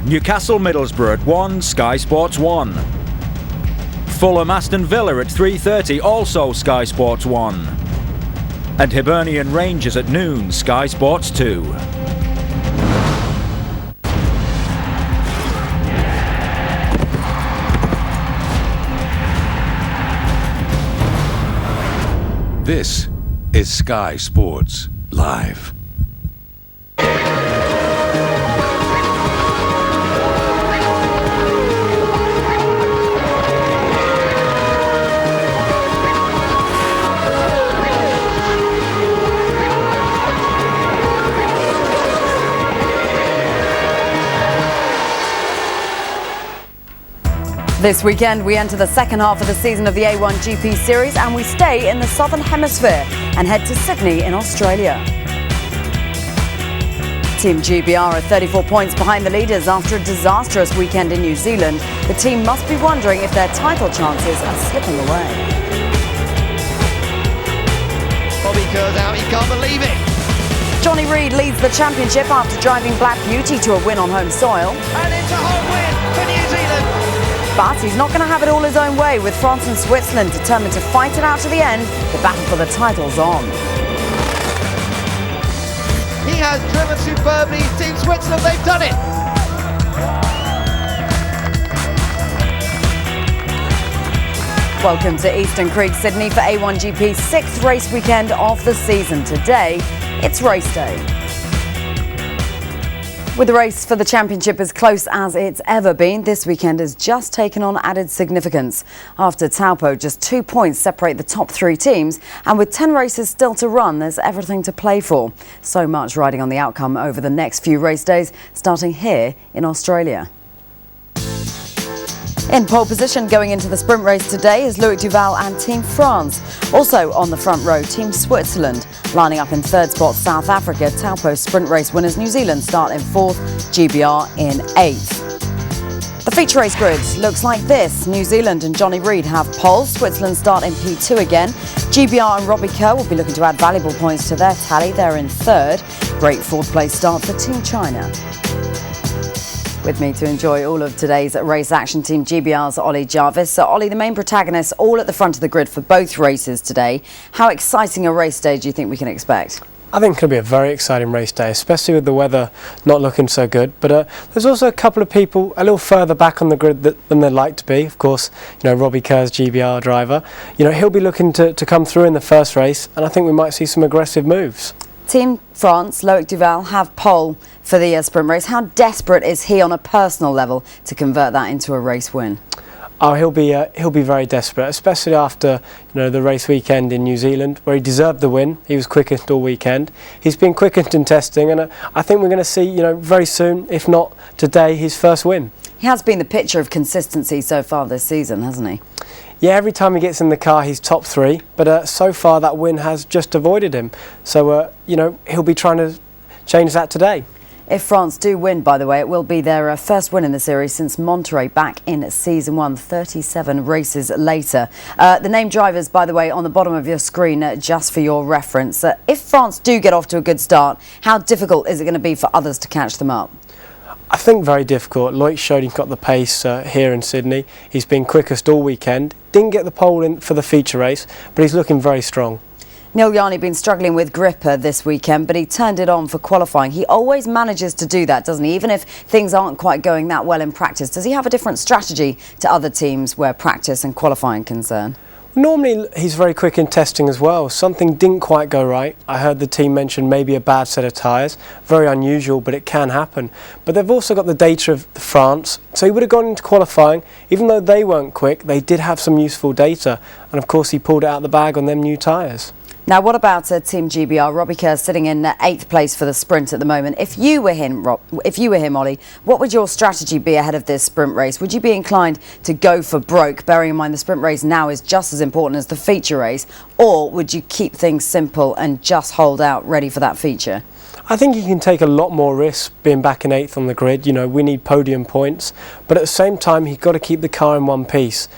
Newcastle Middlesbrough at 1, Sky Sports 1. Fulham Aston Villa at 3:30, also Sky Sports 1. And Hibernian Rangers at noon, Sky Sports 2. This is Sky Sports Live. This weekend we enter the second half of the season of the A1GP series and we stay in the Southern Hemisphere and head to Sydney in Australia. Team GBR are 34 points behind the leaders after a disastrous weekend in New Zealand. The team must be wondering if their title chances are slipping away. Bobby Kerr's out, he can't believe it. Johnny Reid leads the championship after driving Black Beauty to a win on home soil. And it's a home win for New Zealand. But he's not going to have it all his own way, with France and Switzerland determined to fight it out to the end. The battle for the title's on. He has driven superbly. Team Switzerland, they've done it. Welcome to Eastern Creek, Sydney for A1GP's 6th race weekend of the season. Today, it's race day. With the race for the championship as close as it's ever been, this weekend has just taken on added significance. After Taupo, just 2 points separate the top 3 teams, and with 10 races still to run, there's everything to play for. So much riding on the outcome over the next few race days, starting here in Australia. In pole position going into the sprint race today is Loic Duval and Team France. Also on the front row, Team Switzerland. Lining up in third spot, South Africa. Taupo sprint race winners New Zealand start in 4th, GBR in 8th. The feature race grid looks like this. New Zealand and Johnny Reid have pole. Switzerland start in P2 again. GBR and Robbie Kerr will be looking to add valuable points to their tally. They're in 3rd. Great 4th place start for Team China. With me to enjoy all of today's race action, Team GBR's Ollie Jarvis. So Ollie, the main protagonists all at the front of the grid for both races today. How exciting a race day do you think we can expect? I think it'll be a very exciting race day, especially with the weather not looking so good. But there's also a couple of people a little further back on the grid than they'd like to be. Of course, you know, Robbie Kerr's GBR driver. You know, he'll be looking to come through in the first race, and I think we might see some aggressive moves. Team France, Loic Duval, have pole for the sprint race. How desperate is he on a personal level to convert that into a race win? Oh, he'll be very desperate, especially after the race weekend in New Zealand, where he deserved the win. He was quickest all weekend. He's been quickest in testing, and I think we're going to see very soon, if not today, his first win. He has been the picture of consistency so far this season, hasn't he? Yeah, every time he gets in the car, he's top 3. But so far, that win has just avoided him. So, he'll be trying to change that today. If France do win, by the way, it will be their first win in the series since Monterey back in season 1, 37 races later. The named drivers, by the way, on the bottom of your screen, just for your reference. If France do get off to a good start, how difficult is it going to be for others to catch them up? I think very difficult. Loic showed he's got the pace here in Sydney. He's been quickest all weekend. Didn't get the pole in for the feature race, but he's looking very strong. Neil Yarney been struggling with gripper this weekend, but he turned it on for qualifying. He always manages to do that, doesn't he? Even if things aren't quite going that well in practice. Does he have a different strategy to other teams where practice and qualifying concern? Normally he's very quick in testing as well. Something didn't quite go right. I heard the team mention maybe a bad set of tyres. Very unusual, but it can happen. But they've also got the data of France, so he would have gone into qualifying. Even though they weren't quick, they did have some useful data, and of course he pulled it out of the bag on them new tyres. Now, what about Team GBR? Robbie Kerr sitting in 8th place for the sprint at the moment. If you were him, Ollie, what would your strategy be ahead of this sprint race? Would you be inclined to go for broke, bearing in mind the sprint race now is just as important as the feature race, or would you keep things simple and just hold out ready for that feature? I think you can take a lot more risks being back in 8th on the grid. We need podium points, but at the same time, you've got to keep the car in one piece.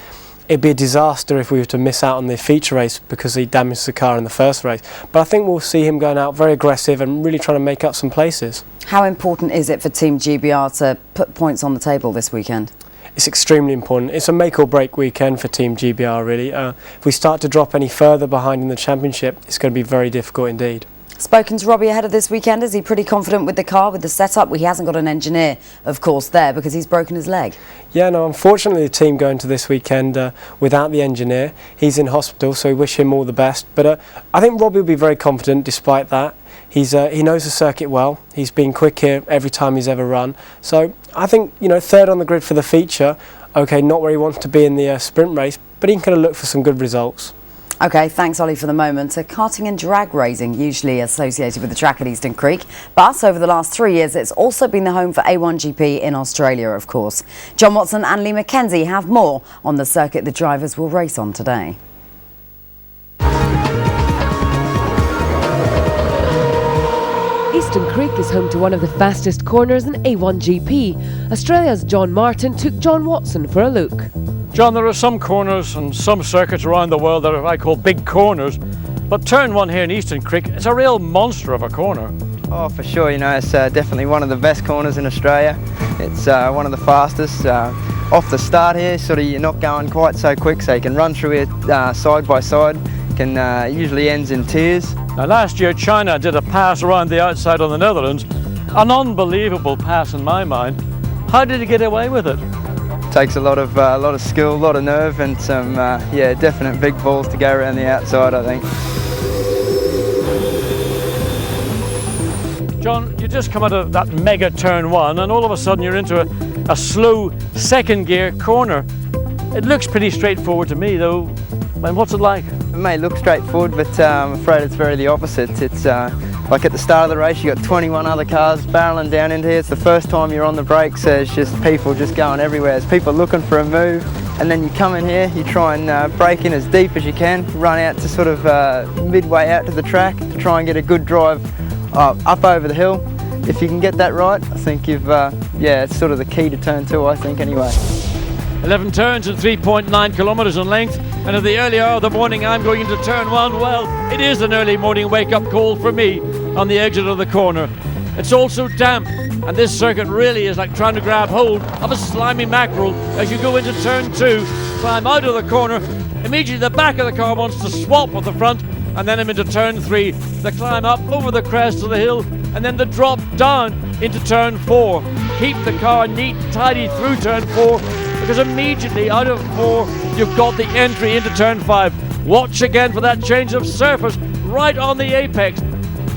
it'd be a disaster if we were to miss out on the feature race because he damaged the car in the first race. But I think we'll see him going out very aggressive and really trying to make up some places. How important is it for Team GBR to put points on the table this weekend? It's extremely important. It's a make or break weekend for Team GBR, really. If we start to drop any further behind in the championship, it's going to be very difficult indeed. Spoken to Robbie ahead of this weekend. Is he pretty confident with the car, with the setup? Well, he hasn't got an engineer, of course, there because he's broken his leg. Yeah, no, unfortunately the team going to this weekend without the engineer. He's in hospital, so we wish him all the best. But I think Robbie will be very confident despite that. He knows the circuit well. He's been quick here every time he's ever run. So I think, third on the grid for the feature. Okay, not where he wants to be in the sprint race, but he can kind of look for some good results. OK, thanks, Ollie, for the moment. Karting and drag racing, usually associated with the track at Eastern Creek. But over the last 3 years, it's also been the home for A1GP in Australia, of course. John Watson and Lee Mackenzie have more on the circuit the drivers will race on today. Eastern Creek is home to one of the fastest corners in A1GP. Australia's John Martin took John Watson for a look. John, there are some corners and some circuits around the world that are what I call big corners, but turn one here in Eastern Creek, it's a real monster of a corner. Oh, for sure, it's definitely one of the best corners in Australia. It's one of the fastest. Off the start here, you're not going quite so quick, so you can run through it side by side. Usually ends in tears. Now last year China did a pass around the outside of the Netherlands, an unbelievable pass in my mind. How did he get away with it? Takes a lot of skill, a lot of nerve, and some definite big balls to go around the outside, I think. John, you just come out of that mega turn one and all of a sudden you're into a slow second gear corner. It looks pretty straightforward to me though. And what's it like? It may look straightforward, but I'm afraid it's very the opposite. It's like at the start of the race, you've got 21 other cars barreling down into here. It's the first time you're on the brakes, so it's just people just going everywhere. There's people looking for a move, and then you come in here, you try and brake in as deep as you can, run out to sort of midway out to the track to try and get a good drive up over the hill. If you can get that right, I think it's sort of the key to turn two, I think, anyway. 11 turns and 3.9 kilometres in length, and at the early hour of the morning I'm going into turn one. Well, it is an early morning wake-up call for me on the exit of the corner. It's also damp, and this circuit really is like trying to grab hold of a slimy mackerel as you go into turn two, climb out of the corner. Immediately the back of the car wants to swap with the front, and then I'm into turn three, the climb up over the crest of the hill, and then the drop down into turn four. Keep the car neat and tidy through turn four, because immediately out of four you've got the entry into turn five. Watch again for that change of surface right on the apex.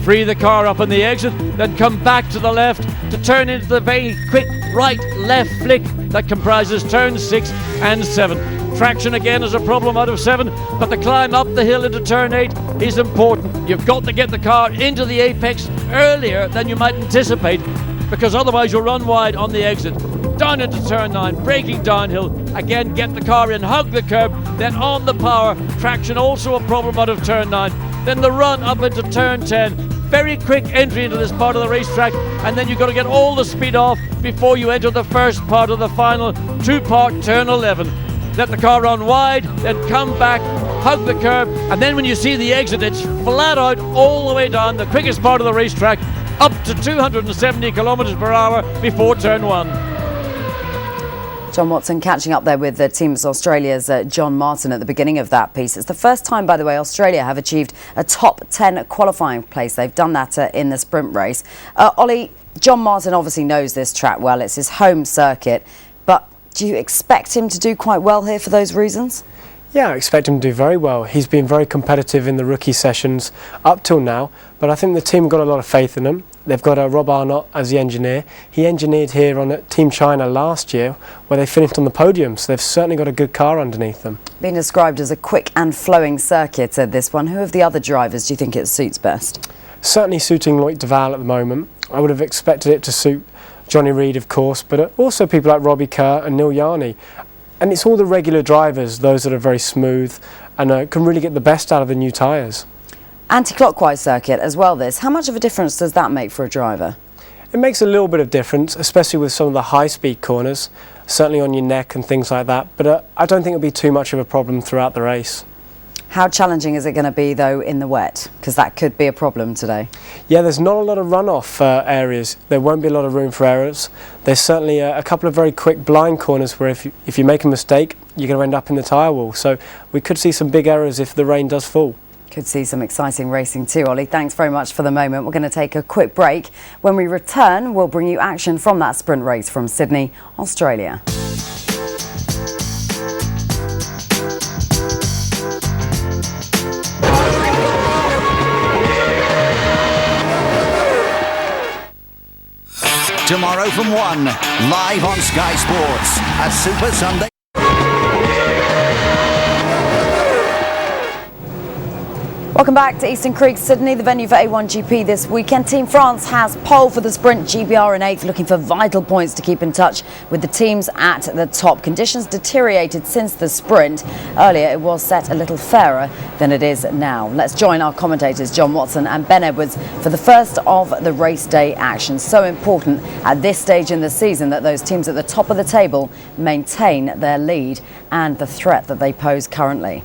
Free the car up on the exit, then come back to the left to turn into the very quick right-left flick that comprises turns 6 and 7. Traction again is a problem out of 7, but the climb up the hill into turn 8 is important. You've got to get the car into the apex earlier than you might anticipate, because otherwise you'll run wide on the exit. Down into turn 9, braking downhill, again get the car in, hug the curb, then on the power. Traction also a problem out of turn 9. Then the run up into turn 10. Very quick entry into this part of the racetrack, and then you've got to get all the speed off before you enter the first part of the final two-part turn 11. Let the car run wide, then come back, hug the curb, and then when you see the exit, it's flat out all the way down the quickest part of the racetrack, up to 270 kilometers per hour before turn 1. John Watson catching up there with the Team Australia's John Martin at the beginning of that piece. It's the first time, by the way, Australia have achieved a top 10 qualifying place. They've done that in the sprint race. Ollie, John Martin obviously knows this track well. It's his home circuit. But do you expect him to do quite well here for those reasons? Yeah, I expect him to do very well. He's been very competitive in the rookie sessions up till now, but I think the team got a lot of faith in him. They've got Rob Arnott as the engineer. He engineered here on Team China last year, where they finished on the podium, so they've certainly got a good car underneath them. Being described as a quick and flowing circuit, this one. Who of the other drivers do you think it suits best? Certainly suiting Loic Duval at the moment. I would have expected it to suit Johnny Reid, of course, but also people like Robbie Kerr and Neil Yarney. And it's all the regular drivers, those that are very smooth and can really get the best out of the new tyres. Anti-clockwise circuit as well, this. How much of a difference does that make for a driver? It makes a little bit of difference, especially with some of the high-speed corners. certainly on your neck and things like that. But I don't think it'll be too much of a problem throughout the race. How challenging is it going to be, though, in the wet? Because that could be a problem today. Yeah, there's not a lot of runoff areas. There won't be a lot of room for errors. There's certainly a couple of very quick blind corners where if you make a mistake, you're going to end up in the tyre wall. So we could see some big errors if the rain does fall. Could see some exciting racing too, Ollie. Thanks very much for the moment. We're going to take a quick break. When we return, we'll bring you action from that sprint race from Sydney, Australia. Tomorrow from 1, live on Sky Sports, a Super Sunday. Welcome back to Eastern Creek, Sydney, the venue for A1GP this weekend. Team France has pole for the sprint, GBR in 8th, looking for vital points to keep in touch with the teams at the top. Conditions deteriorated since the sprint. Earlier it was set a little fairer than it is now. Let's join our commentators John Watson and Ben Edwards for the first of the race day action. So important at this stage in the season that those teams at the top of the table maintain their lead and the threat that they pose currently.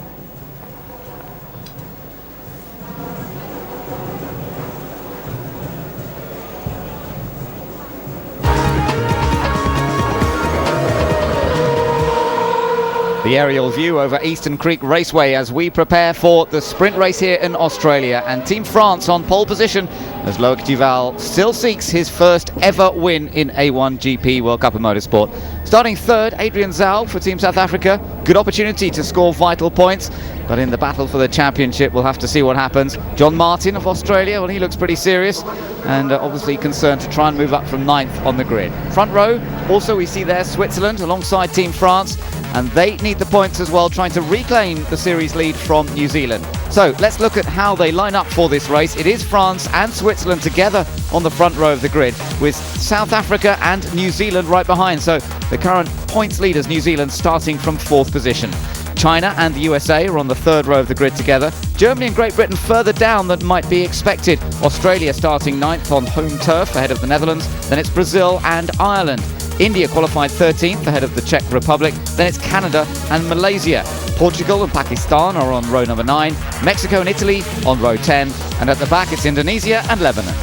The aerial view over Eastern Creek Raceway as we prepare for the sprint race here in Australia, and Team France on pole position as Loic Duval still seeks his first ever win in A1GP World Cup of Motorsport. Starting third, Adrian Zaug for Team South Africa. Good opportunity to score vital points, but in the battle for the championship we'll have to see what happens. John Martin of Australia, well, he looks pretty serious and obviously concerned to try and move up from 9th on the grid. Front row, also we see there Switzerland alongside Team France, and they need the points as well, trying to reclaim the series lead from New Zealand. So let's look at how they line up for this race. It is France and Switzerland together on the front row of the grid, with South Africa and New Zealand right behind. So the current points leaders, New Zealand, starting from 4th position. China and the USA are on the 3rd row of the grid together. Germany and Great Britain further down than might be expected. Australia starting 9th on home turf ahead of the Netherlands. Then it's Brazil and Ireland. India qualified 13th ahead of the Czech Republic. Then it's Canada and Malaysia. Portugal and Pakistan are on row number 9. Mexico and Italy on row 10. And at the back it's Indonesia and Lebanon.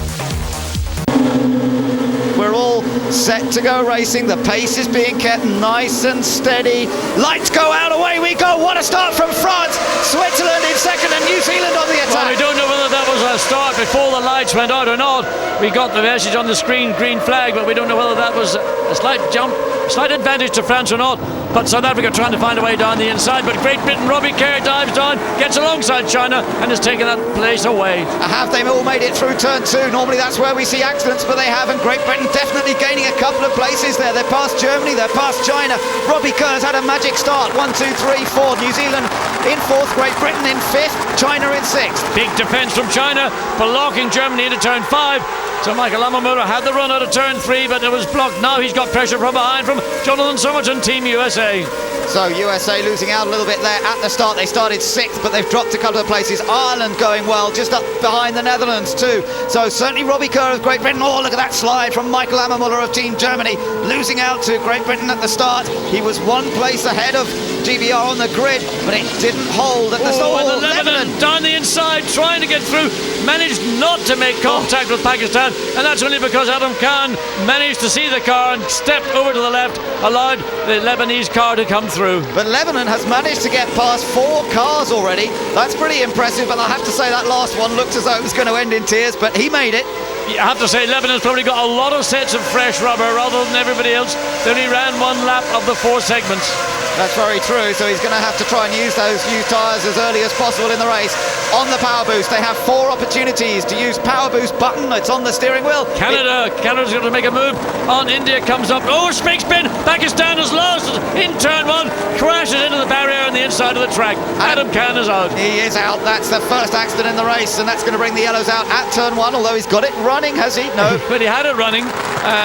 We're all set to go racing. The pace is being kept nice and steady. Lights go out, away we go. What a start from France. Switzerland in second and New Zealand on the attack. Well, we don't know whether that was a start before the lights went out or not. We got the message on the screen, green flag, but we don't know whether that was a slight jump, slight advantage to France or not. But South Africa trying to find a way down the inside, but Great Britain, Robbie Kerr dives down, gets alongside China and has taken that place away. Have they all made it through turn 2? Normally that's where we see accidents, but they haven't. Great Britain definitely gaining a couple of places there. They're past Germany, they're past China. Robbie Kerr's had a magic start. 1, 2, 3, 4. New Zealand in 4th, Great Britain in 5th, China in 6th. Big defence from China, blocking Germany into turn 5. So Michael Amamura had the run out of turn 3, but it was blocked. Now he's got pressure from behind from Jonathan Somerton, Team USA. So USA losing out a little bit there at the start. They started 6th, but they've dropped a couple of places. Ireland going well, just up behind the Netherlands too. So certainly Robbie Kerr of Great Britain. Oh, look at that slide from Michael Amamura of Team Germany, losing out to Great Britain at the start. He was 1 place ahead of GBR on the grid, but it didn't hold at the start. And the Lebanon down the inside, trying to get through, managed not to make contact with Pakistan, and that's only because Adam Khan managed to see the car and stepped over to the left, allowed the Lebanese car to come through. But Lebanon has managed to get past 4 cars already. That's pretty impressive, but I have to say that last one looked as though it was going to end in tears, but he made it. I have to say Lebanon's probably got a lot of sets of fresh rubber rather than everybody else. They only ran 1 lap of the 4 segments. That's very true, so he's going to have to try and use those new tyres as early as possible in the race. On the power boost, they have 4 opportunities to use power boost button. It's on the steering wheel. Canada's going to make a move on. India comes up. Oh, spin! Pakistan has lost in turn 1, crashes into the barrier on the inside of the track. Adam Khan is out. He is out. That's the first accident in the race, and that's going to bring the yellows out at turn 1, although he's got it running, has he? No. But he had it running.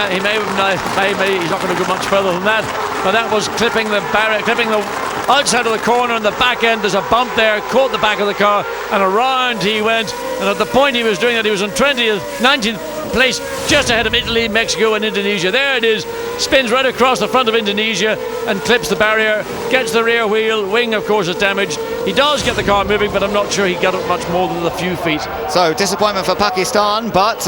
He may he's not going to go much further than that. But that was clipping the barrier, clipping the outside of the corner and the back end. There's a bump there, caught the back of the car, and around he went. And at the point he was doing that, he was in 19th place, just ahead of Italy, Mexico and Indonesia. There it is. spins right across the front of Indonesia and clips the barrier, gets the rear wing of course is damaged. He does get the car moving, but I'm not sure he got it much more than a few feet. So disappointment for Pakistan, but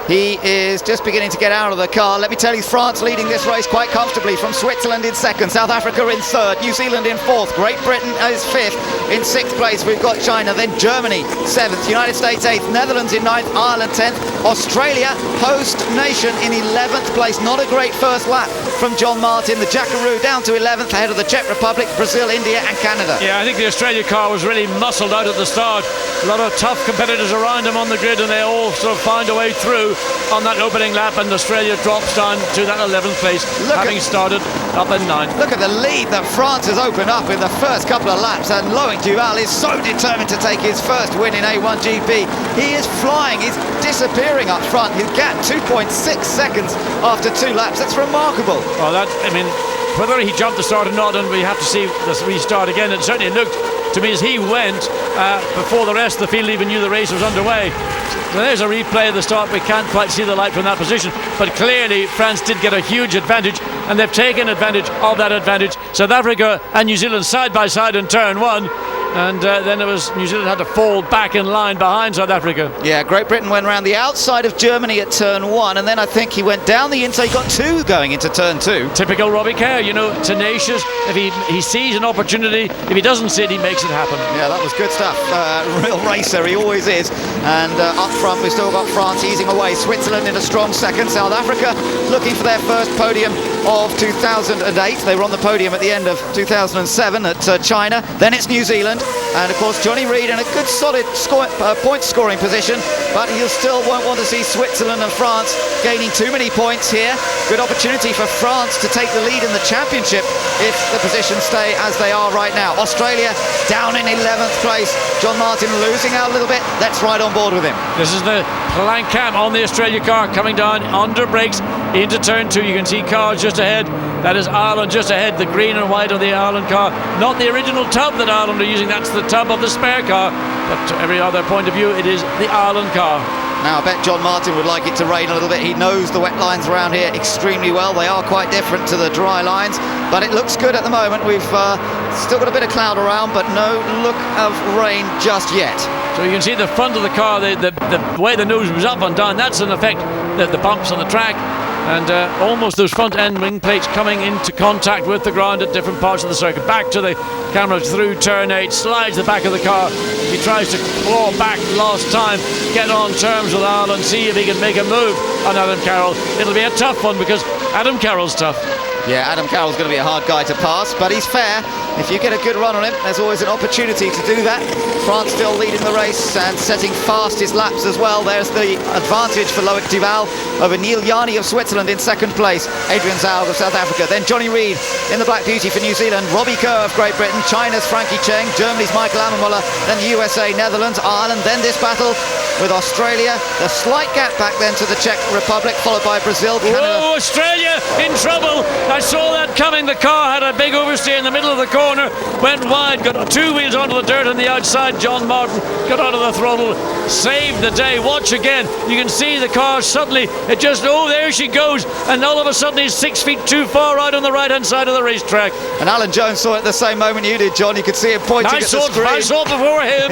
he is just beginning to get out of the car. Let me tell you, France leading this race quite comfortably, from Switzerland in second, South Africa in third, New Zealand in fourth, Great Britain is fifth. In sixth place we've got China, then Germany seventh, United States eighth, Netherlands in ninth, Ireland 10th, Australia, host nation, in 11th place. Not a great first lap from John Martin. The Jackaroo down to 11th, ahead of the Czech Republic, Brazil, India and Canada. Yeah, I think the Australia car was really muscled out at the start. A lot of tough competitors around him on the grid, and they all sort of find a way through on that opening lap, and Australia drops down to that 11th place, having started up in 9th. Look at the lead that France has opened up in the first couple of laps, and Loic Duval is so determined to take his first win in A1GP. He is flying, he's disappearing up front. His gap 2.6 seconds after 2 laps. That's remarkable. Well, whether he jumped the start or not, and we have to see this restart again, it certainly looked to me as he went before the rest of the field even knew the race was underway. So there's a replay of the start. We can't quite see the light from that position, but clearly France did get a huge advantage, and they've taken advantage of that advantage. South Africa and New Zealand side by side in turn 1, and then it was New Zealand had to fall back in line behind South Africa. Yeah, Great Britain went around the outside of Germany at turn 1, and then I think he went down the inside. He got 2 going into turn 2. Typical Robbie Kerr, tenacious. If he sees an opportunity, if he doesn't see it, he makes it happen. Yeah, that was good stuff. Real racer, he always is. And up front, we've still got France easing away. Switzerland in a strong second. South Africa looking for their first podium of 2008. They were on the podium at the end of 2007 at China. Then it's New Zealand. And of course Johnny Reid in a good solid point scoring position, but he still won't want to see Switzerland and France gaining too many points here. Good opportunity for France to take the lead in the championship if the positions stay as they are right now. Australia down in 11th place. John Martin losing out a little bit. Let's ride on board with him. This is the flank cam on the Australia car coming down under brakes into turn 2. You can see cars just ahead. That is Ireland just ahead, the green and white of the Ireland car. Not the original tub that Ireland are using, that's the tub of the spare car. But to every other point of view, it is the Ireland car. Now I bet John Martin would like it to rain a little bit. He knows the wet lines around here extremely well. They are quite different to the dry lines, but it looks good at the moment. We've still got a bit of cloud around, but no look of rain just yet. So you can see the front of the car, the way the nose was up and down, that's in effect the bumps on the track. And almost those front end wing plates coming into contact with the ground at different parts of the circuit. Back to the camera through turn 8, slides the back of the car. He tries to claw back last time, get on terms with Ireland, see if he can make a move on Adam Carroll. It'll be a tough one because Adam Carroll's tough. Yeah, Adam Carroll's going to be a hard guy to pass, but he's fair. If you get a good run on him, there's always an opportunity to do that. France still leading the race and setting fast his laps as well. There's the advantage for Loic Duval over Neil Yarni of Switzerland in second place, Adrian Zaug of South Africa, then Johnny Reid in the Black Beauty for New Zealand, Robbie Kerr of Great Britain, China's Frankie Cheng, Germany's Michael Ammermuller, then USA, Netherlands, Ireland, then this battle with Australia. The slight gap back then to the Czech Republic, followed by Brazil, Canada. Whoa, Australia in trouble. I saw that coming. The car had a big oversteer in the middle of the corner, went wide, got 2 wheels onto the dirt on the outside. John Martin got onto the throttle, saved the day. Watch again. You can see the car suddenly, it just, there she goes. And all of a sudden he's 6 feet too far out on the right-hand side of the racetrack. And Alan Jones saw it the same moment you did, John. You could see him pointing at the screen. I saw it before him.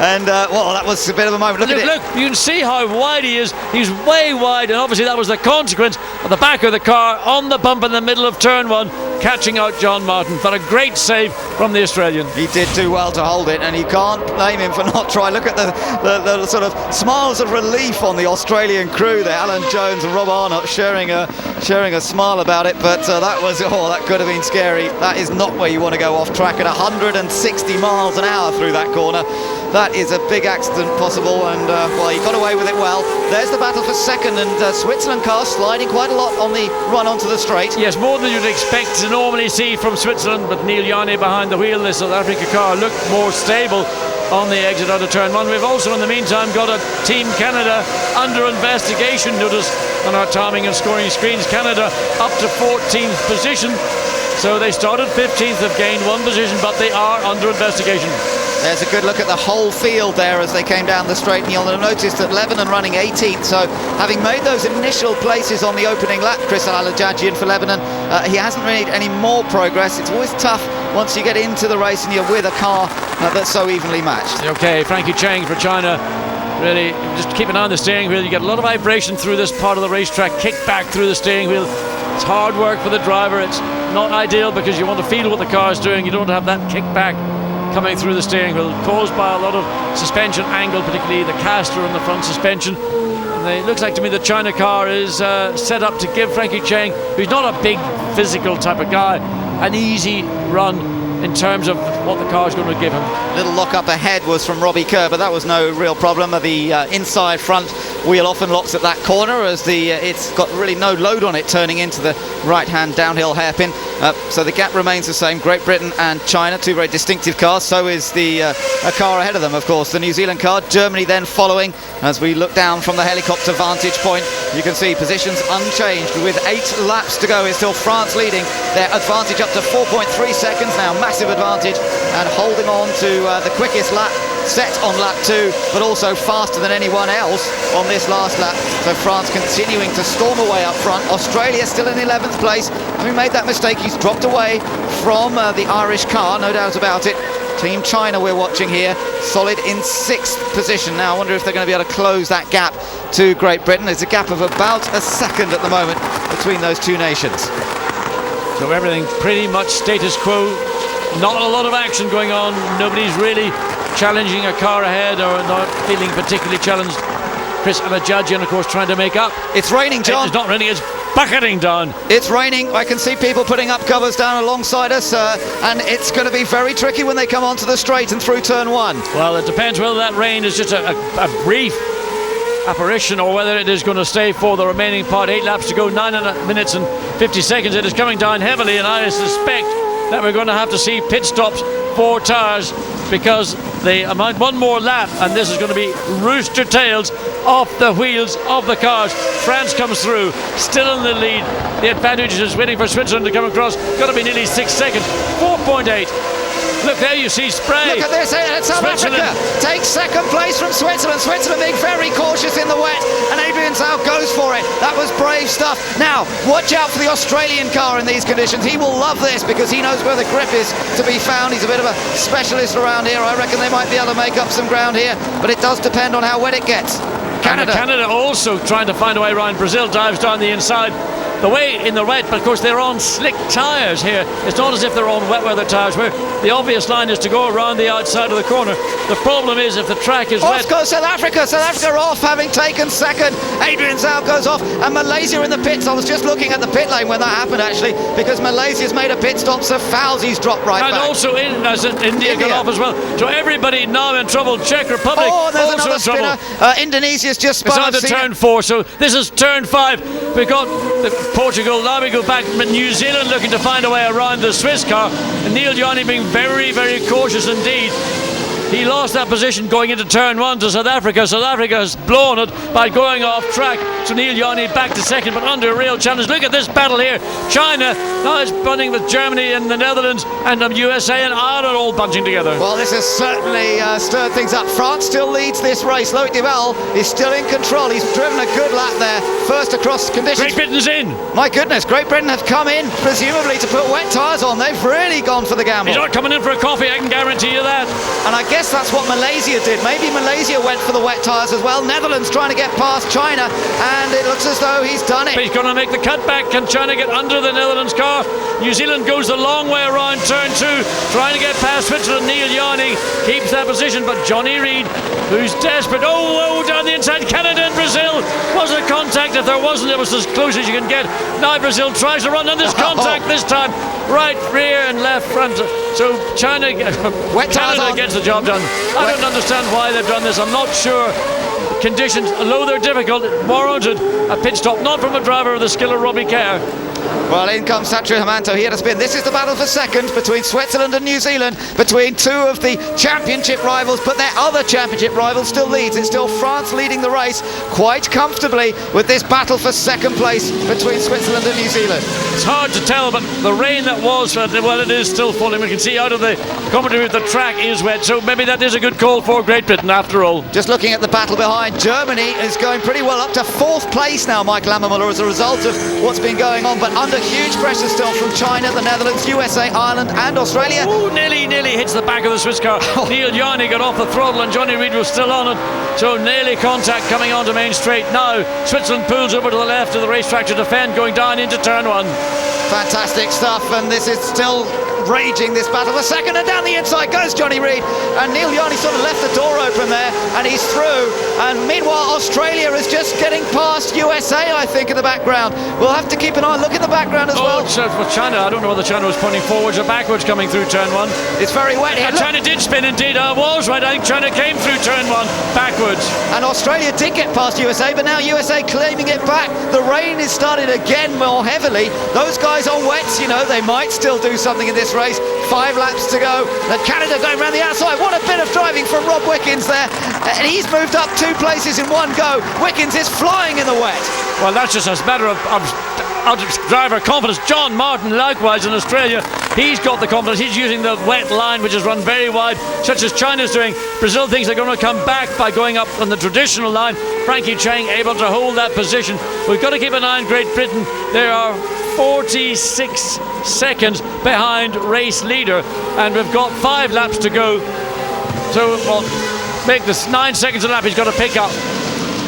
And, well, that was a bit of a moment. Look at it. Look, you can see how wide he is. He's way wide, and obviously that was the consequence of the back of the car on the bump in the middle of turn 1, catching out John Martin. But a great save from the Australian. He did do well to hold it, and you can't blame him for not trying. Look at the sort of smiles of relief on the Australian crew there. Alan Jones and Rob Arnott sharing a smile about it, but that could have been scary. That is not where you want to go off track at 160 miles an hour through that corner. That is a big accident possible, and well, he got away with it well. There's the battle for second, and Switzerland car sliding quite a lot on the run onto the straight. Yes, more than you'd expect to normally see from Switzerland, but Neil Yarni behind the wheel. The South Africa car looked more stable on the exit out of turn 1. We've also in the meantime got a Team Canada under investigation. Notice on our timing and scoring screens, Canada up to 14th position. So they started 15th, have gained 1 position, but they are under investigation. There's a good look at the whole field there as they came down the straight, and you'll notice that Lebanon running 18th, so having made those initial places on the opening lap, Chris Al-Alajajian for Lebanon, he hasn't made any more progress. It's always tough once you get into the race and you're with a car that's so evenly matched. Okay, Frankie Cheng for China. Really, just keep an eye on the steering wheel. You get a lot of vibration through this part of the racetrack, kick back through the steering wheel. It's hard work for the driver. It's not ideal because you want to feel what the car is doing. You don't have that kickback coming through the steering wheel, caused by a lot of suspension angle, particularly the caster on the front suspension. And it looks like to me the China car is set up to give Frankie Cheng, who's not a big physical type of guy, an easy run in terms of what the car is going to give him. Little lock up ahead was from Robbie Kerr, but that was no real problem. The inside front wheel often locks at that corner as it's got really no load on it turning into the right-hand downhill hairpin. So the gap remains the same. Great Britain and China, two very distinctive cars. So is a car ahead of them, of course, the New Zealand car. Germany then following. As we look down from the helicopter vantage point, you can see positions unchanged. With 8 laps to go, is still France leading. Their advantage up to 4.3 seconds now. Massive advantage, and holding on to the quickest lap set on lap 2, but also faster than anyone else on this last lap. So France continuing to storm away up front. Australia still in 11th place. Having made that mistake, he's dropped away from the Irish car, no doubt about it. Team China we're watching here, solid in 6th position. Now I wonder if they're going to be able to close that gap to Great Britain. There's a gap of about a second at the moment between those two nations. So everything pretty much status quo. Not a lot of action going on. Nobody's really challenging a car ahead or not feeling particularly challenged. Chris Al-Alajajian, of course, trying to make up. It's raining, John. It's not raining, it's bucketing down. It's raining. I can see people putting up covers down alongside us, and it's going to be very tricky when they come onto the straight and through turn 1. Well, it depends whether that rain is just a brief apparition or whether it is going to stay for the remaining part. 8 laps to go, 9 minutes and 50 seconds. It is coming down heavily, and I suspect that we're going to have to see pit stops for tyres, because the amount one more lap and this is going to be rooster tails off the wheels of the cars. France comes through, still in the lead. The advantage is waiting for Switzerland to come across. Got to be nearly 6 seconds. 4.8. Look, there you see spray. Look at this, South Africa takes second place from Switzerland. Switzerland being very cautious in the wet, and Adrian Zhao goes for it. That was brave stuff. Now, watch out for the Australian car in these conditions. He will love this because he knows where the grip is to be found. He's a bit of a specialist around here. I reckon they might be able to make up some ground here, but it does depend on how wet it gets. Canada also trying to find a way around. Brazil dives down the inside. The way in the wet, but of course they're on slick tyres here. It's not as if they're on wet weather tyres, where the obvious line is to go around the outside of the corner. The problem is if the track is wet. Off goes South Africa. South Africa off, having taken second. Adrian Zhao goes off, and Malaysia in the pits. I was just looking at the pit lane when that happened, actually, because Malaysia's made a pit stop, so Fauzi's dropped right back. And also India got off as well. So everybody now in trouble. Czech Republic there's also another in trouble. spinner. Indonesia's just spun. It's on to turn 4, so this is turn 5. We've got Portugal. Now we go back to New Zealand looking to find a way around the Swiss car. And Neil Jani being very, very cautious indeed. He lost that position going into turn 1 to South Africa. South Africa has blown it by going off track. So Neil Jani back to second, but under a real challenge. Look at this battle here. China now is bunting with Germany and the Netherlands and the USA and Ireland all bunching together. Well, this has certainly stirred things up. France still leads this race. Loic Duval is still in control. He's driven a good lap there. First across conditions. Great Britain's in. My goodness, Great Britain have come in, presumably to put wet tyres on. They've really gone for the gamble. He's not coming in for a coffee, I can guarantee you that. And I guess that's what Malaysia did. Maybe Malaysia went for the wet tyres as well. Netherlands trying to get past China, and it looks as though he's done it. He's going to make the cutback. Can China get under the Netherlands car? New Zealand goes the long way around turn 2, trying to get past Switzerland. Neil Jani keeps that position, but Johnny Reid, who's desperate. Oh, down the inside. Canada and Brazil. Was it contact? If there wasn't, it was as close as you can get. Now Brazil tries to run, and there's contact this time. Right rear and left front. So Canada gets the job done. I don't understand why they've done this. I'm not sure. Conditions, although they're difficult, warranted a pit stop, not from a driver of the skill of Robbie Kerr. Well, in comes Satrio Hamanto here to spin. This is the battle for second between Switzerland and New Zealand, between two of the championship rivals, but their other championship rival still leads. It's still France leading the race quite comfortably with this battle for second place between Switzerland and New Zealand. It's hard to tell, but the rain that was, well, it is still falling. We can see out of the commentary the track is wet, so maybe that is a good call for Great Britain after all. Just looking at the battle behind, Germany is going pretty well up to fourth place now, Michael Ammermuller, as a result of what's been going on, but under huge pressure still from China, the Netherlands, USA, Ireland and Australia. Ooh, nearly hits the back of the Swiss car. Neil Yarney got off the throttle and Johnny Reid was still on it, so nearly contact coming onto main straight. Now Switzerland pulls over to the left of the racetrack to defend, going down into turn one. Fantastic stuff, and this is still raging, this battle for second, and down the inside goes Johnny Reid, and Neil Yarney sort of left the door open there and he's through, and meanwhile Australia is just getting past USA, I think, in the background. We'll have to keep an eye, look in the background as well. So for China, I don't know whether China was pointing forwards or backwards coming through turn one. It's very wet here. China did spin indeed, I was right, I think China came through turn one backwards. And Australia did get past USA, but now USA claiming it back. The rain has started again more heavily. Those guys on wets, you know, they might still do something in this race. 5 laps to go. The Canada going around the outside. What a bit of driving from Rob Wickens there. And he's moved up 2 places in one go. Wickens is flying in the wet. Well, that's just a matter of driver confidence. John Martin, likewise in Australia, he's got the confidence. He's using the wet line, which has run very wide, such as China's doing. Brazil thinks they're going to come back by going up on the traditional line. Frankie Chang able to hold that position. We've got to keep an eye on Great Britain. There are 46 seconds behind race leader, and we've got 5 laps to go. So, well, make this 9 seconds a lap he's got to pick up.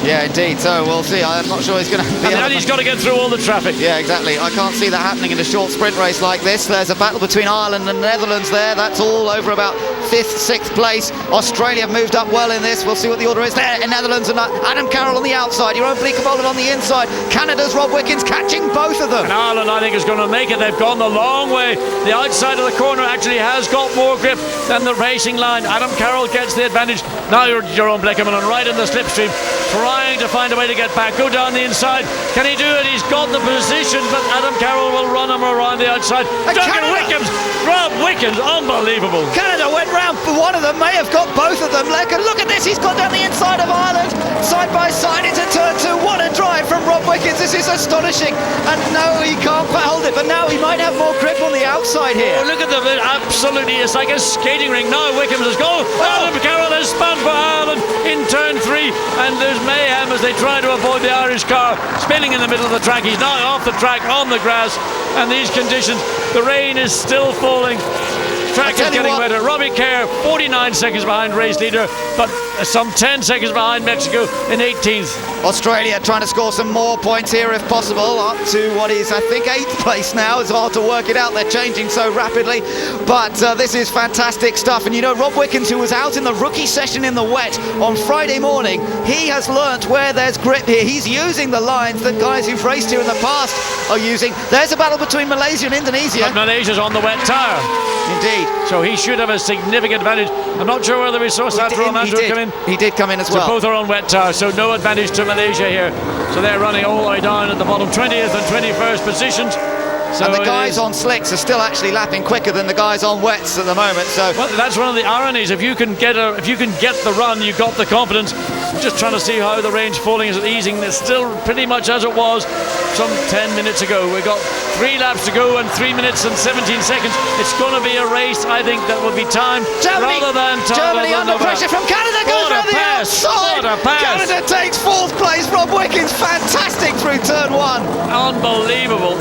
Yeah, indeed. So we'll see. I'm not sure he's going to be. And he's got to get through all the traffic. Yeah, exactly. I can't see that happening in a short sprint race like this. There's a battle between Ireland and the Netherlands there. That's all over about 5th, 6th place. Australia moved up well in this. We'll see what the order is there. In Netherlands and Adam Carroll on the outside. Your own Bleekemolen on the inside. Canada's Rob Wickens catching both of them. And Ireland, I think, is going to make it. They've gone the long way. The outside of the corner actually has got more grip than the racing line. Adam Carroll gets the advantage. Now your own Bleekemolen right in the slipstream, trying to find a way to get back. Go down the inside. Can he do it? He's got the position, but Adam Carroll will run him around the outside. Duncan Wickens, Rob Wickens, unbelievable. Canada went round for one of them, may have got both of them. Look at this, he's got down the inside of Ireland, side by side into turn 2. What a drive from Rob Wickens. This is astonishing. And no, he can't hold it, but now he might have more grip on the outside here. Oh, look at the absolutely, it's like a skating ring. Now Wickens has gone. Adam Carroll has spun for Ireland in turn 3, and there's mayhem as they try to avoid the Irish car spinning in the middle of the track. He's now off the track on the grass, and these conditions, the rain is still falling. Track is getting wetter. Robbie Kerr 49 seconds behind race leader, but some 10 seconds behind Mexico in 18th. Australia trying to score some more points here if possible, up to what is I think 8th place now. It's hard to work it out, they're changing so rapidly, but this is fantastic stuff. And you know, Rob Wickens, who was out in the rookie session in the wet on Friday morning, he has learnt where there's grip here. He's using the lines that guys who've raced here in the past are using. There's a battle between Malaysia and Indonesia. But Malaysia's on the wet tyre. Indeed. So he should have a significant advantage. I'm not sure whether we saw Satrio Hamanto come in. He did come in as well. So both are on wet tyres, so no advantage to Malaysia here. So they're running all the way down at the bottom, 20th and 21st positions. So and the guys on slicks are still actually lapping quicker than the guys on wets at the moment. So well, that's one of the ironies. If you can get the run, you've got the confidence. Just trying to see how the range falling is easing. It's still pretty much as it was some 10 minutes ago. We've got 3 laps to go and 3 minutes and 17 seconds. It's going to be a race, I think, that will be timed rather than time. Germany under pressure from Canada goes around the outside. What a pass. Canada takes 4th place. Rob Wickens, fantastic through turn 1. Unbelievable.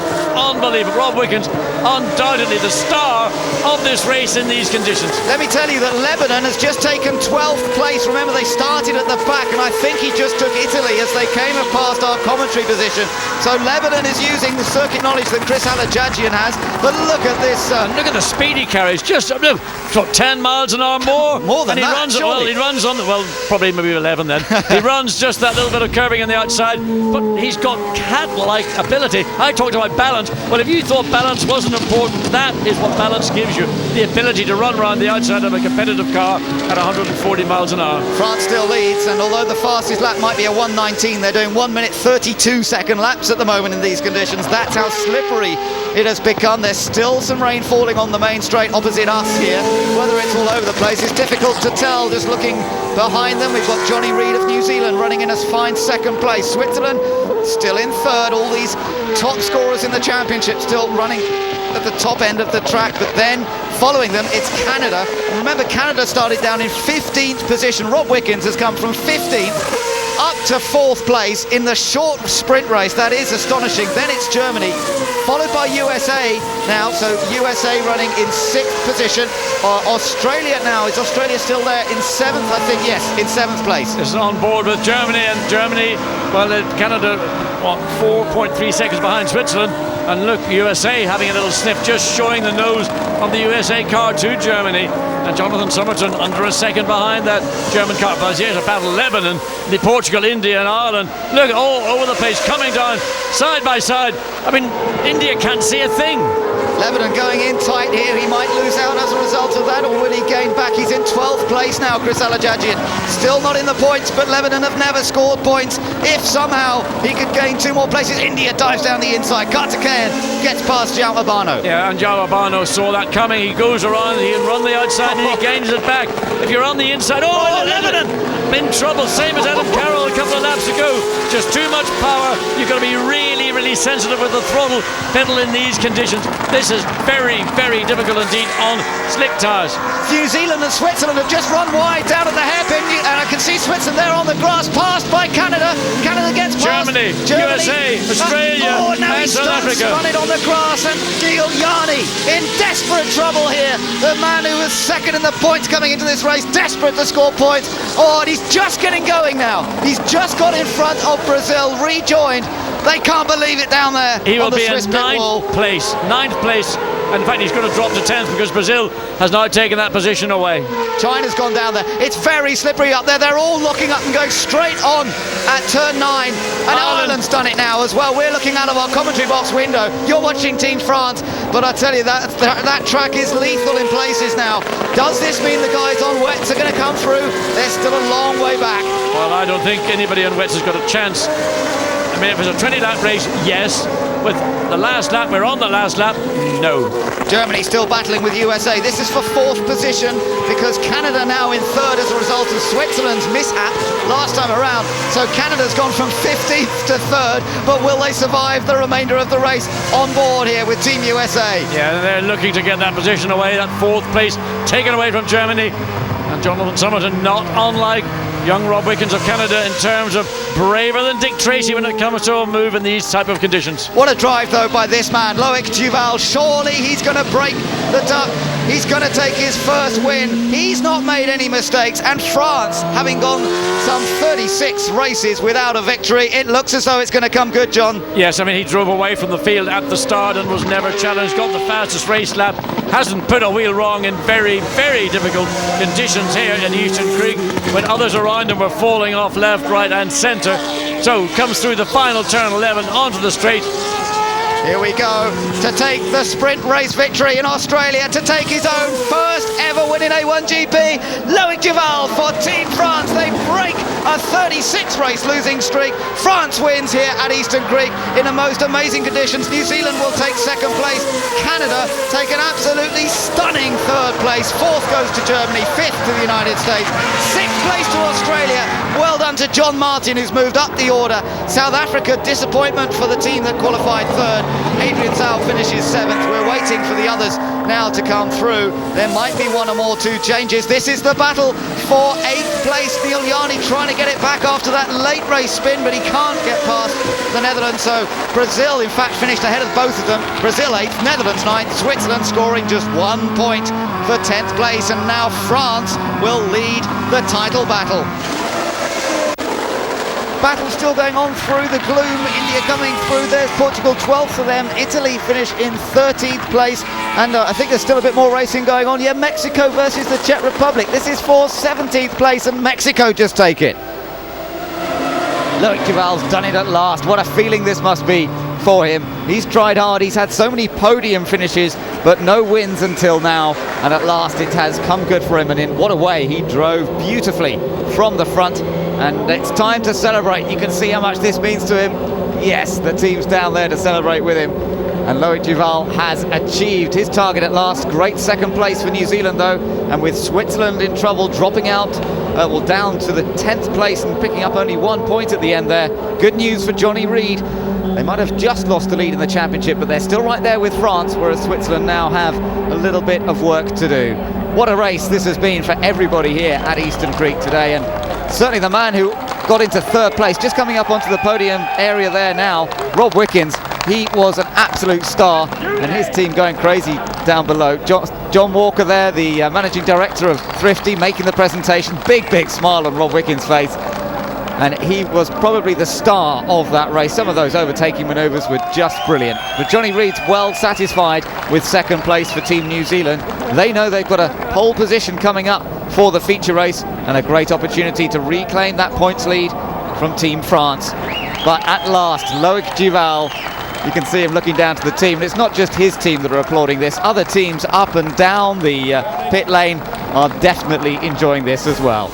Rob Wickens, undoubtedly the star of this race in these conditions. Let me tell you that Lebanon has just taken 12th place. Remember, they started at the back, and I think he just took Italy as they came and passed our commentary position. So Lebanon is using the circuit knowledge that Chris Alajajian has. But look at this. Look at the speed he carries. Just 10 miles an hour more. More than and he that, runs, surely. Well, he runs on, probably maybe 11 then. He runs just that little bit of curbing on the outside, but he's got cat-like ability. I talked about balance. Well, if you thought balance wasn't important, that is what balance gives you. The ability to run around the outside of a competitive car at 140 miles an hour. France still leads, and although the fastest lap might be a 1:19, they're doing 1 minute 32 second laps at the moment in these conditions. That's how slippery it has become. There's still some rain falling on the main straight opposite us here. Whether it's all over the place is difficult to tell. Just looking behind them, we've got Johnny Reid of New Zealand running in a fine second place. Switzerland still in third. All these top scorers in the championship still running at the top end of the track, but then following them it's Canada. And remember, Canada started down in 15th position. Rob Wickens has come from 15th up to 4th place in the short sprint race. That is astonishing. Then it's Germany, followed by USA now, so USA running in 6th position. Australia now, is Australia still there in 7th? I think yes, in 7th place. It's on board with Germany, and Germany, well, Canada, what, 4.3 seconds behind Switzerland. And look, USA having a little sniff, just showing the nose of the USA car to Germany. And Jonathan Somerton under a second behind that German car. But here's about Lebanon, the Portugal, India and Ireland. Look, all over the place, coming down side by side. I mean, India can't see a thing. Lebanon going in tight here. He might lose out as a result of that, or will he gain back? He's in 12th place now, Chris Alajajian. Still not in the points, but Lebanon have never scored points. If somehow he could gain 2 more places, India dives down the inside. Kartikeyan gets past João Urbano. Yeah, and João Urbano saw that coming. He goes around, he can run the outside, and he gains it back. If you're on the inside, Lebanon in trouble, same as Adam Carroll a couple of laps ago. Just too much power. You've got to be really, really sensitive with the throttle pedal in these conditions. This is very, very difficult indeed on slick tyres. New Zealand and Switzerland have just run wide down at the hairpin, and I can see Switzerland there on the grass, passed by Canada. Canada gets past Germany, USA, Australia, now and he South starts Africa. running on the grass, and Giuliani in desperate trouble here. The man who was second in the points coming into this race, desperate to score points. And he's just getting going now. He's just got in front of Brazil, rejoined. They can't believe it down there. He will on the be in Swiss pit wall. 9th place. In fact, he's going to drop to 10th because Brazil has now taken that position away. China's gone down there. It's very slippery up there. They're all looking up and going straight on at turn 9. And Ireland's done it now as well. We're looking out of our commentary box window. You're watching Team France, but I tell you, that track is lethal in places now. Does this mean the guys on wets are going to come through? They're still a long way back. Well, I don't think anybody on wets has got a chance. I mean, if it's a 20-lap race, yes. With the last lap, we're on the last lap, no. Germany still battling with USA. This is for 4th position because Canada now in 3rd as a result of Switzerland's mishap last time around. So Canada's gone from 15th to 3rd, but will they survive the remainder of the race? On board here with Team USA. Yeah, they're looking to get that position away, that 4th place taken away from Germany. And Jonathan Somerton, not unlike young Rob Wickens of Canada in terms of braver than Dick Tracy when it comes to a move in these type of conditions. What a drive though by this man, Loic Duval. Surely he's going to break the duck. He's going to take his first win. He's not made any mistakes, and France, having gone some 36 races without a victory, it looks as though it's going to come good, John. Yes, I mean, he drove away from the field at the start and was never challenged, got the fastest race lap, hasn't put a wheel wrong in very, very difficult conditions here in Eastern Creek when others around him were falling off left, right and centre. So comes through the final turn 11 onto the straight. Here we go to take the sprint race victory in Australia, to take his own first ever win in A1GP. Loic Duval for Team France. They break a 36 race losing streak. France wins here at Eastern Creek in the most amazing conditions. New Zealand will take 2nd place. Canada take an absolutely stunning 3rd place. 4th goes to Germany, 5th to the United States, 6th place to Australia. Well done to John Martin, who's moved up the order. South Africa, disappointment for the team that qualified 3rd. Adrian Zhao finishes 7th. We're waiting for the others now to come through. There might be 1 or more 2 changes. This is the battle for 8th place. Giuliani trying to get it back after that late race spin, but he can't get past the Netherlands. So Brazil, in fact, finished ahead of both of them. Brazil 8th, Netherlands 9th, Switzerland scoring just 1 point for 10th place. And now France will lead the title battle. Battle still going on through the gloom. India coming through. There's Portugal 12th for them. Italy finish in 13th place. And I think there's still a bit more racing going on. Yeah, Mexico versus the Czech Republic. This is for 17th place, and Mexico just take it. Loic Duval's done it at last. What a feeling this must be for him. He's tried hard, he's had so many podium finishes, but no wins until now, and at last it has come good for him, and in what a way he drove beautifully from the front, and it's time to celebrate. You can see how much this means to him. Yes, the team's down there to celebrate with him. And Loic Duval has achieved his target at last. Great second place for New Zealand though, and with Switzerland in trouble, dropping out, down to the 10th place and picking up only 1 point at the end there. Good news for Johnny Reid. They might have just lost the lead in the championship, but they're still right there with France, whereas Switzerland now have a little bit of work to do. What a race this has been for everybody here at Eastern Creek today, and certainly the man who got into third place, just coming up onto the podium area there now, Rob Wickens. He was an absolute star, and his team going crazy down below. John Walker there, the managing director of Thrifty, making the presentation. Big smile on Rob Wickens' face, and he was probably the star of that race. Some of those overtaking manoeuvres were just brilliant, but Johnny Reid's well satisfied with second place for Team New Zealand. They know they've got a pole position coming up for the feature race, and a great opportunity to reclaim that points lead from Team France. But at last, Loic Duval, you can see him looking down to the team, and it's not just his team that are applauding this. Other teams up and down the pit lane are definitely enjoying this as well.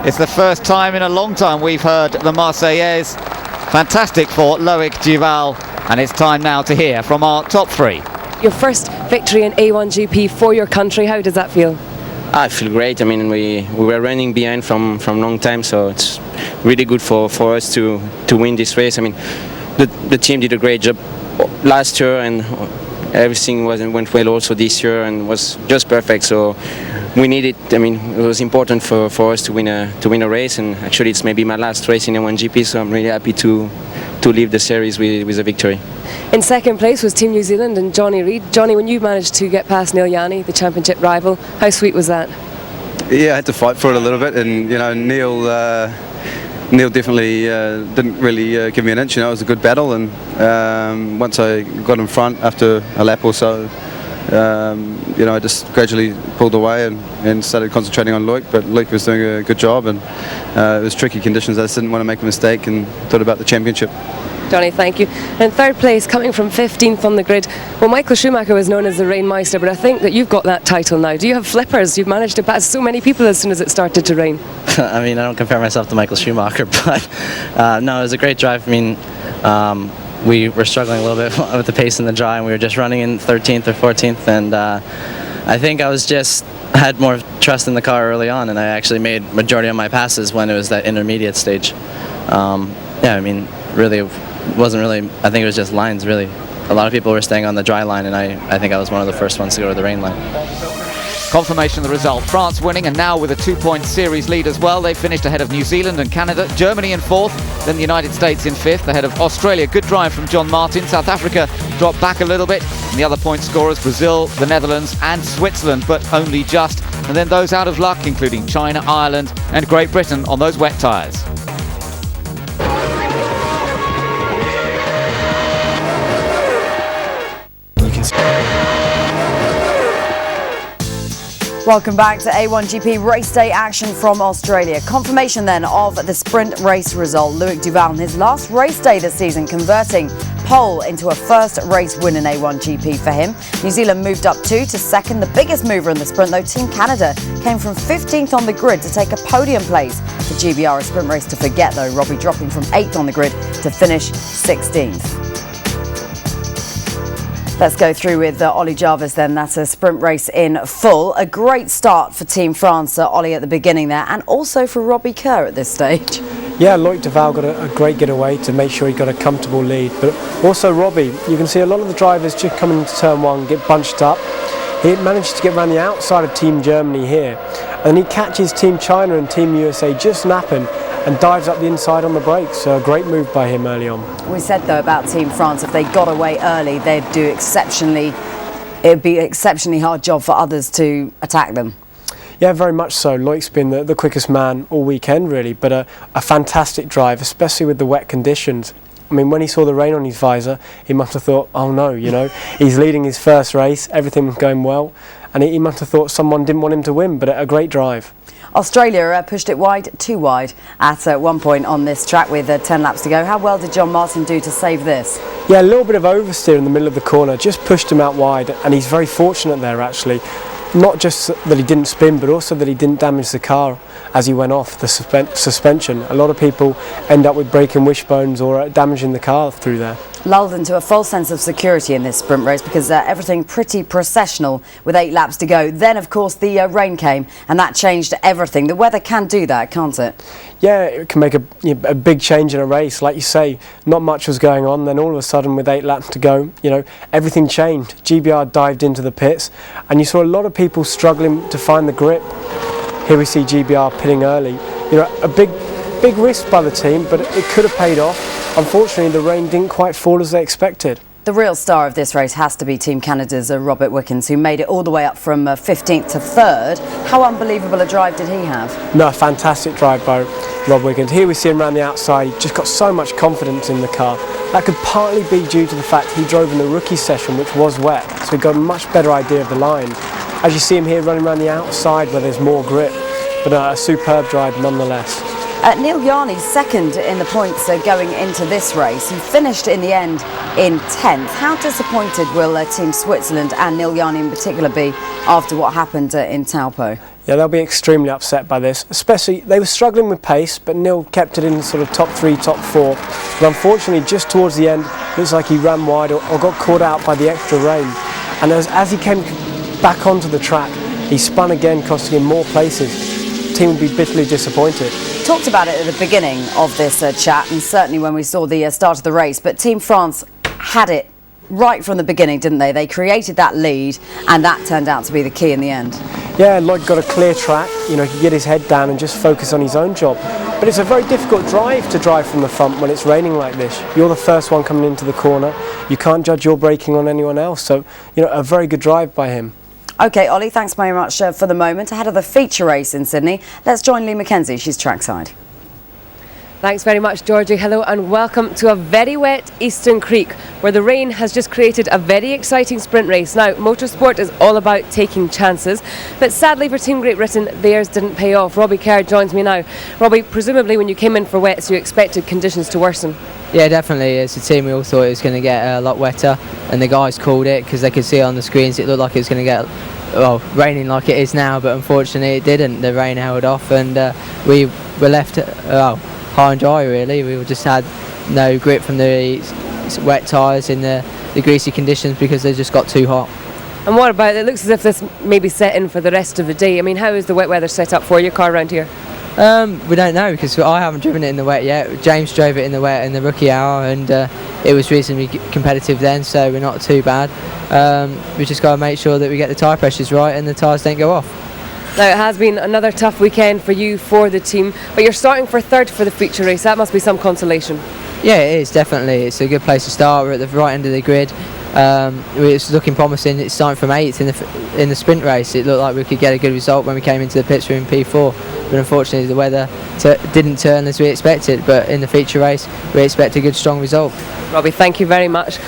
It's the first time in a long time we've heard the Marseillaise. Fantastic for Loic Duval, and it's time now to hear from our top three. Your first victory in A1GP for your country, how does that feel? I feel great. I mean, we were running behind from long time, so it's really good for us to win this race. I mean, the team did a great job last year, and everything went well also this year, and was just perfect. So we needed. I mean, it was important for us to win a race, and actually it's maybe my last race in A1GP, so I'm really happy to leave the series with a victory. In second place was Team New Zealand and Johnny Reid. Johnny, when you managed to get past Neil Yanni, the championship rival, how sweet was that? Yeah, I had to fight for it a little bit, and you know, Neil definitely didn't really give me an inch. You know, it was a good battle, and once I got in front after a lap or so, you know, I just gradually pulled away and started concentrating on Loic, but Loic was doing a good job, and it was tricky conditions. I just didn't want to make a mistake and thought about the championship. Johnny, thank you. And third place, coming from 15th on the grid. Well, Michael Schumacher was known as the Rainmeister, but I think that you've got that title now. Do you have flippers? You've managed to pass so many people as soon as it started to rain. I mean, I don't compare myself to Michael Schumacher, but no, it was a great drive. I mean, we were struggling a little bit with the pace in the dry, and we were just running in 13th or 14th, and I think I had more trust in the car early on, and I actually made majority of my passes when it was that intermediate stage. Yeah, I mean, really, wasn't really, I think it was just lines, really. A lot of people were staying on the dry line, and I think I was one of the first ones to go to the rain line. Confirmation of the result. France winning, and now with a 2-point series lead as well. They finished ahead of New Zealand and Canada. Germany in fourth, then the United States in fifth, ahead of Australia. Good drive from John Martin. South Africa dropped back a little bit. And the other point scorers, Brazil, the Netherlands and Switzerland, but only just. And then those out of luck, including China, Ireland and Great Britain on those wet tyres. Welcome back to A1GP race day action from Australia. Confirmation then of the sprint race result. Loic Duval in his last race day this season, converting pole into a first race win in A1GP for him. New Zealand moved up 2 to second, the biggest mover in the sprint, though Team Canada came from 15th on the grid to take a podium place. The GBR, a sprint race to forget though, Robbie dropping from 8th on the grid to finish 16th. Let's go through with Ollie Jarvis then. That's a sprint race in full. A great start for Team France, Ollie, at the beginning there, and also for Robbie Kerr at this stage. Yeah, Loic Duval got a great getaway to make sure he got a comfortable lead. But also Robbie, you can see a lot of the drivers just coming into turn one, get bunched up. He managed to get around the outside of Team Germany here. And he catches Team China and Team USA just napping and dives up the inside on the brakes. So a great move by him early on. We said though about Team France, if they got away early, they'd do it'd be an exceptionally hard job for others to attack them. Yeah, very much so. Loic's been the quickest man all weekend, really, but a fantastic drive, especially with the wet conditions. I mean, when he saw the rain on his visor, he must have thought, oh no, you know, he's leading his first race, everything was going well, and he must have thought someone didn't want him to win, but a great drive. Australia pushed it wide, too wide, at one point on this track with 10 laps to go. How well did John Martin do to save this? Yeah, a little bit of oversteer in the middle of the corner, just pushed him out wide, and he's very fortunate there actually. Not just that he didn't spin, but also that he didn't damage the car as he went off the suspension. A lot of people end up with breaking wishbones or damaging the car through there. Lulled into a false sense of security in this sprint race because everything pretty processional with 8 laps to go. Then, of course, the rain came and that changed everything. The weather can do that, can't it? Yeah, it can make a big change in a race. Like you say, not much was going on. Then all of a sudden, with 8 laps to go, you know, everything changed. GBR dived into the pits, and you saw a lot of people struggling to find the grip. Here we see GBR pitting early. You know, a big risk by the team, but it could have paid off. Unfortunately, the rain didn't quite fall as they expected. The real star of this race has to be Team Canada's Robert Wickens, who made it all the way up from 15th to 3rd. How unbelievable a drive did he have? No, a fantastic drive by Rob Wickens. Here we see him around the outside. He just got so much confidence in the car. That could partly be due to the fact he drove in the rookie session, which was wet, so he got a much better idea of the line. As you see him here running around the outside where there's more grip, but a superb drive nonetheless. Neil Yarney's second in the points going into this race. He finished in the end in 10th. How disappointed will Team Switzerland and Neil Yarney in particular be after what happened in Taupo? Yeah, they'll be extremely upset by this. Especially, they were struggling with pace, but Neil kept it in sort of top 3, top 4. But unfortunately, just towards the end, it looks like he ran wide or got caught out by the extra rain. And as he came back onto the track, he spun again, costing him more places. The team would be bitterly disappointed. Talked about it at the beginning of this chat, and certainly when we saw the start of the race, but Team France had it right from the beginning, didn't they? They created that lead, and that turned out to be the key in the end. Yeah, Lloyd got a clear track, you know, he could get his head down and just focus on his own job. But it's a very difficult drive to drive from the front when it's raining like this. You're the first one coming into the corner, you can't judge your braking on anyone else, so, you know, a very good drive by him. OK, Ollie, thanks very much for the moment. Ahead of the feature race in Sydney, let's join Lee Mackenzie. She's trackside. Thanks very much, Georgie. Hello and welcome to a very wet Eastern Creek, where the rain has just created a very exciting sprint race. Now, motorsport is all about taking chances, but sadly for Team Great Britain, theirs didn't pay off. Robbie Kerr joins me now. Robbie, presumably when you came in for wets, you expected conditions to worsen? Yeah, definitely. As a team, we all thought it was going to get a lot wetter, and the guys called it because they could see on the screens it looked like it was going to get, well, raining like it is now, but unfortunately it didn't. The rain held off, and we were left high and dry really. We just had no grip from the wet tyres in the greasy conditions because they just got too hot. And what about, it looks as if this may be set in for the rest of the day. I mean, how is the wet weather set up for your car around here? We don't know because I haven't driven it in the wet yet. James drove it in the wet in the rookie hour, and it was reasonably competitive then, so we're not too bad. We just got to make sure that we get the tyre pressures right and the tyres don't go off. Now, it has been another tough weekend for you, for the team, but you're starting for 3rd for the feature race. That must be some consolation. Yeah, it is, definitely. It's a good place to start. We're at the right end of the grid. It's looking promising. It's starting from 8th in the sprint race. It looked like we could get a good result when we came into the pits in P4, but unfortunately the weather didn't turn as we expected. But in the feature race, we expect a good, strong result. Robbie, thank you very much.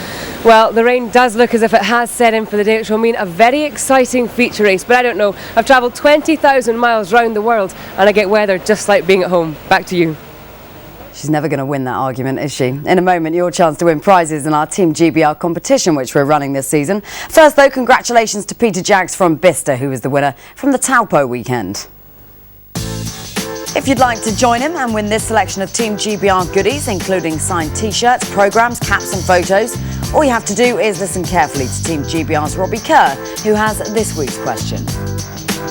Well, the rain does look as if it has set in for the day, which will mean a very exciting feature race. But I don't know, I've travelled 20,000 miles round the world and I get weather just like being at home. Back to you. She's never going to win that argument, is she? In a moment, your chance to win prizes in our Team GBR competition, which we're running this season. First, though, congratulations to Peter Jaggs from Bicester, who was the winner from the Taupo weekend. If you'd like to join him and win this selection of Team GBR goodies, including signed T-shirts, programmes, caps and photos, all you have to do is listen carefully to Team GBR's Robbie Kerr, who has this week's question.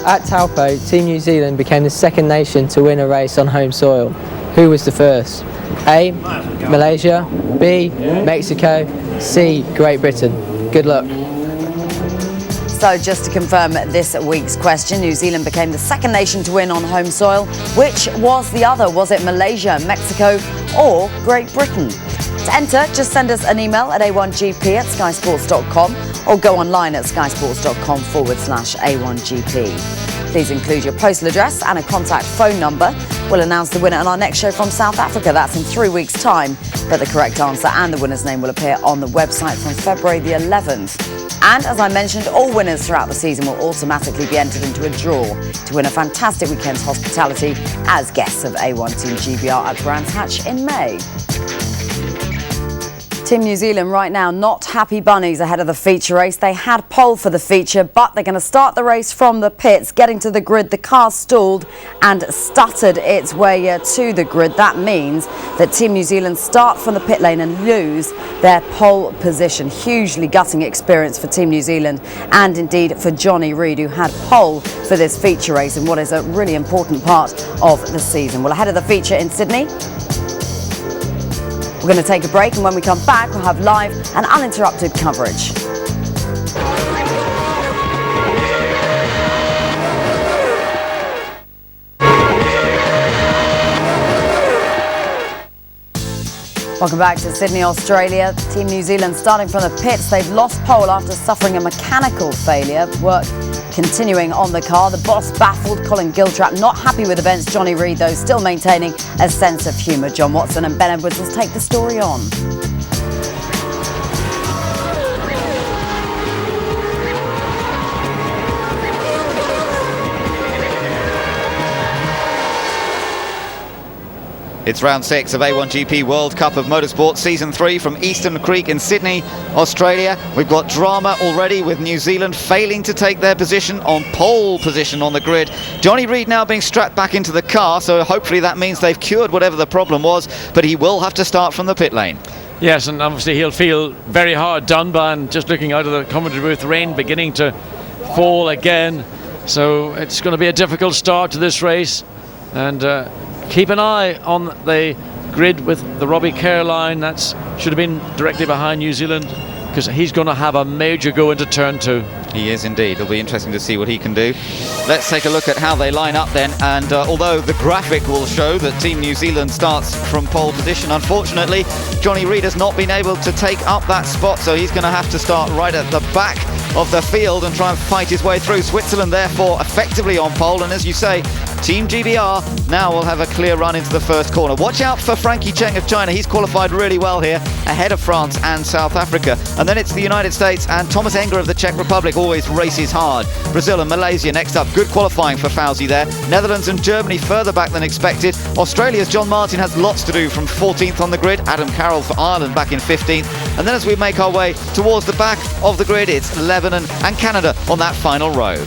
At Taupo, Team New Zealand became the second nation to win a race on home soil. Who was the first? A. Malaysia, B. Mexico, C. Great Britain. Good luck. So just to confirm this week's question, New Zealand became the second nation to win on home soil. Which was the other? Was it Malaysia, Mexico or Great Britain? To enter, just send us an email at A1GP@skysports.com or go online at skysports.com/A1GP. Please include your postal address and a contact phone number. We'll announce the winner on our next show from South Africa. That's in 3 weeks' time. But the correct answer and the winner's name will appear on the website from February the 11th. And as I mentioned, all winners throughout the season will automatically be entered into a draw to win a fantastic weekend's hospitality as guests of A1 Team GBR at Brands Hatch in May. Team New Zealand right now not happy bunnies ahead of the feature race. They had pole for the feature, but they're going to start the race from the pits. Getting to the grid, the car stalled and stuttered its way to the grid. That means that Team New Zealand start from the pit lane and lose their pole position. Hugely gutting experience for Team New Zealand and indeed for Johnny Reid, who had pole for this feature race in what is a really important part of the season. Well, ahead of the feature in Sydney, we're going to take a break, and when we come back, we'll have live and uninterrupted coverage. Welcome back to Sydney, Australia. Team New Zealand starting from the pits. They've lost pole after suffering a mechanical failure. Work continuing on the car. The boss baffled. Colin Giltrap not happy with events. Johnny Reid, though, still maintaining a sense of humour. John Watson and Ben Edwards will take the story on. It's round 6 of A1GP World Cup of Motorsport Season 3 from Eastern Creek in Sydney, Australia. We've got drama already with New Zealand failing to take their position on pole position on the grid. Johnny Reid now being strapped back into the car, so hopefully that means they've cured whatever the problem was, but he will have to start from the pit lane. Yes, and obviously he'll feel very hard done by, and just looking out of the commentary booth, rain beginning to fall again. So it's going to be a difficult start to this race, and keep an eye on the grid with the Robbie Kerr line. That should have been directly behind New Zealand, because he's going to have a major go into turn 2. He is indeed. It'll be interesting to see what he can do. Let's take a look at how they line up then. And although the graphic will show that Team New Zealand starts from pole position, unfortunately, Johnny Reid has not been able to take up that spot, so he's going to have to start right at the back of the field and try and fight his way through. Switzerland, therefore, effectively on pole. And as you say, Team GBR now will have a clear run into the first corner. Watch out for Frankie Cheng of China. He's qualified really well here, ahead of France and South Africa. And then it's the United States, and Thomas Enger of the Czech Republic always races hard. Brazil and Malaysia next up. Good qualifying for Fauzi there. Netherlands and Germany further back than expected. Australia's John Martin has lots to do from 14th on the grid. Adam Carroll for Ireland back in 15th. And then as we make our way towards the back of the grid, it's Lebanon and Canada on that final row.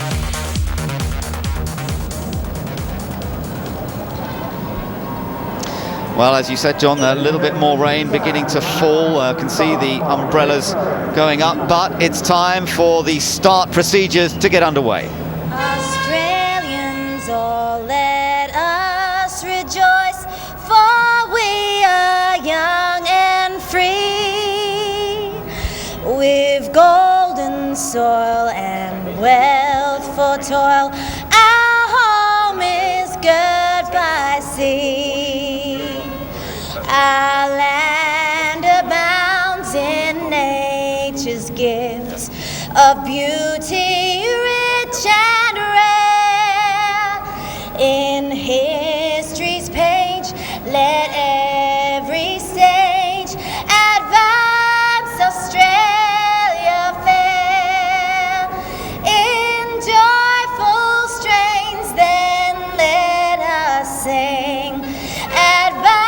Well, as you said, John, a little bit more rain beginning to fall. Can see the umbrellas going up, but it's time for the start procedures to get underway. Australians, all let us rejoice, for we are young and free. With golden soil and wealth for toil, our home is good by sea. Our land abounds in nature's gifts of beauty rich and rare. In history's page, let every stage advance Australia fair. In joyful strains, then let us sing. Advance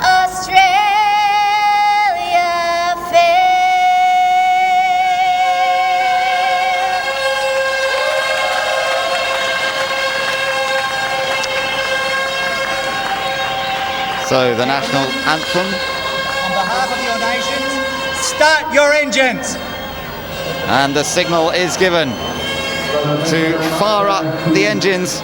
Australia fair. So the national anthem. On behalf of your nations, start your engines. And the signal is given to fire up the engines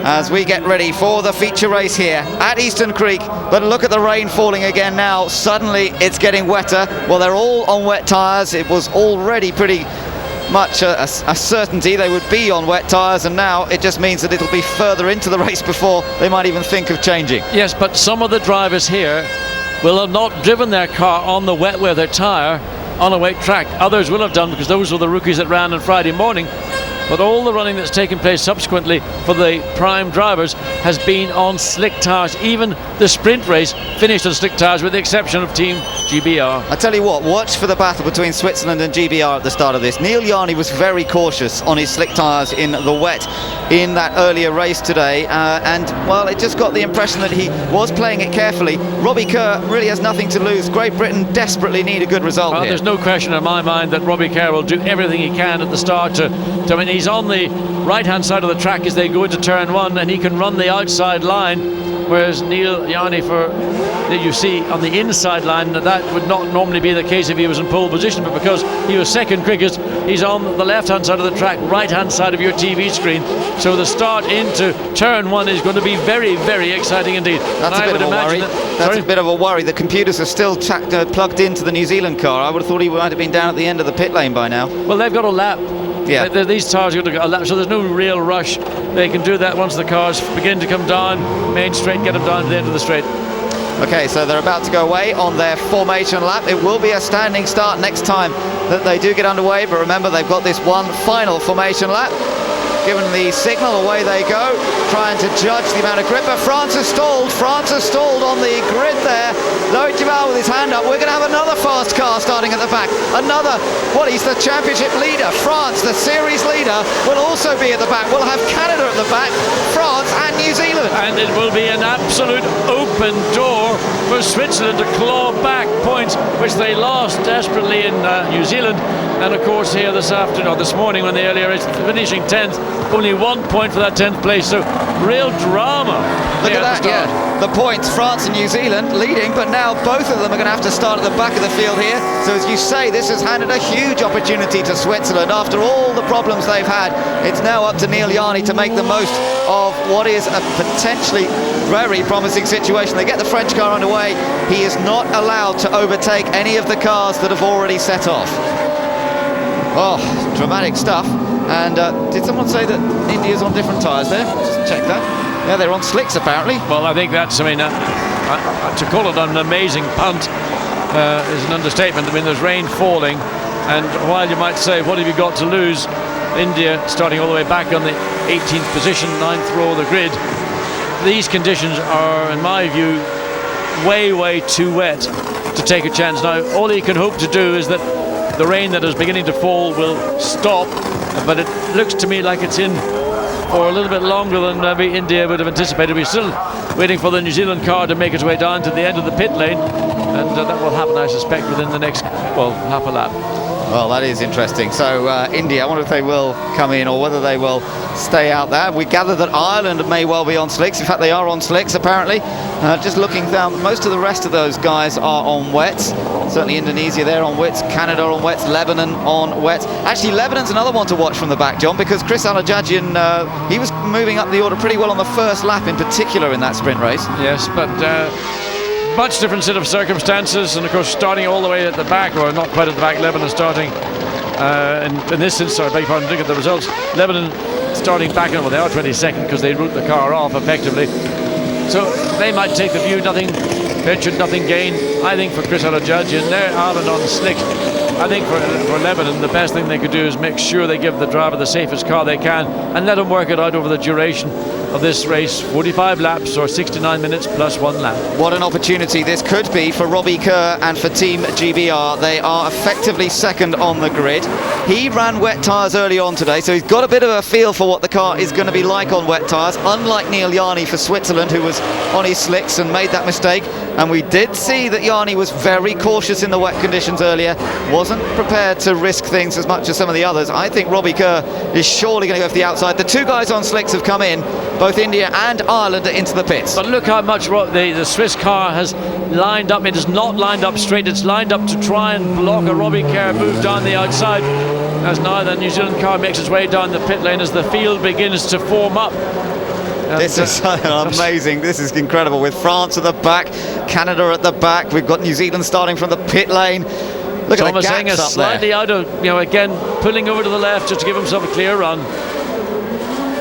as we get ready for the feature race here at Eastern Creek. But look at the rain falling again now. Suddenly it's getting wetter. Well, they're all on wet tyres. It was already pretty much a certainty they would be on wet tyres, and now it just means that it'll be further into the race before they might even think of changing. Yes, but some of the drivers here will have not driven their car on the wet weather tyre on a wet track. Others will have done, because those were the rookies that ran on Friday morning. but all the running that's taken place subsequently for the prime drivers has been on slick tyres. Even the sprint race finished on slick tyres, with the exception of Team GBR. I tell you what, watch for the battle between Switzerland and GBR at the start of this. Neil Yarni was very cautious on his slick tyres in the wet in that earlier race today, and well, it just got the impression that he was playing it carefully. Robbie Kerr really has nothing to lose. Great Britain desperately need a good result here. There's no question in my mind that Robbie Kerr will do everything he can at the start to I mean, he's on the right hand side of the track as they go into turn 1, and he can run the outside line, whereas Neil Yarni, that you see on the inside line, that would not normally be the case if he was in pole position, but because he was second quickest, he's on the left hand side of the track, right hand side of your TV screen. So the start into turn 1 is going to be very, very exciting indeed. That's a bit of a worry. That's a bit of a worry. The computers are still plugged into the New Zealand car. I would have thought he might have been down at the end of the pit lane by now. Well, they've got a lap. Yeah. These tyres are going to go a lap, so there's no real rush. They can do that once the cars begin to come down main straight, get them down to the end of the straight. Okay, so they're about to go away on their formation lap. It will be a standing start next time that they do get underway, but remember, they've got this one final formation lap. Given the signal, away they go, trying to judge the amount of grip, but France has stalled on the grid there. Loic Duval with his hand up. We're going to have another fast car starting at the back. He's the championship leader. France, the series leader, will also be at the back. We'll have Canada at the back, France and New Zealand. And it will be an absolute open door for Switzerland to claw back points, which they lost desperately in New Zealand. And of course here this morning when the earlier race, finishing 10th, only 1 point for that 10th place, so real drama. Look at that, yeah. The points, France and New Zealand leading, but now both of them are going to have to start at the back of the field here. So as you say, this has handed a huge opportunity to Switzerland. After all the problems they've had, it's now up to Neil Yarni to make the most of what is a potentially very promising situation. They get the French car underway. He is not allowed to overtake any of the cars that have already set off. Oh, dramatic stuff. And did someone say that India's on different tyres there? Just check that. Yeah, they're on slicks apparently. Well, I think that's, to call it an amazing punt is an understatement. I mean, there's rain falling, and while you might say, what have you got to lose? India starting all the way back on the 18th position, 9th row of the grid. These conditions are, in my view, way, way too wet to take a chance. Now, all he can hope to do is that the rain that is beginning to fall will stop, but it looks to me like it's in for a little bit longer than maybe India would have anticipated. We're still waiting for the New Zealand car to make its way down to the end of the pit lane, and that will happen, I suspect, within the next, half a lap. Well, that is interesting. So India, I wonder if they will come in or whether they will stay out there. We gather that Ireland may well be on slicks. In fact, they are on slicks, apparently. Just looking down, most of the rest of those guys are on wets. Certainly Indonesia, they're on wets. Canada on wets. Lebanon on wets. Actually, Lebanon's another one to watch from the back, John, because Chris Alajajian, he was moving up the order pretty well on the first lap in particular in that sprint race. Yes, but much different set of circumstances, and of course starting all the way at the back, or not quite at the back. Lebanon starting in this instance, I beg your pardon, look at the results. Lebanon starting back, well, they are 22nd because they route the car off effectively, so they might take the view nothing ventured, nothing gained. I think for Chris Alajajian, they're Ireland on the slick. I think for Lebanon, the best thing they could do is make sure they give the driver the safest car they can and let him work it out over the duration of this race. 45 laps or 69 minutes plus 1 lap. What an opportunity this could be for Robbie Kerr and for Team GBR. They are effectively second on the grid. He ran wet tyres early on today, so he's got a bit of a feel for what the car is going to be like on wet tyres, unlike Neil Yarni for Switzerland, who was on his slicks and made that mistake. And we did see that Yarni was very cautious in the wet conditions earlier, wasn't prepared to risk things as much as some of the others. I think Robbie Kerr is surely going to go for the outside. The two guys on slicks have come in, both India and Ireland, into the pits. But look how much the Swiss car has lined up. It is not lined up straight, it's lined up to try and block a Robbie Kerr move down the outside, as now the New Zealand car makes its way down the pit lane as the field begins to form up. This is amazing. This is incredible, with France at the back, Canada at the back. We've got New Zealand starting from the pit lane. Look Thomas at the gaps up slightly there. out of, again, pulling over to the left just to give himself a clear run.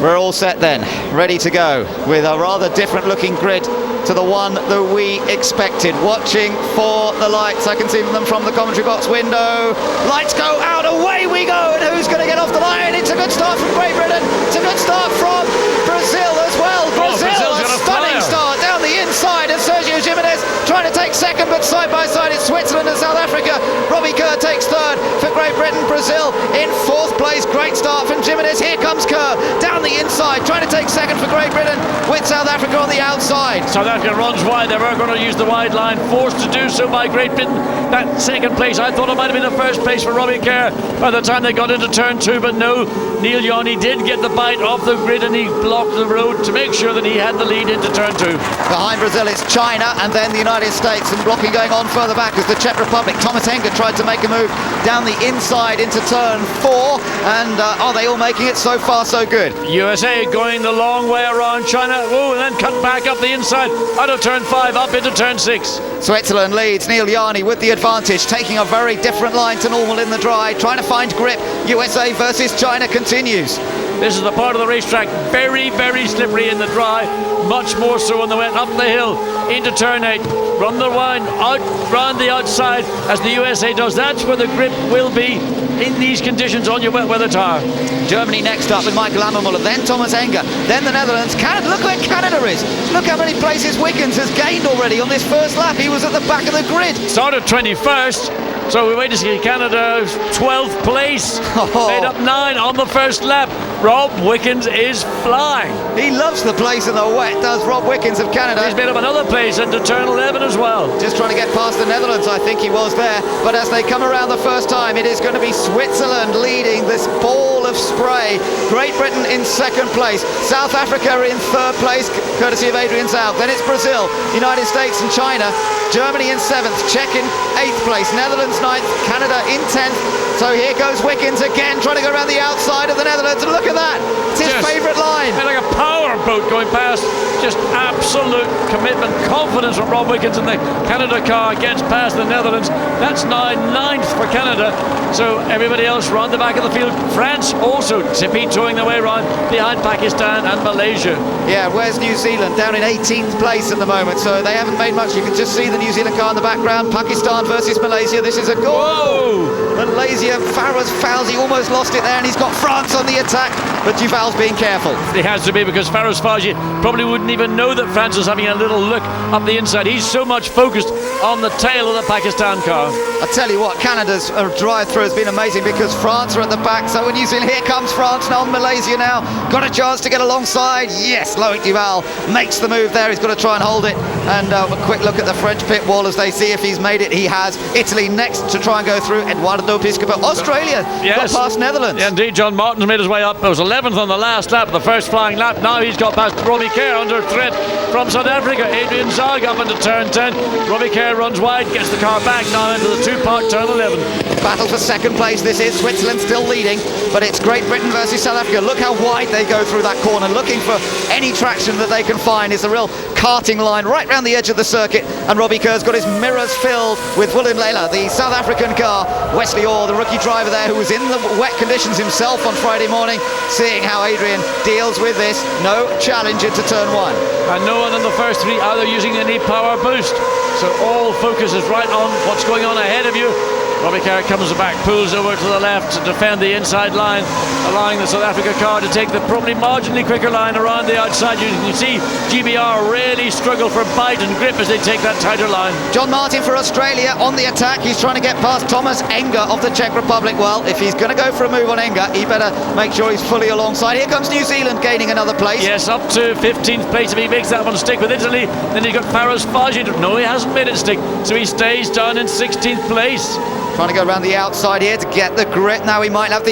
We're all set then, ready to go, with a rather different looking grid to the one that we expected. Watching for the lights, I can see them from the commentary box window. Lights go out, away we go, and who's going to get off the line? It's a good start from Great Britain, it's a good start from Brazil as well. Brazil, a stunning start down the inside, and Sergio Jimenez trying to take second, but side by side it's Switzerland and South Africa. Robbie Kerr takes third for Great Britain. Brazil in fourth place, great start from Jimenez. Here comes Kerr down the inside, trying to take second for Great Britain, with South Africa on the outside. South Africa runs wide. They were going to use the wide line, forced to do so by Great Britain. That second place, I thought it might have been the first place for Robbie Kerr by the time they got into turn 2, but no, Neil Yanni did get the bite off the grid, and he blocked the road to make sure that he had the lead into turn 2. Behind Brazil it's China and then the United States, and blocking going on further back is the Czech Republic. Thomas Henge tried to make a move down the inside into turn 4, and are they all making it? So far so good. USA going the long way around China, and then cut back up the inside out of turn 5 up into turn 6. Switzerland leads, Neil Yanni with the advantage, taking a very different line to normal in the dry, trying to find grip. USA versus China continues. This is the part of the racetrack very, very slippery in the dry, much more so on the wet. Up the hill into turn 8, run the line out round the outside as the USA does. That's where the grip will be in these conditions on your wet weather tyre. Germany next up with Michael Ammermuller, then Thomas Henge, then the Netherlands. Canada, look where Canada is. Look how many places Wiggins has gained already on this first lap. He was at the back of the grid. Started 21st. So we wait to see Canada's 12th place. Made up 9 on the first lap. Rob Wickens is flying. He loves the place in the wet, does Rob Wickens of Canada. He's made up another place into turn 11 as well. Just trying to get past the Netherlands, I think he was there. But as they come around the first time, it is going to be Switzerland leading this ball of spray. Great Britain in second place. South Africa in third place, courtesy of Adrian Zaug. Then it's Brazil, United States and China. Germany in 7th, Czech in 8th place, Netherlands 9th, Canada in 10th. So here goes Wickens again, trying to go around the outside of the Netherlands. And look at that, it's his favourite line. Like a power boat going past. Just absolute commitment, confidence from Rob Wickens, and the Canada car gets past the Netherlands. That's now 9th for Canada. So everybody else round the back of the field. France also tippy-toeing their way round behind Pakistan and Malaysia. Yeah, where's New Zealand? Down in 18th place at the moment, so they haven't made much. You can just see the New Zealand car in the background. Pakistan versus Malaysia. This is a goal. Whoa! Malaysia, Faraz Fawzi almost lost it there, and he's got France on the attack, but Duval's being careful. He has to be, because Faraz Fawzi probably wouldn't even know that France was having a little look up the inside. He's so much focused on the tail of the Pakistan car. I tell you what, Canada's drive-through has been amazing, because France are at the back. So when New Zealand, here comes France now, Malaysia now, got a chance to get alongside. Yes, Loic Duval makes the move there. He's got to try and hold it. And a quick look at the French pit wall as they see if he's made it. He has. Italy next to try and go through. Eduardo Piscopo. Australia got past Netherlands. Yeah, indeed, John Martin's made his way up. It was 11th on the last lap, the first flying lap. Now he's got past Robbie Kerr under threat from South Africa. Adrian Zaug up into turn 10. Robbie Kerr runs wide, gets the car back now into the two-part turn 11. Battle for second place. This is Switzerland still leading, but it's Great Britain versus South Africa. Look how wide they go through that corner, looking for any traction that they can find. It's a real karting line right round the edge of the circuit, and Robbie Kerr's got his mirrors filled with Willem Lela, the South African car. Wesley Orr, the rookie driver there, who was in the wet conditions himself on Friday morning, seeing how Adrian deals with this. No challenge into turn 1. And no one in the first 3 either using any power boost. So all focus is right on what's going on ahead of you. Robbie Kerr comes back, pulls over to the left to defend the inside line, allowing the South Africa car to take the probably marginally quicker line around the outside. You can see GBR really struggle for bite and grip as they take that tighter line. John Martin for Australia on the attack. He's trying to get past Thomas Henge of the Czech Republic. Well, if he's going to go for a move on Henge, he better make sure he's fully alongside. Here comes New Zealand gaining another place. Yes, up to 15th place if he makes that one stick with Italy. Then he's got Faraz Fawzi. No, he hasn't made it stick, so he stays down in 16th place. Trying to go around the outside here to get the grip. Now he might have the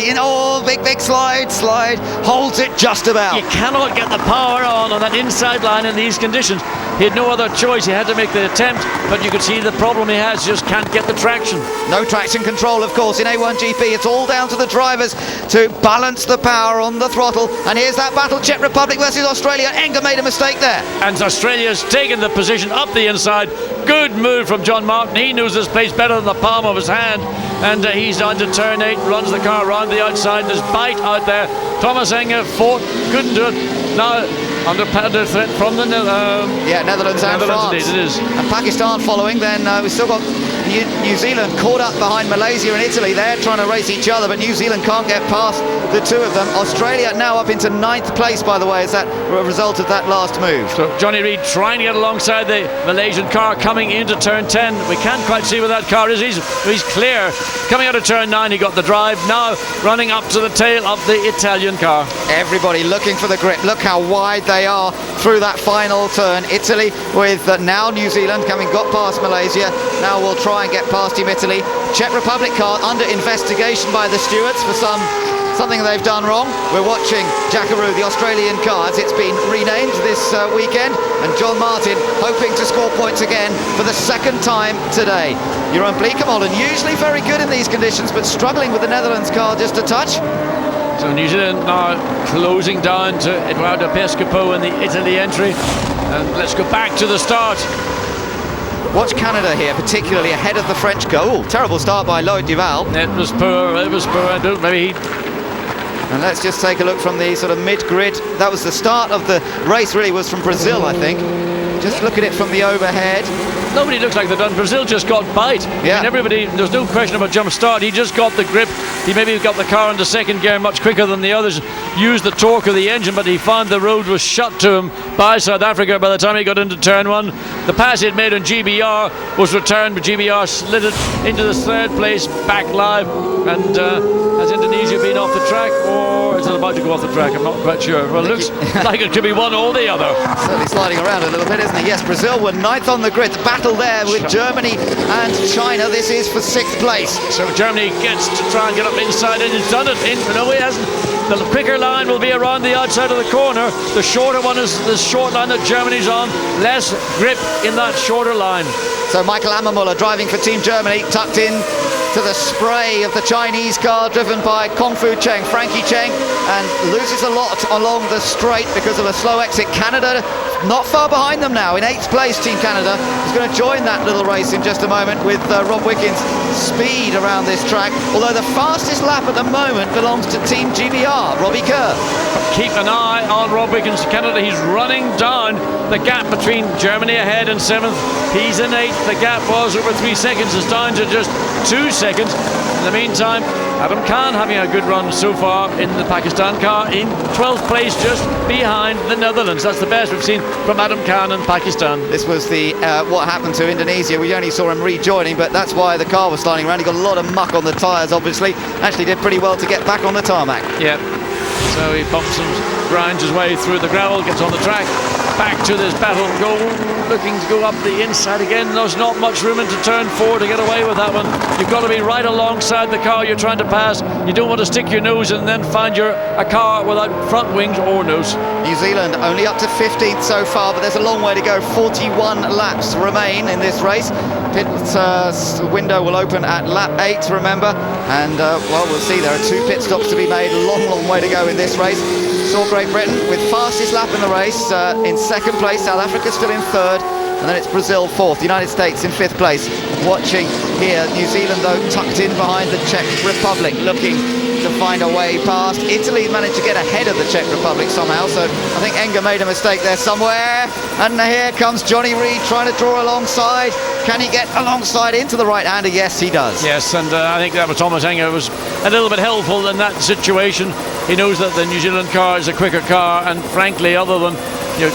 big slide. Holds it just about. You cannot get the power on that inside line in these conditions. He had no other choice. He had to make the attempt, but you could see the problem he has, just can't get the traction. No traction control, of course, in A1GP. It's all down to the drivers to balance the power on the throttle. And here's that battle, Czech Republic versus Australia. Enger made a mistake there. And Australia's taken the position up the inside. Good move from John Martin. He knows this place better than the palm of his hand. And he's on to turn 8, runs the car around the outside. There's bite out there. Thomas Enger fought, couldn't do it. Now under threat from the Netherlands and France. Indeed, it is. And Pakistan following. Then we've still got New Zealand caught up behind Malaysia and Italy. They're trying to race each other, but New Zealand can't get past the two of them. Australia now up into 9th place, by the way, as that result of that last move. So Johnny Reid trying to get alongside the Malaysian car coming into turn 10. We can't quite see where that car is. He's clear. Coming out of turn 9, he got the drive. Now running up to the tail of the Italian car. Everybody looking for the grip. Look how wide they are through that final turn. Italy with now New Zealand got past Malaysia. Now we'll try and get past him, Italy. Czech Republic car under investigation by the stewards for something they've done wrong. We're watching Jackaroo, the Australian car, as it's been renamed this weekend, and John Martin hoping to score points again for the second time today. Jeroen Bleekemolen, usually very good in these conditions, but struggling with the Netherlands car just a touch. So New Zealand now closing down to Eduardo Pescopo in the Italy entry. And let's go back to the start. Watch Canada here, particularly ahead of the French goal. Terrible start by Loic Duval. It was poor. Maybe he... And let's just take a look from the sort of mid-grid. That was the start of the race, really was from Brazil, I think. Just look at it from the overhead. Nobody looks like they've done. Brazil just got bite. Yeah. I mean, everybody, there's no question about jump start. He just got the grip. He maybe got the car into second gear much quicker than the others, used the torque of the engine, but he found the road was shut to him by South Africa by the time he got into turn 1. The pass he'd made on GBR was returned, but GBR slid it into the 3rd place, back live. And has Indonesia been off the track, or is it about to go off the track? I'm not quite sure. Well, it looks like it could be one or the other. Certainly sliding around a little bit, isn't he? Yes, Brazil were 9th on the grid. The battle there with Germany and China. This is for 6th place. So Germany gets to try and get up inside, and he's done it. No, he hasn't. The quicker line will be around the outside of the corner. The shorter one is the short line that Germany's on. Less grip in that shorter line. So Michael Ammermuller driving for Team Germany, tucked in to the spray of the Chinese car driven by Kung Fu Cheng, Frankie Cheng, and loses a lot along the straight because of a slow exit. Canada not far behind them now in 8th place. Team Canada is going to join that little race in just a moment with Rob Wickens' speed around this track, although the fastest lap at the moment belongs to Team GBR, Robbie Kerr. Keep an eye on Rob Wickens, Canada. He's running down the gap between Germany ahead and 7th. He's in 8th. The gap was over 3 seconds. It's down to just 2 seconds. In the meantime, Adam Khan having a good run so far in the Pakistan car, in 12th place, just behind the Netherlands. That's the best we've seen from Adam Khan in Pakistan. This was the what happened to Indonesia. We only saw him rejoining, but that's why the car was sliding around. He got a lot of muck on the tyres, obviously. Actually did pretty well to get back on the tarmac. Yeah. So he bumps and grinds his way through the gravel, gets on the track, back to this battle, looking to go up the inside again. There's not much room into turn 4 to get away with that one. You've got to be right alongside the car you're trying to pass. You don't want to stick your nose in and then find a car without front wings or nose. New Zealand only up to 15th so far, but there's a long way to go. 41 laps remain in this race. Pit window will open at lap 8, remember, and well, we'll see. There are 2 pit stops to be made. A long way to go in this race. Saw Great Britain with fastest lap in the race in 2nd place. South Africa still in 3rd, and then it's Brazil 4th. United States in 5th place. Watching here, New Zealand though tucked in behind the Czech Republic, looking to find a way past. Italy managed to get ahead of the Czech Republic somehow, so I think Enger made a mistake there somewhere. And here comes Johnny Reid trying to draw alongside. Can he get alongside into the right-hander? Yes, he does. Yes, and I think that was Thomas Enger was a little bit helpful in that situation. He knows that the New Zealand car is a quicker car, and frankly, other than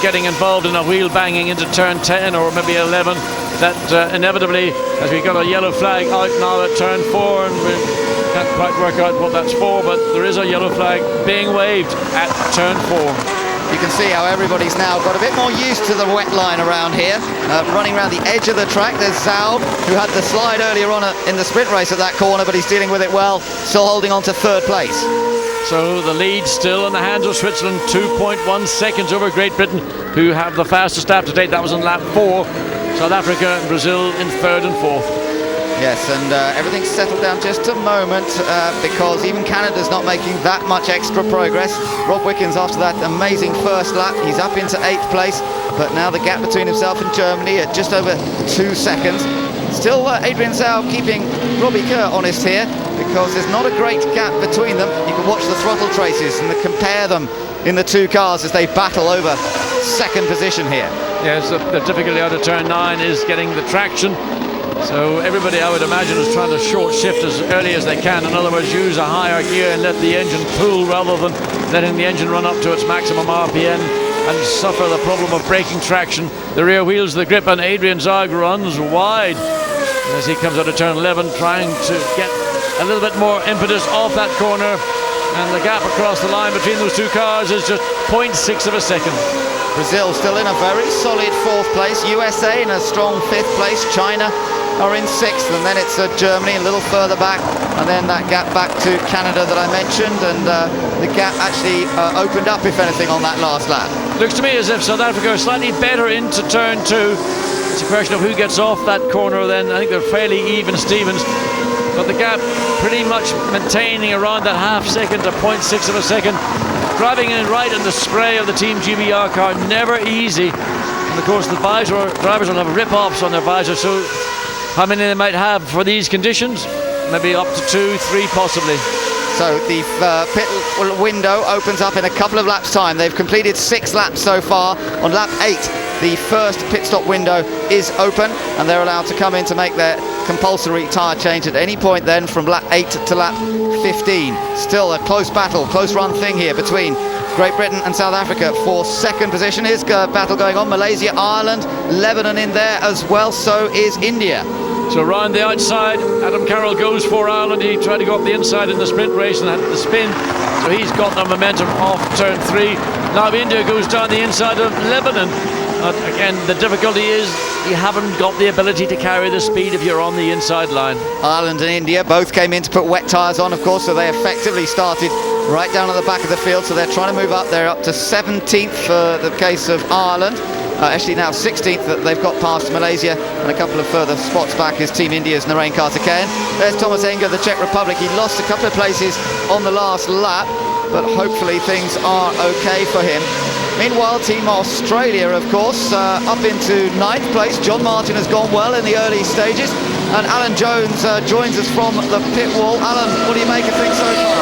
getting involved in a wheel banging into turn 10 or maybe 11, that inevitably, as we got a yellow flag out now at turn 4, and we can't quite work out what that's for, but there is a yellow flag being waved at turn 4. You can see how everybody's now got a bit more used to the wet line around here. Running around the edge of the track, there's Zaub, who had the slide earlier on in the sprint race at that corner, but he's dealing with it well, still holding on to 3rd place. So the lead still in the hands of Switzerland, 2.1 seconds over Great Britain, who have the fastest lap to date. That was on lap 4. South Africa and Brazil in 3rd and 4th. Yes, and everything's settled down just a moment because even Canada's not making that much extra progress. Rob Wickens, after that amazing first lap, he's up into 8th place, but now the gap between himself and Germany at just over 2 seconds. Still Adrian Zhao keeping Robbie Kerr honest here because there's not a great gap between them. You can watch the throttle traces and compare them in the two cars as they battle over second position here. Yes, the difficulty out of turn 9 is getting the traction. So everybody, I would imagine, is trying to short shift as early as they can. In other words, use a higher gear and let the engine pull rather than letting the engine run up to its maximum RPM and suffer the problem of braking traction. The rear wheels, the grip, and Adrian Zhao runs wide as he comes out of turn 11, trying to get a little bit more impetus off that corner. And the gap across the line between those two cars is just 0.6 of a second. Brazil still in a very solid 4th place. USA in a strong 5th place. China are in 6th, and then it's Germany a little further back, and then that gap back to Canada that I mentioned, and the gap actually opened up, if anything, on that last lap. Looks to me as if South Africa are slightly better into turn 2. It's a question of who gets off that corner then. I think they're fairly even Stevens, but the gap pretty much maintaining around that half second to 0.6 of a second. Driving in right in the spray of the Team GBR car, never easy. And of course the drivers will have rip-offs on their visor, so how many they might have for these conditions? Maybe up to 2, 3 possibly. So the pit window opens up in a couple of laps' time. They've completed 6 laps so far. On lap 8, the first pit stop window is open, and they're allowed to come in to make their compulsory tyre change at any point then from lap 8 to lap 15. Still a close battle, close run thing here between Great Britain and South Africa for second position. Here's battle going on. Malaysia, Ireland, Lebanon in there as well. So is India. So around the outside, Adam Carroll goes for Ireland. He tried to go up the inside in the sprint race and had the spin. So he's got the momentum off turn 3. Now India goes down the inside of Lebanon. Again, the difficulty is you haven't got the ability to carry the speed if you're on the inside line. Ireland and India both came in to put wet tyres on, of course, so they effectively started right down at the back of the field. So they're trying to move up. They're up to 17th for the case of Ireland. Actually now 16th, that they've got past Malaysia, and a couple of further spots back is Team India's Narain Karthikeyan. There's Thomas Enger, the Czech Republic. He lost a couple of places on the last lap, but hopefully things are okay for him. Meanwhile, Team Australia, of course, up into 9th place. John Martin has gone well in the early stages, and Alan Jones joins us from the pit wall. Alan, what do you make of things so far?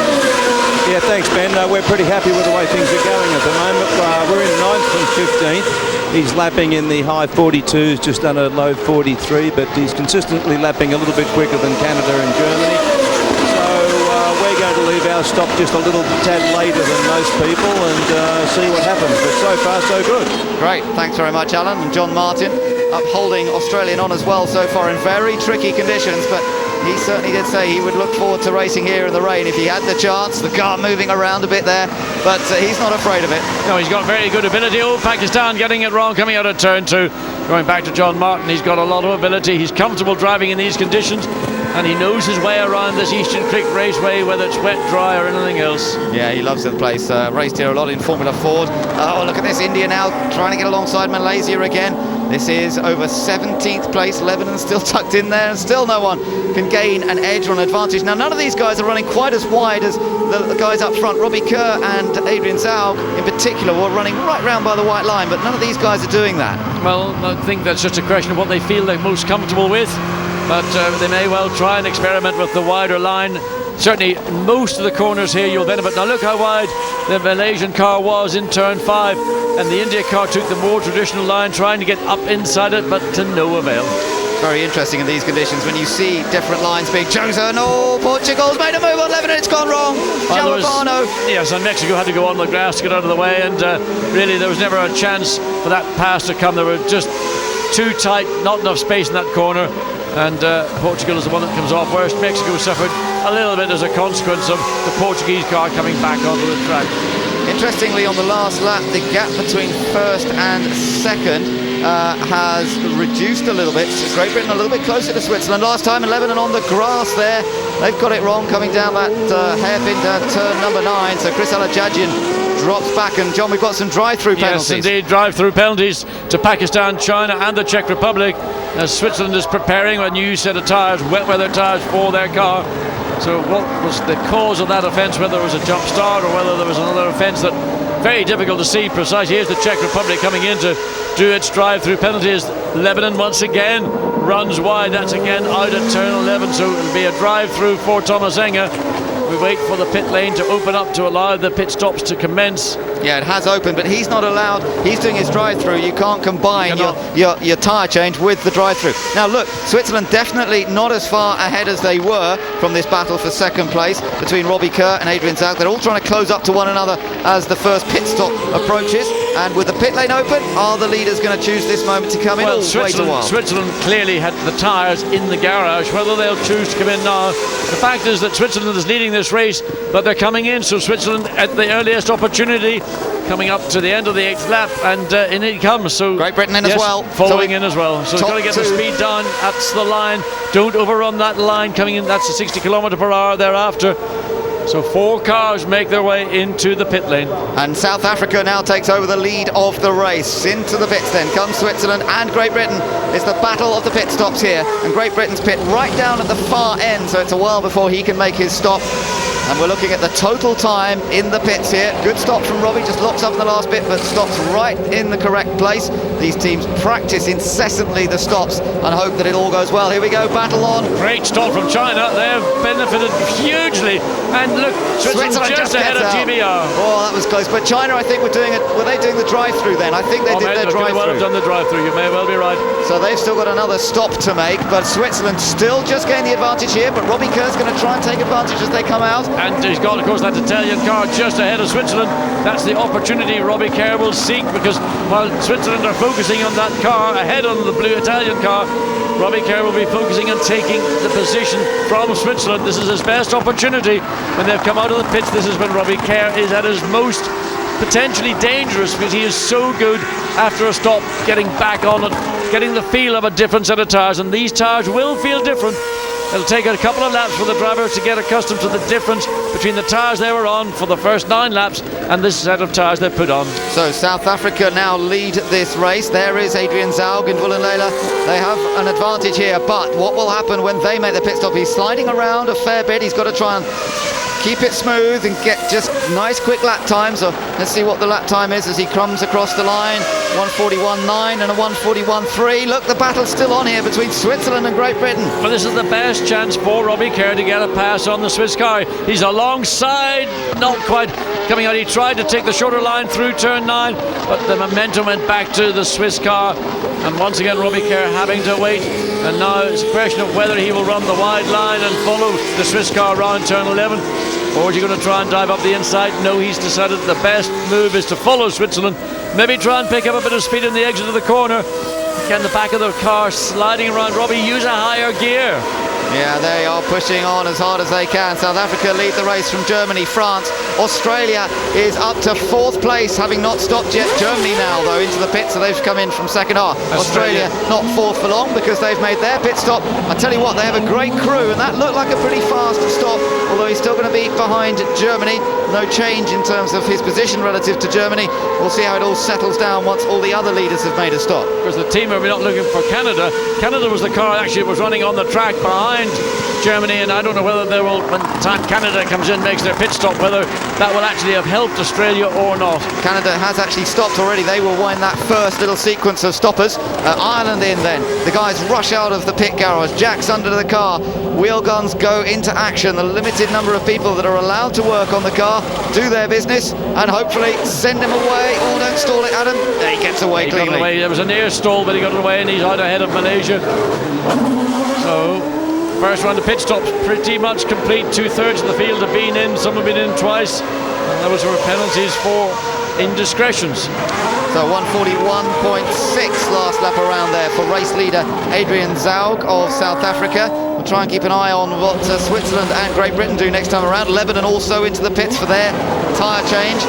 Yeah, thanks, Ben. We're pretty happy with the way things are going at the moment. We're in 9th from 15th. He's lapping in the high 42s, just under low 43, but he's consistently lapping a little bit quicker than Canada and Germany. So we're going to leave our stop just a little tad later than most people and see what happens. But so far, so good. Great. Thanks very much, Alan. And John Martin upholding Australian honours well so far in very tricky conditions, but he certainly did say he would look forward to racing here in the rain if he had the chance. The car moving around a bit there, but he's not afraid of it. No, he's got very good ability. Oh, Pakistan getting it wrong, coming out of turn 2. Going back to John Martin, he's got a lot of ability. He's comfortable driving in these conditions, and he knows his way around this Eastern Creek Raceway, whether it's wet, dry or anything else. Yeah, he loves the place. Raced here a lot in Formula Ford. Oh, look at this, India now trying to get alongside Malaysia again. This is over 17th place. Lebanon still tucked in there, and still no one can gain an edge or an advantage. Now, none of these guys are running quite as wide as the guys up front. Robbie Kerr and Adrian Zhao in particular were running right round by the white line, but none of these guys are doing that. Well, I think that's just a question of what they feel they're most comfortable with, but they may well try and experiment with the wider line. Certainly most of the corners here you'll benefit. Now look how wide the Malaysian car was in turn 5, and the India car took the more traditional line, trying to get up inside it, but to no avail. Very interesting in these conditions when you see different lines being chosen. Oh, Portugal's made a move on Lebanon, it's gone wrong. Jalapano. Yes, and Mexico had to go on the grass to get out of the way, and really there was never a chance for that pass to come. They were just too tight, not enough space in that corner, and Portugal is the one that comes off worst. Mexico suffered a little bit as a consequence of the Portuguese car coming back onto the track. Interestingly, on the last lap, the gap between first and second has reduced a little bit. Great Britain a little bit closer to Switzerland last time, and Lebanon on the grass there. They've got it wrong coming down that hairpin down turn number 9. So Chris Alajajian drops back, and John, we've got some drive-through penalties. Yes, indeed, drive-through penalties to Pakistan, China and the Czech Republic, as Switzerland is preparing a new set of tyres, wet weather tyres for their car. So what was the cause of that offence, whether it was a jump start or whether there was another offence that very difficult to see precisely. Here's the Czech Republic coming in to do its drive-through penalties. Lebanon once again runs wide. That's again out at turn 11, so it'll be a drive-through for Thomas Enger. We wait for the pit lane to open up to allow the pit stops to commence. Yeah, it has opened, but he's not allowed. He's doing his drive-through. You can't combine your tyre change with the drive-through. Now look, Switzerland definitely not as far ahead as they were from this battle for second place between Robbie Kerr and Adrian Zaug. They're all trying to close up to one another as the first pit stop approaches. And with the pit lane open, are the leaders going to choose this moment to come in? Well, Wait a while. Switzerland clearly had the tyres in the garage. Whether they'll choose to come in now, the fact is that Switzerland is leading this race, but they're coming in. So Switzerland at the earliest opportunity, coming up to the end of the 8th lap, and in it comes. So Great Britain in as well, following in as well. So got to get the speed down. That's the line. Don't overrun that line coming in. That's a 60 km/h thereafter. So 4 cars make their way into the pit lane. And South Africa now takes over the lead of the race. Into the pits then comes Switzerland and Great Britain. It's the battle of the pit stops here. And Great Britain's pit right down at the far end, so it's a while before he can make his stop. And we're looking at the total time in the pits here. Good stop from Robbie, just locks up in the last bit, but stops right in the correct place. These teams practice incessantly the stops and hope that it all goes well. Here we go, battle on. Great stop from China. They've benefited hugely. And look, Switzerland just ahead of GBR. Oh, that was close. But China, I think, were they doing the drive-through then? I think they did their drive-through. Well have done the drive-through. You may well be right. So they've still got another stop to make, but Switzerland still just gain the advantage here. But Robbie Kerr's going to try and take advantage as they come out. And he's got, of course, that Italian car just ahead of Switzerland. That's the opportunity Robbie Kerr will seek, because while Switzerland are focusing on that car ahead on the blue Italian car, Robbie Kerr will be focusing on taking the position from Switzerland. This is his best opportunity. When they've come out of the pits, this is when Robbie Kerr is at his most potentially dangerous, because he is so good after a stop, getting back on it, getting the feel of a different set of tyres, and these tyres will feel different. It'll take a couple of laps for the drivers to get accustomed to the difference between the tyres they were on for the first 9 laps and this set of tyres they put on. So South Africa now lead this race. There is Adrian Zaug and Vullenlela. They have an advantage here, but what will happen when they make the pit stop? He's sliding around a fair bit. He's got to try and keep it smooth and get just nice quick lap times. So let's see what the lap time is as he comes across the line. 1:41.9 and a 1:41.3. Look, the battle's still on here between Switzerland and Great Britain. Well, this is the best chance for Robbie Kerr to get a pass on the Swiss car. He's alongside, not quite coming out. He tried to take the shorter line through turn 9, but the momentum went back to the Swiss car. And once again, Robbie Kerr having to wait. And now it's a question of whether he will run the wide line and follow the Swiss car around turn 11. Or is he going to try and dive up the inside? No, he's decided the best move is to follow Switzerland. Maybe try and pick up a bit of speed in the exit of the corner. Again, the back of the car sliding around. Robbie, use a higher gear. Yeah, they are pushing on as hard as they can. South Africa lead the race from Germany, France. Australia is up to 4th place, having not stopped yet. Germany now, though, into the pit, so they've come in from second half. Australia not 4th for long because they've made their pit stop. I tell you what, they have a great crew, and that looked like a pretty fast stop, although he's still going to be behind Germany. No change in terms of his position relative to Germany. We'll see how it all settles down once all the other leaders have made a stop. Because the team are not looking for Canada. Canada was the car actually was running on the track behind Germany, and I don't know whether they will, when the time Canada comes in, makes their pit stop, whether that will actually have helped Australia or not. Canada has actually stopped already. They will wind that first little sequence of stoppers. Ireland in then. The guys rush out of the pit garage. Jack's under the car. Wheel guns go into action. The limited number of people that are allowed to work on the car do their business and hopefully send him away. Oh, don't stall it, Adam. He gets away cleanly. Got away. There was a near stall, but he got away and he's out ahead of Malaysia. So first round of pit stops pretty much complete. 2/3 of the field have been in. Some have been in twice. And those were penalties for indiscretions. So 1:41.6 last lap around there for race leader Adrian Zaug of South Africa. We'll try and keep an eye on what Switzerland and Great Britain do next time around. Lebanon also into the pits for their tyre change.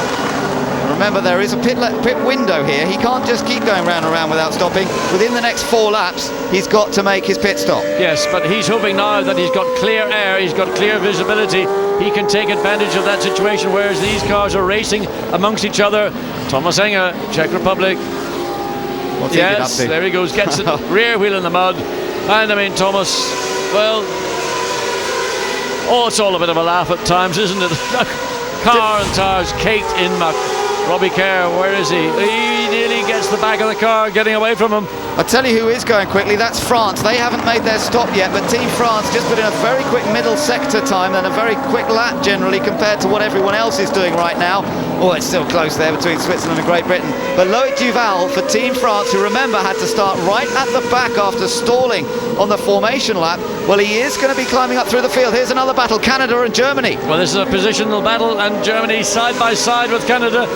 Remember, there is a pit window here. He can't just keep going round and round without stopping. Within the next 4 laps, he's got to make his pit stop. Yes, but he's hoping now that he's got clear air, he's got clear visibility. He can take advantage of that situation, whereas these cars are racing amongst each other. Thomas Enger, Czech Republic. What's he been up to? There he goes, gets the rear wheel in the mud. And I mean, Thomas, well, it's all a bit of a laugh at times, isn't it? Car and tires caked in muck. Robbie Kerr, where is he? He nearly gets the back of the car, getting away from him. I'll tell you who is going quickly, that's France. They haven't made their stop yet, but Team France just put in a very quick middle sector time and a very quick lap generally compared to what everyone else is doing right now. Oh, it's still close there between Switzerland and Great Britain. But Loic Duval for Team France, who remember had to start right at the back after stalling on the formation lap. Well, he is going to be climbing up through the field. Here's another battle, Canada and Germany. Well, this is a positional battle, and Germany side by side with Canada.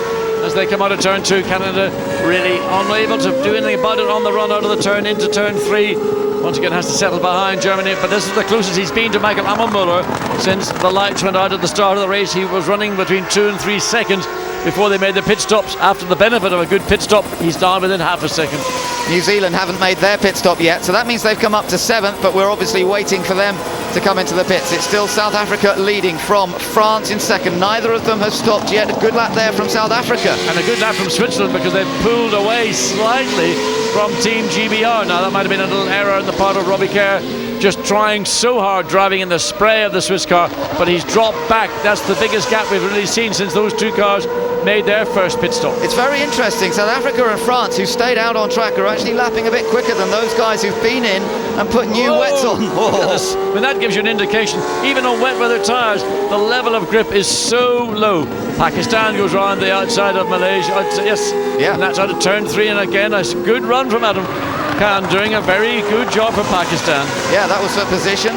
As they come out of turn 2, Canada really unable to do anything about it on the run out of the turn into turn 3. Once again has to settle behind Germany, but this is the closest he's been to Michael Ammermuller since the lights went out at the start of the race. He was running between 2 and 3 seconds before they made the pit stops. After the benefit of a good pit stop, he's down within half a second. New Zealand haven't made their pit stop yet, so that means they've come up to 7th, but we're obviously waiting for them to come into the pits. It's still South Africa leading from France in 2nd. Neither of them have stopped yet. A good lap there from South Africa. And a good lap from Switzerland, because they've pulled away slightly from Team GBR. Now that might have been a little error on the part of Robbie Kerr, just trying so hard, driving in the spray of the Swiss car, but he's dropped back. That's the biggest gap we've really seen since those 2 cars made their first pit stop. It's very interesting. South Africa and France, who stayed out on track, are actually lapping a bit quicker than those guys who've been in and put new wets on. I mean, that gives you an indication. Even on wet weather tyres, the level of grip is so low. Pakistan goes round the outside of Malaysia. Yes, yeah. And that's out of turn 3, and again, a good run from Adam Khan, doing a very good job for Pakistan. Yeah, that was the position.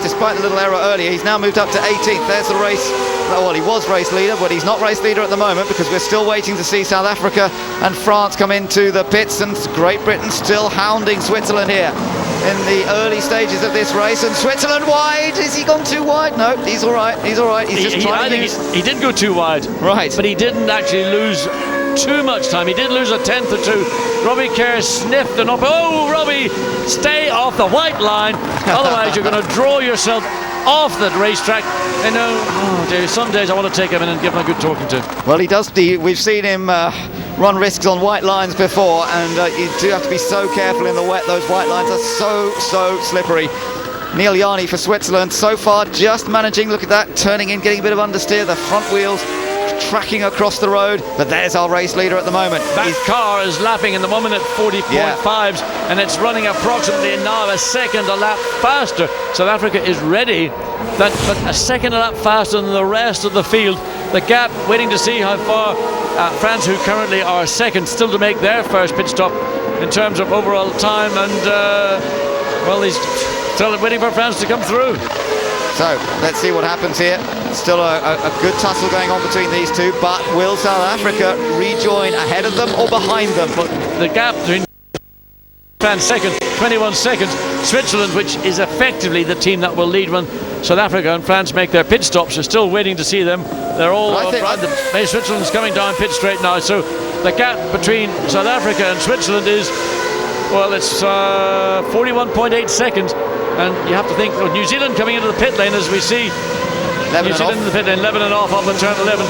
Despite the little error earlier, he's now moved up to 18th. There's the race. Well, he was race leader, but he's not race leader at the moment because we're still waiting to see South Africa and France come into the pits, and Great Britain still hounding Switzerland here in the early stages of this race. And Switzerland wide. Has he gone too wide? No, he's all right. He's all right. He's just trying to use... He did go too wide. Right. But he didn't actually lose too much time. He did lose a tenth or 2. Robbie Kerr sniffed and up. Oh, Robbie, stay off the white line. Otherwise, you're going to draw yourself off the racetrack. You know, oh dear, some days I want to take him in and give him a good talking to. Well, he does. We've seen him run risks on white lines before, and you do have to be so careful in the wet. Those white lines are so slippery. Neil Yarni for Switzerland so far just managing, look at that, turning in, getting a bit of understeer, the front wheels tracking across the road, but there's our race leader at the moment. That car is lapping in the moment at 40.5s, and it's running approximately now a second a lap faster. South Africa is ready, but a second a lap faster than the rest of the field. The gap, waiting to see how far France, who currently are second, still to make their first pit stop in terms of overall time, and well, he's still waiting for France to come through. So let's see what happens here. Still a good tussle going on between these two, but will South Africa rejoin ahead of them or behind them? But the gap between France second, 21 seconds. Switzerland, which is effectively the team that will lead when South Africa and France make their pit stops, are still waiting to see them. They're all Switzerland's coming down pit straight now, so the gap between South Africa and Switzerland is, well, it's 41.8 seconds. And you have to think of New Zealand coming into the pit lane, as we see. New Zealand in the pit lane, 11 and off on turn 11.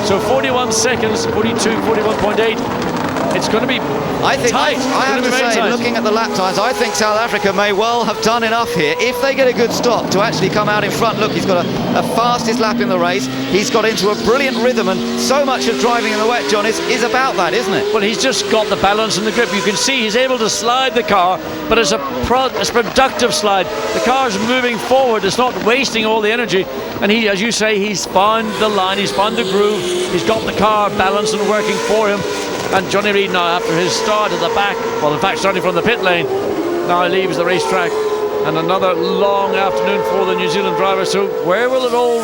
So 41 seconds, 42, 41.8. It's going to be tight. I have to say, looking at the lap times, I think South Africa may well have done enough here. If they get a good stop to actually come out in front. Look, he's got a fastest lap in the race. He's got into a brilliant rhythm, and so much of driving in the wet, John, is about that, isn't it? Well, he's just got the balance and the grip. You can see he's able to slide the car, but it's a productive slide. The car's moving forward. It's not wasting all the energy. And he, as you say, he's found the line, he's found the groove. He's got the car balanced and working for him. And Johnny Reid now, after his start at the back, well, in fact, starting from the pit lane, now leaves the racetrack. And another long afternoon for the New Zealand driver. So where will it all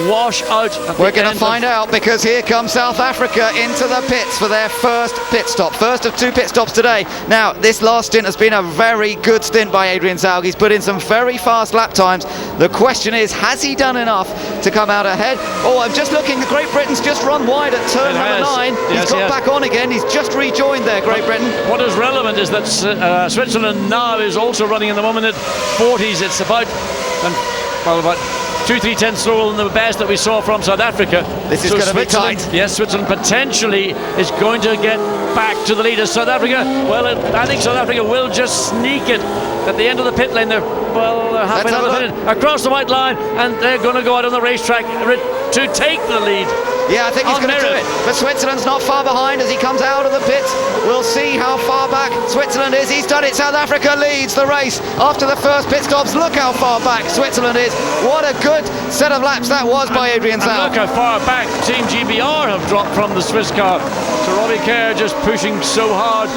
wash out. We're going to find out, because here comes South Africa into the pits for their first pit stop. First of 2 pit stops today. Now, this last stint has been a very good stint by Adrian Zaug. He's put in some very fast lap times. The question is, has he done enough to come out ahead? Oh, I'm just looking. Great Britain's just run wide at turn number 9. He's got back on again. He's just rejoined there, Great Britain. What is relevant is that Switzerland now is also running in the moment at 40s. It's about 2-3 tenths slower than the best that we saw from South Africa. This is going to be tight. Yes, Switzerland potentially is going to get back to the lead. As South Africa, well, I think South Africa will just sneak it at the end of the pit lane. They're halfway down the pit lane, across the white line, and they're going to go out on the racetrack to take the lead. Yeah, I think he's going to do it. But Switzerland's not far behind as he comes out of the pits. We'll see how far back Switzerland is. He's done it. South Africa leads the race after the first pit stops. Look how far back Switzerland is. What a good set of laps that was by Adrian Zaug. Look how far back Team GBR have dropped from the Swiss car. So Robbie Kerr just pushing so hard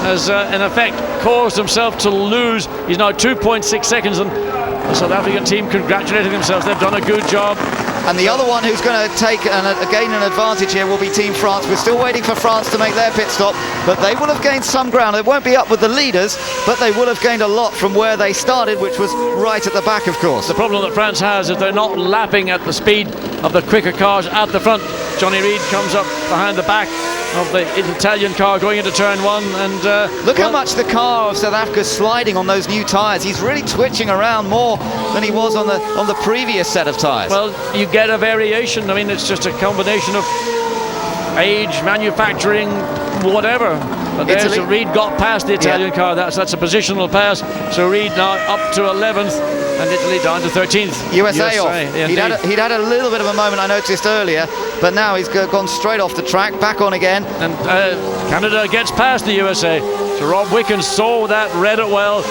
has in effect caused himself to lose. He's now 2.6 seconds, and the South African team congratulating themselves. They've done a good job. And the other one who's going to gain an advantage here will be Team France. We're still waiting for France to make their pit stop, but they will have gained some ground. They won't be up with the leaders, but they will have gained a lot from where they started, which was right at the back, of course. The problem that France has is they're not lapping at the speed of the quicker cars at the front. Johnny Reid comes up behind the back of the Italian car going into turn 1, and look how much the car of South Africa is sliding on those new tyres. He's really twitching around more than he was on the previous set of tyres. Well, you get a variation. I mean, it's just a combination of age, manufacturing, whatever. But there's Reid got past the Italian car. That's a positional pass. So Reid now up to 11th. And Italy down to 13th. USA off. He'd had a little bit of a moment, I noticed earlier, but now he's gone straight off the track, back on again. And Canada gets past the USA. So Rob Wickens saw that, read it well,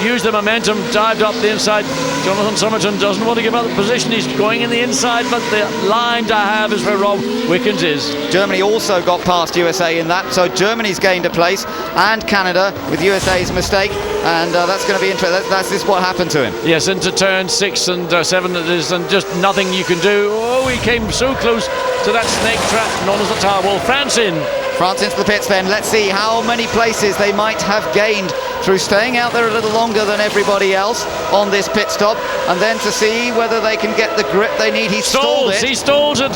used the momentum, dived up the inside. Jonathan Somerton doesn't want to give up the position. He's going in the inside, but the line to have is where Rob Wickens is. Germany also got past USA in that, so Germany's gained a place, and Canada with USA's mistake, and that's going to be interesting. That's just what happened to him. Yes, into turn 6 and 7 it is, and just nothing you can do. Oh, he came so close to that snake trap known as the Tower Wall. France into the pits then. Let's see how many places they might have gained through staying out there a little longer than everybody else on this pit stop, and then to see whether they can get the grip they need. He stalled it. He stalled it.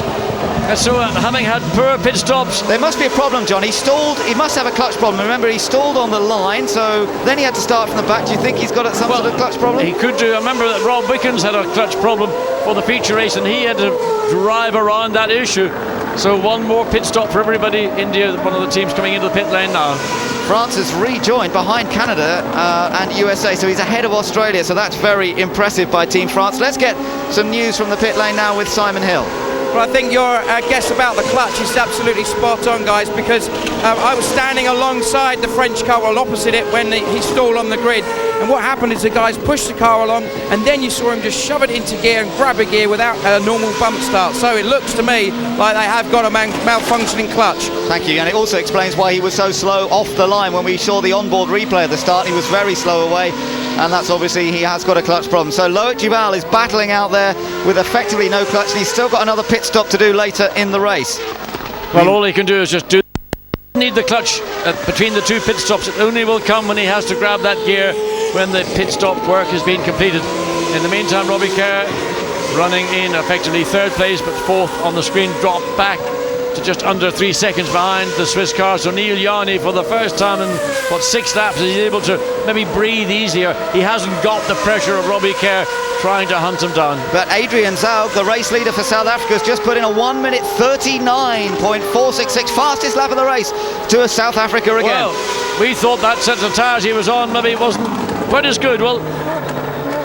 So having had poor pit stops, there must be a problem, John. He stalled. He must have a clutch problem. Remember, he stalled on the line, so then he had to start from the back. Do you think he's got some sort of clutch problem? He could do. I remember that Rob Wickens had a clutch problem for the feature race, and he had to drive around that issue. So one more pit stop for everybody. India, one of the teams coming into the pit lane now. France has rejoined behind Canada and USA, so he's ahead of Australia, so that's very impressive by Team France. Let's get some news from the pit lane now with Simon Hill. Well, I think your guess about the clutch is absolutely spot on, guys, because I was standing alongside the French car, well, opposite it, when he stalled on the grid. And what happened is the guys pushed the car along, and then you saw him just shove it into gear and grab a gear without a normal bump start. So it looks to me like they have got a malfunctioning clutch. Thank you, and it also explains why he was so slow off the line when we saw the onboard replay at the start. He was very slow away, and that's obviously he has got a clutch problem. So Loic Duval is battling out there with effectively no clutch, and he's still got another pit stop to do later in the race. Well, all he can do is just do. Need the clutch between the 2 pit stops. It only will come when he has to grab that gear when the pit stop work has been completed. In the meantime, Robbie Kerr running in effectively 3rd place, but 4th on the screen, dropped back to just under 3 seconds behind the Swiss car. So Neil Yarni, for the first time in 6 laps, is able to maybe breathe easier. He hasn't got the pressure of Robbie Kerr trying to hunt him down. But Adrian Zaug, the race leader for South Africa, has just put in a 1:39.466, fastest lap of the race to South Africa again. Well, we thought that set of tyres he was on maybe wasn't quite as good. Well,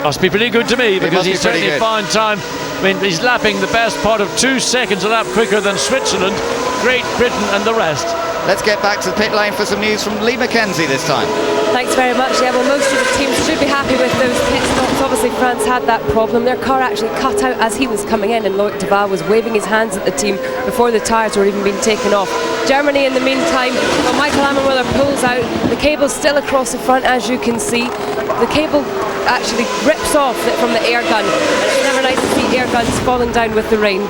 must be pretty good to me, because he's certainly found time. I mean, he's lapping the best part of 2 seconds a lap quicker than Switzerland, Great Britain and the rest. Let's get back to the pit lane for some news from Lee McKenzie this time. Thanks very much. Yeah, well, most of the teams should be happy with those pit stops. Obviously, France had that problem. Their car actually cut out as he was coming in, and Loic Duval was waving his hands at the team before the tyres were even being taken off Germany in the meantime, but Michael Ammermiller pulls out. The cable's still across the front, as you can see. The cable actually rips off from the air gun, and it's never nice to see air guns falling down with the rain.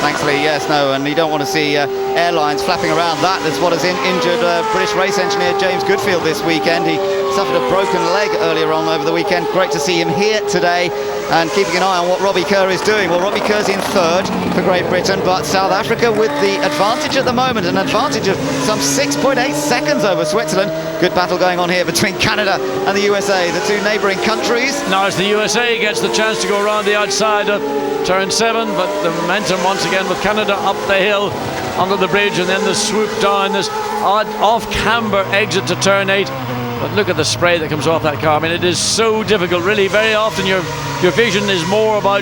Thankfully, yes, no, and you don't want to see airlines flapping around. That is what has injured British race engineer James Goodfield this weekend. He suffered a broken leg earlier on over the weekend. Great to see him here today and keeping an eye on what Robbie Kerr is doing. Well, Robbie Kerr's in third for Great Britain, but South Africa with the advantage at the moment, an advantage of some 6.8 seconds over Switzerland. Good battle going on here between Canada and the USA, the two neighbouring countries. Now as the USA gets the chance to go around the outside of turn 7, but the momentum once again with Canada up the hill under the bridge, and then the swoop down, this odd off-camber exit to turn 8. But look at the spray that comes off that car. I mean, it is so difficult, really. Very often your vision is more about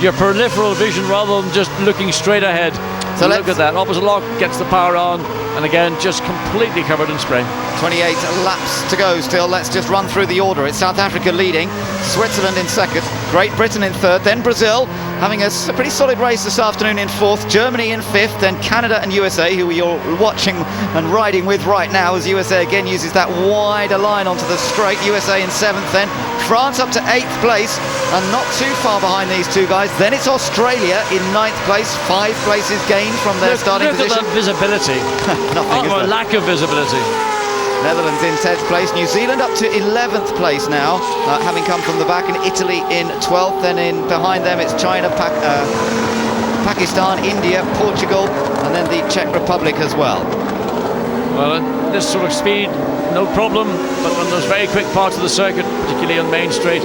your peripheral vision rather than just looking straight ahead. So look at that. Opposite lock gets the power on, and again, just completely covered in spray. 28 laps to go still. Let's just run through the order. It's South Africa leading, Switzerland in second, Great Britain in third, then Brazil having a pretty solid race this afternoon in fourth, Germany in fifth, then Canada and USA, who you're watching and riding with right now as USA again uses that wider line onto the straight. USA in seventh, then France up to 8th place and not too far behind these two guys. Then it's Australia in 9th place, 5 places gained from their starting position. Look at that visibility. Nothing, or lack of visibility. Netherlands in 10th place, New Zealand up to 11th place now, having come from the back, and Italy in 12th. Then in behind them it's China, Pakistan, India, Portugal, and then the Czech Republic as well. Well, at this sort of speed, no problem, but on those very quick parts of the circuit, particularly on Main Straight,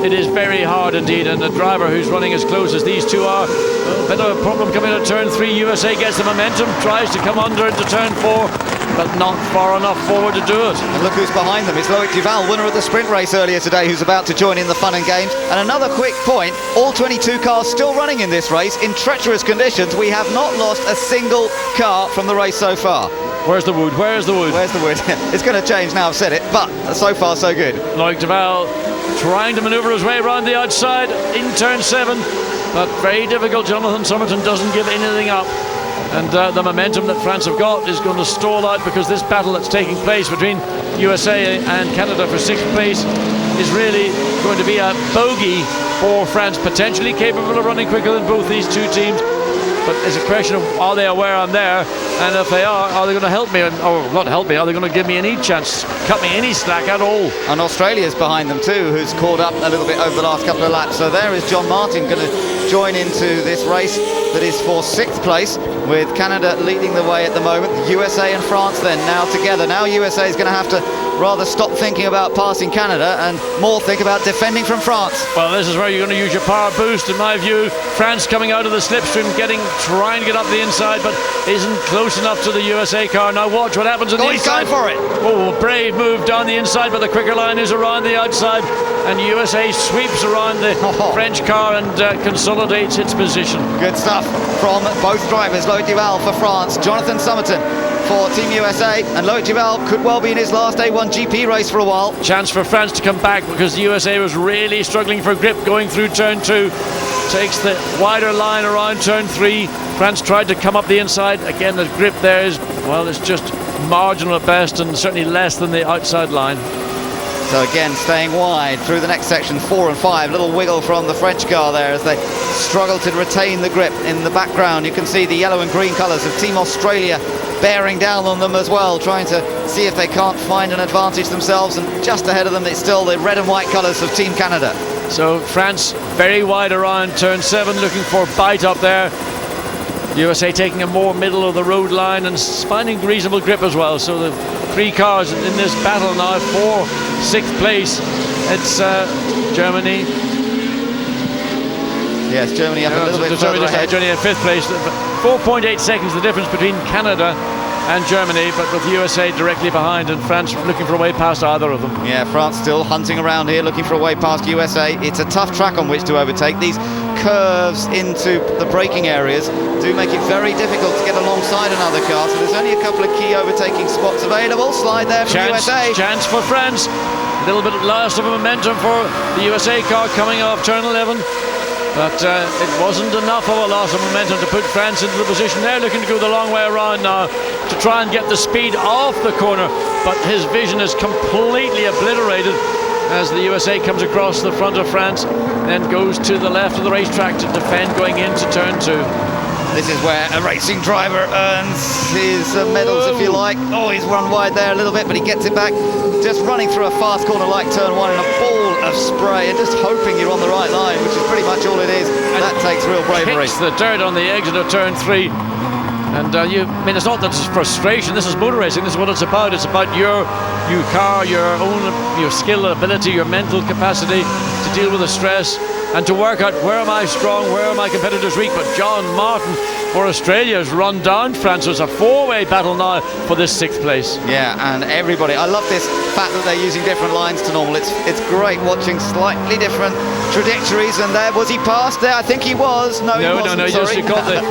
it is very hard indeed, and a driver who's running as close as these two are, a bit of a problem coming to turn 3. USA gets the momentum, tries to come under into turn 4, but not far enough forward to do it. And look who's behind them. It's Loic Duval, winner of the sprint race earlier today, who's about to join in the fun and games. And another quick point, all 22 cars still running in this race in treacherous conditions. We have not lost a single car from the race so far. Where's the wood? Where's the wood? Where's the wood? It's going to change now, I've said it, but so far so good. Loic Duval trying to manoeuvre his way around the outside in turn 7, but very difficult. Jonathan Somerton doesn't give anything up. And the momentum that France have got is going to stall out, because this battle that's taking place between USA and Canada for 6th place is really going to be a bogey for France, potentially capable of running quicker than both these two teams. But it's a question of, are they aware I'm there? And if they are they going to help me? Or not help me, are they going to give me any chance, cut me any slack at all? And Australia's behind them too, who's caught up a little bit over the last couple of laps. So there is John Martin going to join into this race that is for 6th place, with Canada leading the way at the moment. USA and France then now together. Now USA is going to have to rather stop thinking about passing Canada and more think about defending from France. Well, this is where you're going to use your power boost, in my view. France coming out of the slipstream, trying to get up the inside, but isn't close enough to the USA car. Now watch what happens on the inside. He's going for it. Oh, brave move down the inside, but the quicker line is around the outside, and USA sweeps around the French car and consolidates its position. Good stuff from both drivers. Loic Duval for France, Jonathan Somerton for Team USA, and Loic Duval could well be in his last A1GP race for a while. Chance for France to come back, because the USA was really struggling for grip going through turn 2. Takes the wider line around turn 3. France tried to come up the inside. Again, the grip there is, well, it's just marginal at best, and certainly less than the outside line. So again, staying wide through the next section, 4 and 5. Little wiggle from the French car there as they struggle to retain the grip. In the background, you can see the yellow and green colours of Team Australia bearing down on them as well, trying to see if they can't find an advantage themselves. And just ahead of them, it's still the red and white colours of Team Canada. So France very wide around turn 7, looking for bite up there. USA taking a more middle of the road line and finding reasonable grip as well. So the 3 cars in this battle now for 6th place. It's Germany. Yes, Germany up a little bit further ahead. Germany in 5th place. 4.8 seconds the difference between Canada and Germany, but with the USA directly behind, and France looking for a way past either of them. Yeah, France still hunting around here, looking for a way past USA. It's a tough track on which to overtake. These curves into the braking areas do make it very difficult to get alongside another car, so there's only a couple of key overtaking spots available. Slide there from USA. Chance for France. A little bit last of momentum for the USA car coming off turn 11. But it wasn't enough of a loss of momentum to put France into the position. They're looking to go the long way around now to try and get the speed off the corner, but his vision is completely obliterated as the USA comes across the front of France, then goes to the left of the racetrack to defend going into turn 2. This is where a racing driver earns his medals, if you like. Oh, he's run wide there a little bit, but he gets it back. Just running through a fast corner like turn 1 in a ball of spray and just hoping you're on the right line, which is pretty much all it is. And that takes real bravery. Kicks the dirt on the exit of turn 3. And I mean, it's not that it's frustration. This is motor racing. This is what it's about. It's about your car, your skill, ability, your mental capacity to deal with the stress and to work out where am I strong, where are my competitors weak. But John Martin for Australia has run down France. It's a 4-way battle now for this 6th place. Yeah, and everybody, I love this fact that they're using different lines to normal. It's great watching slightly different trajectories. And there, was he past there? I think he was. No, he wasn't.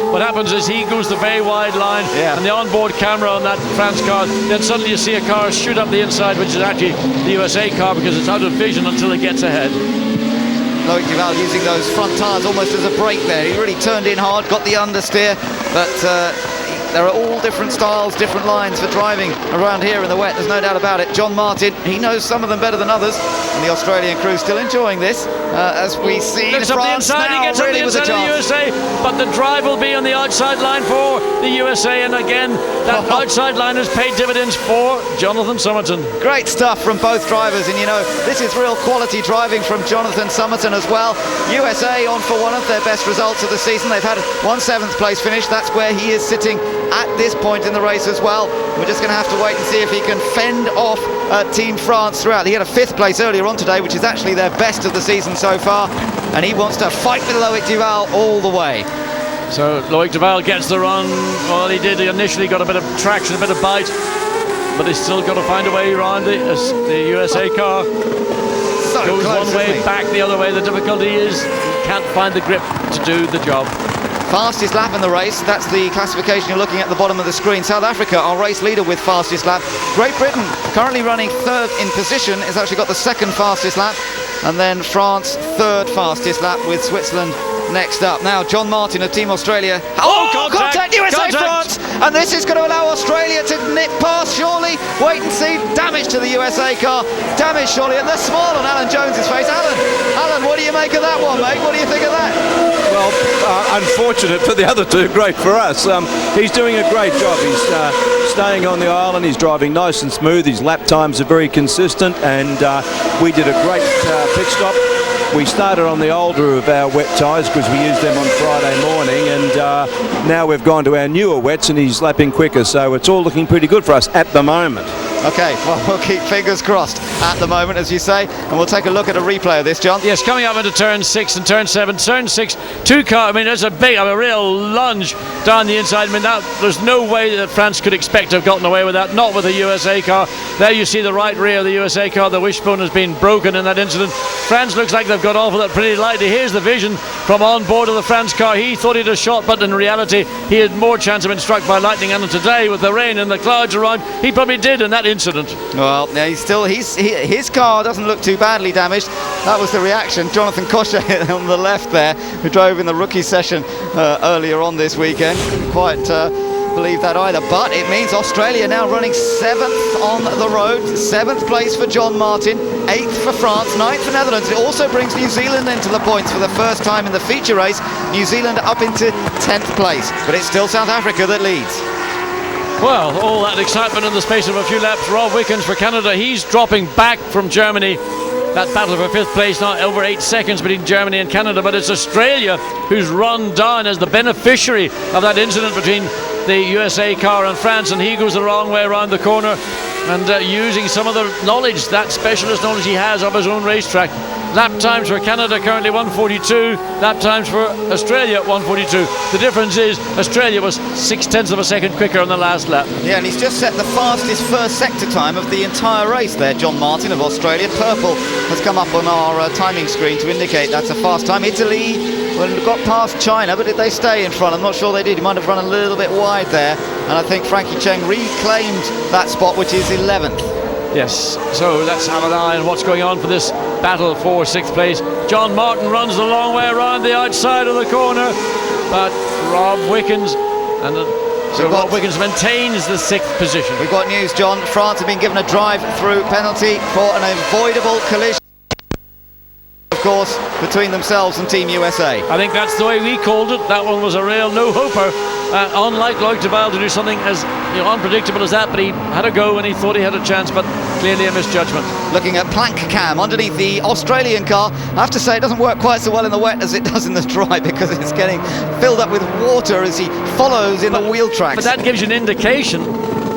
What happens is he goes the very wide line, and the onboard camera on that France car, then suddenly you see a car shoot up the inside, which is actually the USA car because it's out of vision until it gets ahead. Loic Duval using those front tyres almost as a brake there. He really turned in hard, got the understeer, but there are all different styles, different lines for driving around here in the wet, there's no doubt about it. John Martin, he knows some of them better than others, and the Australian crew still enjoying this as we see Gets up the inside, he gets really up the inside of the USA, but the drive will be on the outside line for the USA, and again, that outside line has paid dividends for Jonathan Somerton. Great stuff from both drivers, and you know, this is real quality driving from Jonathan Somerton as well. USA on for one of their best results of the season. They've had 1 7th place finish. That's where he is sitting at this point in the race as well. We're just going to have to wait and see if he can fend off Team France throughout. He had a 5th place earlier on today, which is actually their best of the season so far, and he wants to fight with Loic Duval all the way. So Loic Duval gets the run. Well, he did. He initially got a bit of traction, a bit of bite, but he's still got to find a way around the USA car. So goes close, one way, he? back the other way. The difficulty is he can't find the grip to do the job. Fastest lap in the race, that's the classification you're looking at the bottom of the screen. South Africa, our race leader with fastest lap. Great Britain, currently running 3rd in position, has actually got the 2nd fastest lap. And then France, 3rd fastest lap with Switzerland next up. Now, John Martin of Team Australia. Contact USA France! And this is going to allow Australia to nip past, surely. Wait and see. Damage to the USA car. Damage, surely. And the smile on Alan Jones's face. Alan, what do you make of that one, mate? What do you think of that? Well, unfortunate for the other two, great for us. He's doing a great job. He's staying on the island. He's driving nice and smooth. His lap times are very consistent, and we did a great pit stop. We started on the older of our wet tyres because we used them on Friday morning, and now we've gone to our newer wets and he's lapping quicker, so it's all looking pretty good for us at the moment. Okay, well, we'll keep fingers crossed at the moment, as you say, and we'll take a look at a replay of this, John. Yes, coming up into turn 6 and turn 7. Turn 6, 2 car. I mean, there's a real lunge down the inside. I mean, there's no way that France could expect to have gotten away with that, not with the USA car. There you see the right rear of the USA car. The wishbone has been broken in that incident. France looks like they've got off with it pretty lightly. Here's the vision from on board of the France car. He thought he'd a shot, but in reality, he had more chance of being struck by lightning. And today, with the rain and the clouds around, he probably did in that incident. Well, yeah, his car doesn't look too badly damaged. That was the reaction. Jonathan Cochet on the left there, who drove in the rookie session earlier on this weekend. Couldn't quite believe that either, but it means Australia now running 7th on the road. 7th place for John Martin, 8th for France, 9th for Netherlands. It also brings New Zealand into the points for the first time in the feature race. New Zealand up into 10th place, but it's still South Africa that leads. Well, all that excitement in the space of a few laps. Rob Wickens for Canada, he's dropping back from Germany. That battle for 5th place now over 8 seconds between Germany and Canada, but it's Australia who's run down as the beneficiary of that incident between the USA car and France, and he goes the wrong way around the corner and using some of the knowledge, that specialist knowledge he has of his own racetrack. Lap times for Canada currently 1:42, lap times for Australia 1:42. The difference is Australia was 0.6 of a second quicker on the last lap. Yeah, and he's just set the fastest first sector time of the entire race there, John Martin of Australia. Purple has come up on our timing screen to indicate that's a fast time. Italy got past China, but did they stay in front? I'm not sure they did. He might have run a little bit wide there, and I think Frankie Cheng reclaimed that spot, which is 11th. Yes, so let's have an eye on what's going on for this battle for 6th place. John Martin runs the long way around the outside of the corner, but Rob Wickens Rob Wickens maintains the 6th position. We've got news, John. France have been given a drive-through penalty for an avoidable collision, of course, between themselves and Team USA. I think that's the way we called it. That one was a real no-hoper. Unlike Loic Duval to do something as unpredictable as that, but he had a go and he thought he had a chance, but clearly a misjudgment. Looking at plank cam underneath the Australian car, I have to say it doesn't work quite so well in the wet as it does in the dry, because it's getting filled up with water as he follows in the wheel tracks. But that gives you an indication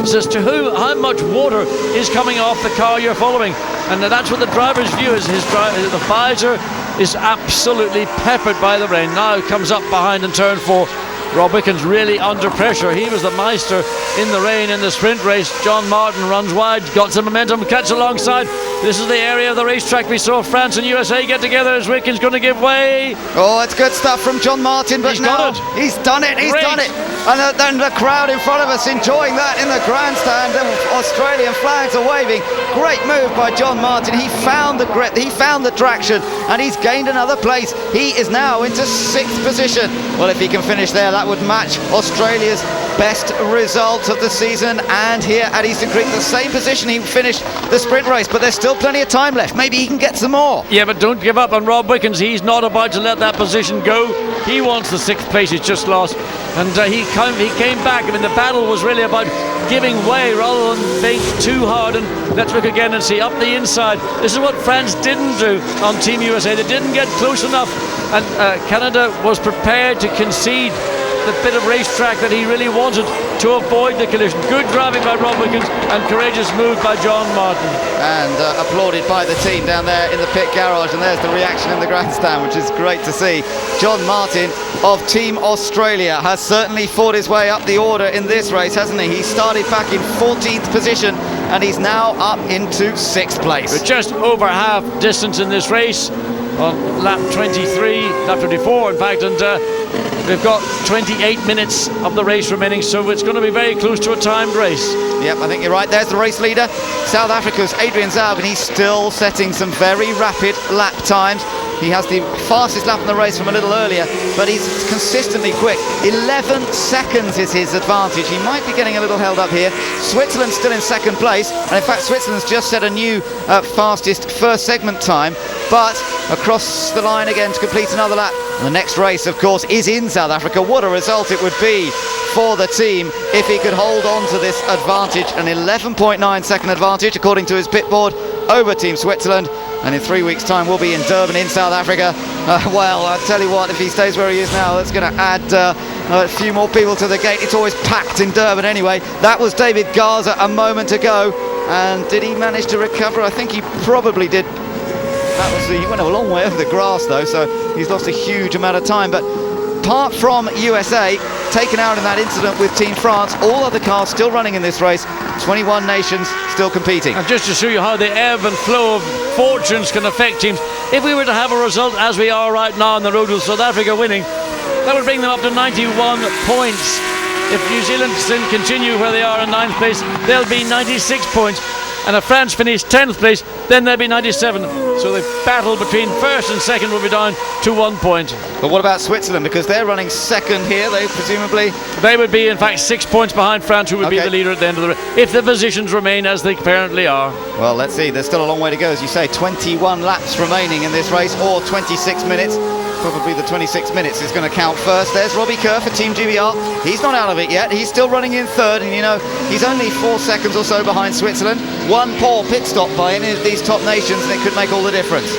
as to how much water is coming off the car you're following, and that's what the driver's view is. The visor is absolutely peppered by the rain. Now comes up behind in turn 4. Rob Wickens really under pressure. He was the meister in the rain in the sprint race. John Martin runs wide, got some momentum, cuts alongside. This is the area of the racetrack we saw France and USA get together as Wickens going to give way. Oh, it's good stuff from John Martin, but he's got it. He's done it. And then the crowd in front of us enjoying that in the grandstand. The Australian flags are waving. Great move by John Martin. He found the grip, he found the traction, and he's gained another place. He is now into 6th position. Well, if he can finish there, that would match Australia's best result of the season, and here at Eastern Creek, the same position he finished the sprint race, but there's still plenty of time left. Maybe he can get some more. Yeah, but don't give up on Rob Wickens. He's not about to let that position go. He wants the 6th place he's just lost, and he came back. I mean, the battle was really about giving way rather than being too hard. And let's look again and see up the inside. This is what France didn't do on Team USA. They didn't get close enough, and Canada was prepared to concede the bit of racetrack that he really wanted to avoid the collision. Good driving by Rob Wickens and courageous move by John Martin. And applauded by the team down there in the pit garage, and there's the reaction in the grandstand, which is great to see. John Martin of Team Australia has certainly fought his way up the order in this race, hasn't he? He started back in 14th position and he's now up into 6th place. We're just over half distance in this race on lap 24 in fact, and we've got 28 minutes of the race remaining, so it's going to be very close to a timed race. Yep, I think you're right. There's the race leader, South Africa's Adrian Zaug, and he's still setting some very rapid lap times. He has the fastest lap in the race from a little earlier, but he's consistently quick. 11 seconds is his advantage. He might be getting a little held up here. Switzerland's still in 2nd place, and in fact Switzerland's just set a new fastest first segment time, but across the line again to complete another lap. And the next race, of course, is in South Africa. What a result it would be for the team if he could hold on to this advantage. An 11.9 second advantage, according to his pit board, over Team Switzerland. And in 3 weeks' time, we'll be in Durban in South Africa. Well, I'll tell you what, if he stays where he is now, that's going to add a few more people to the gate. It's always packed in Durban anyway. That was David Garza a moment ago. And did he manage to recover? I think he probably did. He went a long way over the grass though, so he's lost a huge amount of time. But apart from USA, taken out in that incident with Team France, all other cars still running in this race. 21 nations still competing. And just to show you how the ebb and flow of fortunes can affect teams, if we were to have a result as we are right now on the road with South Africa winning, that would bring them up to 91 points. If New Zealand continue where they are in 9th place, they'll be 96 points. And if France finish 10th place, then they'll be 97. So the battle between 1st and 2nd will be down to 1 point. But what about Switzerland? Because they're running 2nd here, They would be, in fact, 6 points behind France, who would be the leader at the end of the race, if the positions remain as they currently are. Well, let's see. There's still a long way to go, as you say. 21 laps remaining in this race, or 26 minutes. Probably the 26 minutes is going to count first. There's Robbie Kerr for Team GBR. He's not out of it yet. He's still running in 3rd, and you know, he's only 4 seconds or so behind Switzerland. One poor pit stop by any of these top nations, and it could make all the difference.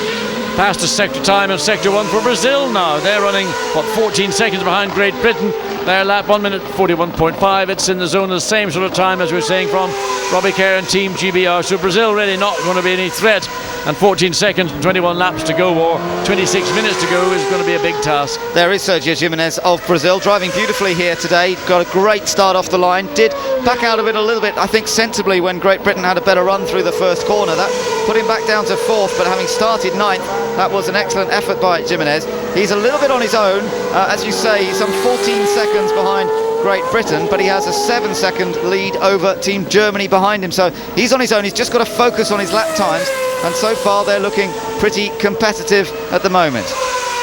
Fastest sector time in Sector 1 for Brazil now. They're running, 14 seconds behind Great Britain. Their lap 1 minute 41.5. It's in the zone of the same sort of time as we're saying from Robbie Kerr and Team GBR. So Brazil really not going to be any threat. And 14 seconds and 21 laps to go, or 26 minutes to go, is going to be a big task. There is Sergio Jimenez of Brazil, driving beautifully here today. Got a great start off the line. Did back out of it a little bit, I think, sensibly when Great Britain had a better run through the first corner. That put him back down to 4th, but having started 9th, that was an excellent effort by Jimenez. He's a little bit on his own, as you say, some 14 seconds behind Great Britain, but he has a 7-second lead over Team Germany behind him. So he's on his own. He's just got to focus on his lap times. And so far, they're looking pretty competitive at the moment.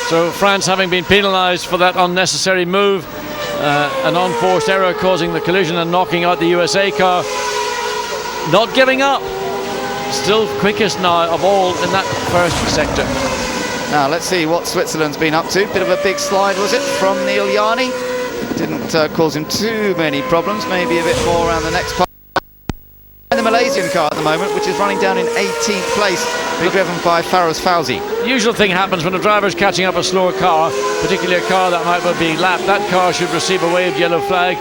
So France, having been penalised for that unnecessary move, an unforced error causing the collision and knocking out the USA car, not giving up. Still quickest now of all in that first sector. Now let's see what Switzerland's been up to. Bit of a big slide, was it, from Neil Yarni? Didn't cause him too many problems. Maybe a bit more around the next part. And the Malaysian car at the moment, which is running down in 18th place, being driven by Faraz Fauzi. The usual thing happens when a driver's catching up a slower car, particularly a car that might be being lapped. That car should receive a waved yellow flag,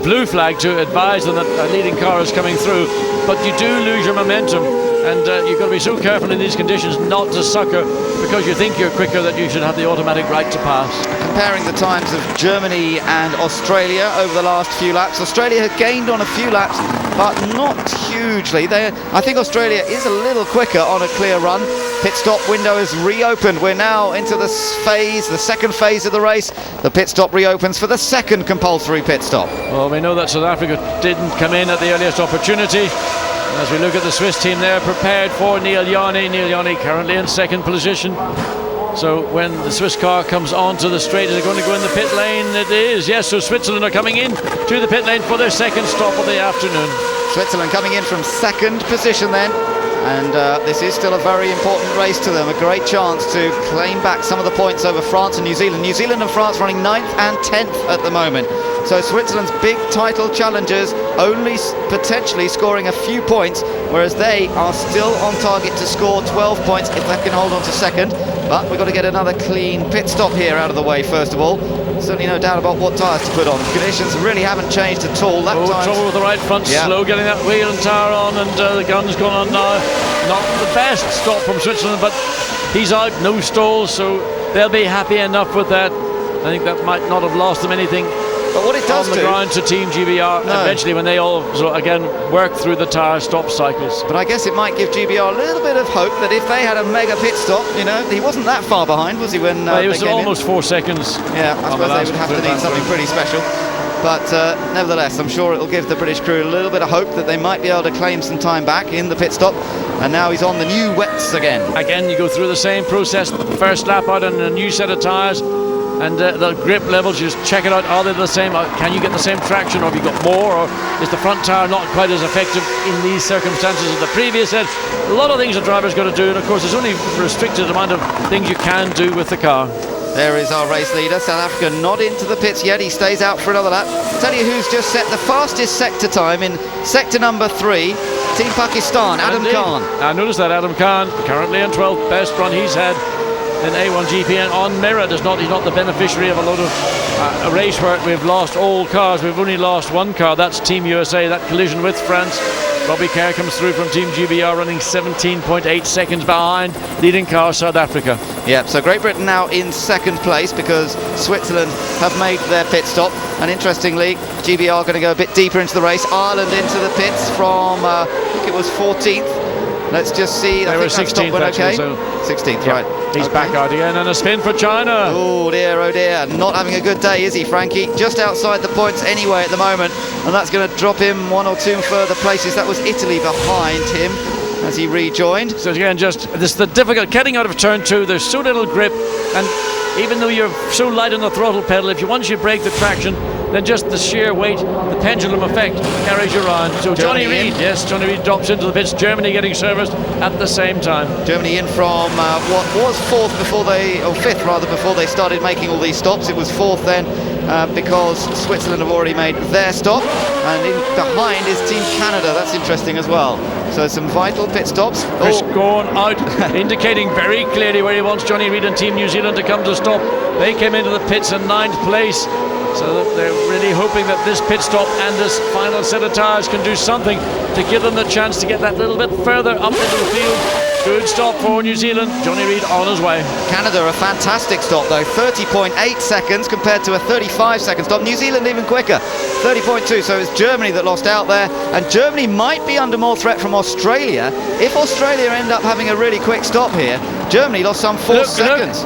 blue flag, to advise them that a leading car is coming through. But you do lose your momentum, and you've got to be so careful in these conditions not to sucker because you think you're quicker that you should have the automatic right to pass. Comparing the times of Germany and Australia over the last few laps, Australia had gained on a few laps, but not hugely. I think Australia is a little quicker on a clear run. Pit stop window is reopened. We're now into the second phase of the race. The pit stop reopens for the second compulsory pit stop. Well, we know that South Africa didn't come in at the earliest opportunity. As we look at the Swiss team, they're prepared for Neil Yarni. Neil Yarni currently in second position. So when the Swiss car comes onto the straight, is it going to go in the pit lane? It is, yes. So Switzerland are coming in to the pit lane for their second stop of the afternoon. Switzerland coming in from second position then. And this is still a very important race to them. A great chance to claim back some of the points over France and New Zealand. New Zealand and France running 9th and 10th at the moment. So Switzerland's big title challengers only potentially scoring a few points, whereas they are still on target to score 12 points if they can hold on to second. But we've got to get another clean pit stop here out of the way first of all. Certainly no doubt about what tyres to put on. Conditions really haven't changed at all. Trouble with the right front, slow getting that wheel and tyre on, and the gun's gone on now. Not the best stop from Switzerland, but he's out, no stalls, so they'll be happy enough with that. I think that might not have lost them anything. But what it does on the ground to Team GBR eventually when they all again work through the tyre stop cycles. But I guess it might give GBR a little bit of hope that if they had a mega pit stop, you know, he wasn't that far behind, was he? When he was almost 4 seconds. Yeah, I suppose they would have to need something pretty special. But nevertheless, I'm sure it'll give the British crew a little bit of hope that they might be able to claim some time back in the pit stop. And now he's on the new wets again. Again, you go through the same process. First lap out on a new set of tyres. And the grip levels, you just check it out. Are they the same? Can you get the same traction, or have you got more? Or is the front tyre not quite as effective in these circumstances as the previous set? A lot of things the driver's got to do, and of course there's only a restricted amount of things you can do with the car. There is our race leader, South Africa, not into the pits yet. He stays out for another lap. I'll tell you who's just set the fastest sector time in sector number 3, Team Pakistan, Adam Khan. I noticed that Adam Khan, currently in 12th, best run he's had in A1GP, and on merit. He's not the beneficiary of a lot of a race where we've lost all cars. We've only lost one car. That's Team USA, that collision with France. Robbie Kerr comes through from Team GBR running 17.8 seconds behind leading car South Africa. Yeah, so Great Britain now in second place because Switzerland have made their pit stop. And interestingly, GBR going to go a bit deeper into the race. Ireland into the pits from, I think it was 14th. Let's just see. They were 16th, went okay. So 16th, yeah, right. He's back out again, and a spin for China. Oh dear. Not having a good day, is he, Frankie? Just outside the points anyway at the moment. And that's going to drop him 1 or 2 further places. That was Italy behind him as he rejoined. So again, just this the difficult getting out of turn 2. There's so little grip, and even though you're so light on the throttle pedal, once you break the traction, then just the sheer weight, the pendulum effect carries you around. So Johnny Reid drops into the pits. Germany getting serviced at the same time. Germany in from what was 4th or 5th rather, before they started making all these stops. It was 4th then because Switzerland have already made their stop, and in behind is Team Canada. That's interesting as well. So some vital pit stops. Chris Gorn out, indicating very clearly where he wants Johnny Reid and Team New Zealand to come to stop. They came into the pits in 9th place. So they're really hoping that this pit stop and this final set of tyres can do something to give them the chance to get that little bit further up into the field. Good stop for New Zealand. Johnny Reid on his way. Canada, a fantastic stop though. 30.8 seconds compared to a 35-second stop. New Zealand even quicker. 30.2. So it's Germany that lost out there. And Germany might be under more threat from Australia. If Australia end up having a really quick stop here, Germany lost some 4 seconds.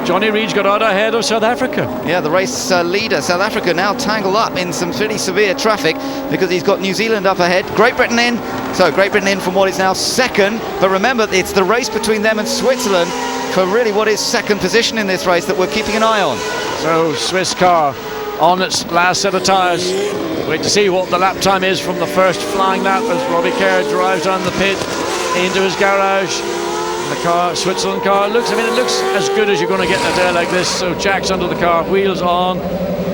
Johnny Reid's got out ahead of South Africa. Yeah, the race leader, South Africa, now tangled up in some pretty severe traffic because he's got New Zealand up ahead. Great Britain in. So Great Britain in from what is now second. But remember, it's the race between them and Switzerland for really what is second position in this race that we're keeping an eye on. So Swiss car on its last set of tyres. Wait to see what the lap time is from the first flying lap as Robbie Kerr drives down the pit into his garage. The car, Switzerland car, it looks as good as you're going to get in a day like this. So Jack's under the car, wheels on,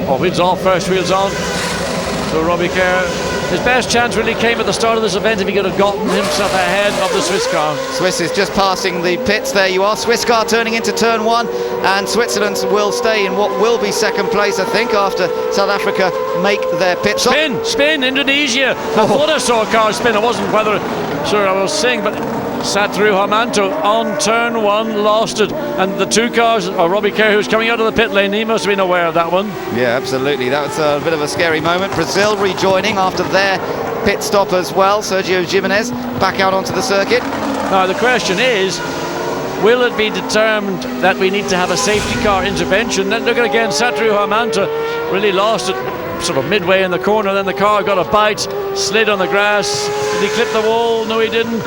or wheels off first, wheels on. So Robbie Kerr, his best chance really came at the start of this event if he could have gotten himself ahead of the Swiss car. Swiss is just passing the pits, there you are. Swiss car turning into turn 1, and Switzerland will stay in what will be second place, I think, after South Africa make their pit stop. Spin, Indonesia. I thought I saw a car spin, I wasn't sure I was seeing, but sat through Hermanto on turn 1, lost it, and the two cars, Robbie Kerr, who's coming out of the pit lane, he must have been aware of that one. Yeah, absolutely, that was a bit of a scary moment. Brazil rejoining after their pit stop as well. Sergio Jimenez back out onto the circuit. Now the question is, will it be determined that we need to have a safety car intervention? Then look at again, Satru Hermanto really lost it sort of midway in the corner, then the car got a bite, slid on the grass. Did he clip the wall? No, he didn't.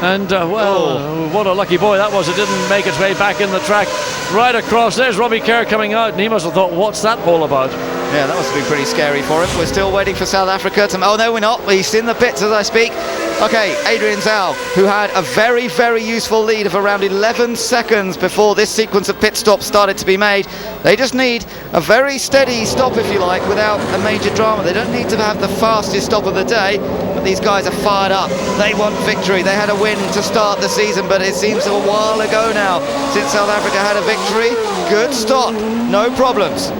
And what a lucky boy that was. It didn't make its way back in the track. Right across, there's Robbie Kerr coming out, and he must have thought, what's that all about? Yeah, that must have been pretty scary for him. We're still waiting for South Africa to... Oh, no, we're not. He's in the pits as I speak. Okay, Adrian Zhao, who had a very, very useful lead of around 11 seconds before this sequence of pit stops started to be made. They just need a very steady stop, if you like, without a major drama. They don't need to have the fastest stop of the day, but these guys are fired up. They want victory. They had a win to start the season, but it seems a while ago now since South Africa had a victory. Good stop, no problems.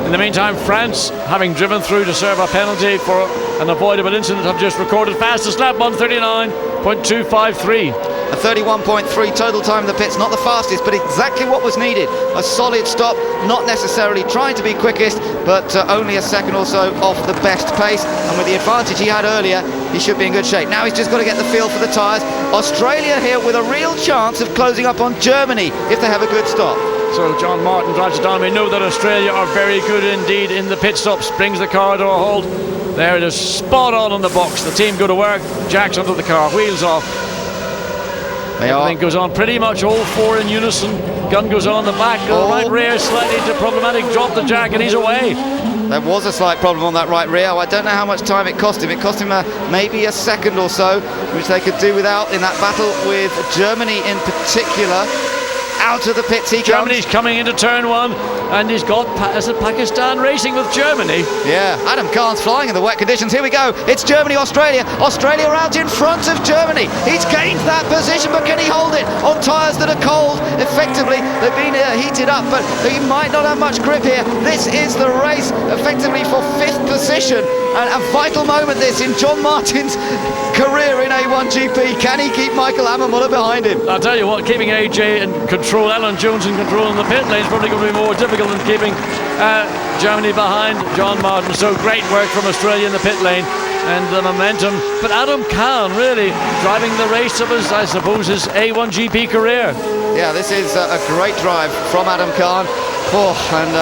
In the meantime, France, having driven through to serve a penalty for an avoidable incident, have just recorded fastest lap, 1:39.253. A 31.3 total time in the pits, not the fastest, but exactly what was needed. A solid stop, not necessarily trying to be quickest, but only a second or so off the best pace. And with the advantage he had earlier, he should be in good shape. Now he's just got to get the feel for the tyres. Australia here with a real chance of closing up on Germany if they have a good stop. So John Martin drives it down. We know that Australia are very good indeed in the pit stops. Brings the car to a halt. There it is, spot on the box. The team go to work. Jack's under the car, wheels off. Everything goes on pretty much all four in unison. Gun goes on the back, the right rear slightly problematic. Drop the Jack and he's away. There was a slight problem on that right rear. I don't know how much time it cost him. It cost him maybe a second or so, which they could do without in that battle with Germany in particular. Out of the pits he Germany's comes. coming into turn 1, and he's got Pakistan racing with Germany. Yeah, Adam Khan's flying in the wet conditions. Here we go. It's Germany, Australia. Australia out in front of Germany. He's gained that position, but can he hold it on tyres that are cold? Effectively, they've been heated up, but he might not have much grip here. This is the race, effectively for 5th position. And a vital moment this in John Martin's career in A1GP. Can he keep Michael Ammermuller behind him? I'll tell you what, keeping AJ in control, Alan Jones in control in the pit lane is probably going to be more difficult than keeping Germany behind John Martin. So great work from Australia in the pit lane and the momentum. But Adam Khan really driving the race of his, I suppose, his A1GP career. Yeah, this is a great drive from Adam Khan. And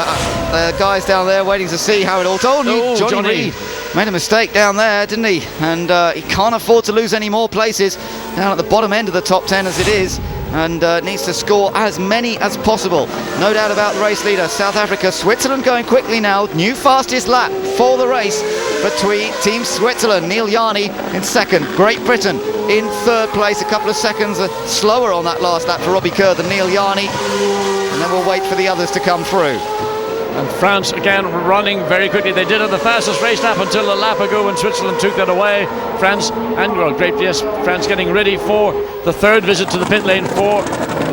the guys down there waiting to see how it all told. Johnny Reid made a mistake down there, didn't he? And he can't afford to lose any more places down at the bottom end of the top 10 as it is, and needs to score as many as possible. No doubt about the race leader, South Africa. Switzerland going quickly now. New fastest lap for the race between Team Switzerland. Neil Yarni in second. Great Britain in third place. A couple of seconds slower on that last lap for Robbie Kerr than Neil Yarni. And then we'll wait for the others to come through. And France again running very quickly. They did have the fastest race lap until a lap ago when Switzerland took that away. France getting ready for the third visit to the pit lane for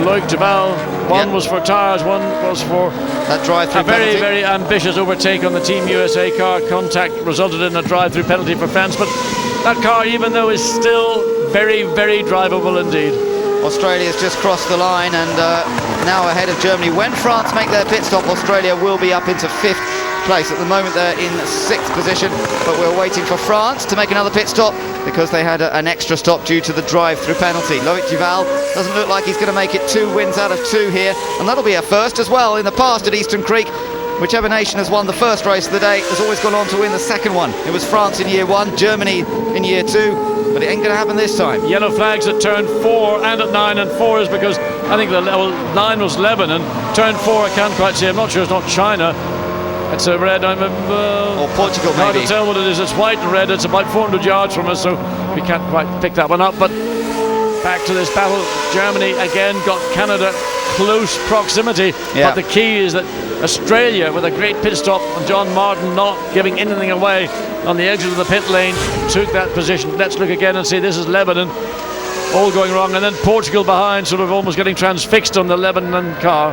Loic Duval. One was for tyres, one was for that drive-through a very, penalty. very ambitious overtake on the Team USA car. Contact resulted in a drive-through penalty for France, but that car, even though, is still very, very drivable indeed. Australia's just crossed the line and now ahead of Germany. When France make their pit stop, Australia will be up into 5th place. At the moment they're in 6th position, but we're waiting for France to make another pit stop because they had an extra stop due to the drive-through penalty. Loic Duval doesn't look like he's going to make it 2 wins out of 2 here, and that'll be a first as well. In the past at Eastern Creek, whichever nation has won the first race of the day has always gone on to win the second one. It was France in year 1, Germany in year 2, but it ain't going to happen this time. Yellow flags at turn 4 and at 9, and 4 is because I think 9 was Lebanon. Turn 4 I can't quite see. I'm not sure it's not China. It's a red. I'm or Portugal maybe. Hard to tell what it is. It's white and red. It's about 400 yards from us, so we can't quite pick that one up. But back to this battle. Germany again got Canada close proximity. Yeah. But the key is that Australia, with a great pit stop, and John Martin not giving anything away on the edges of the pit lane, took that position. Let's look again and see. This is Lebanon. All going wrong, and then Portugal behind, sort of almost getting transfixed on the Lebanon car.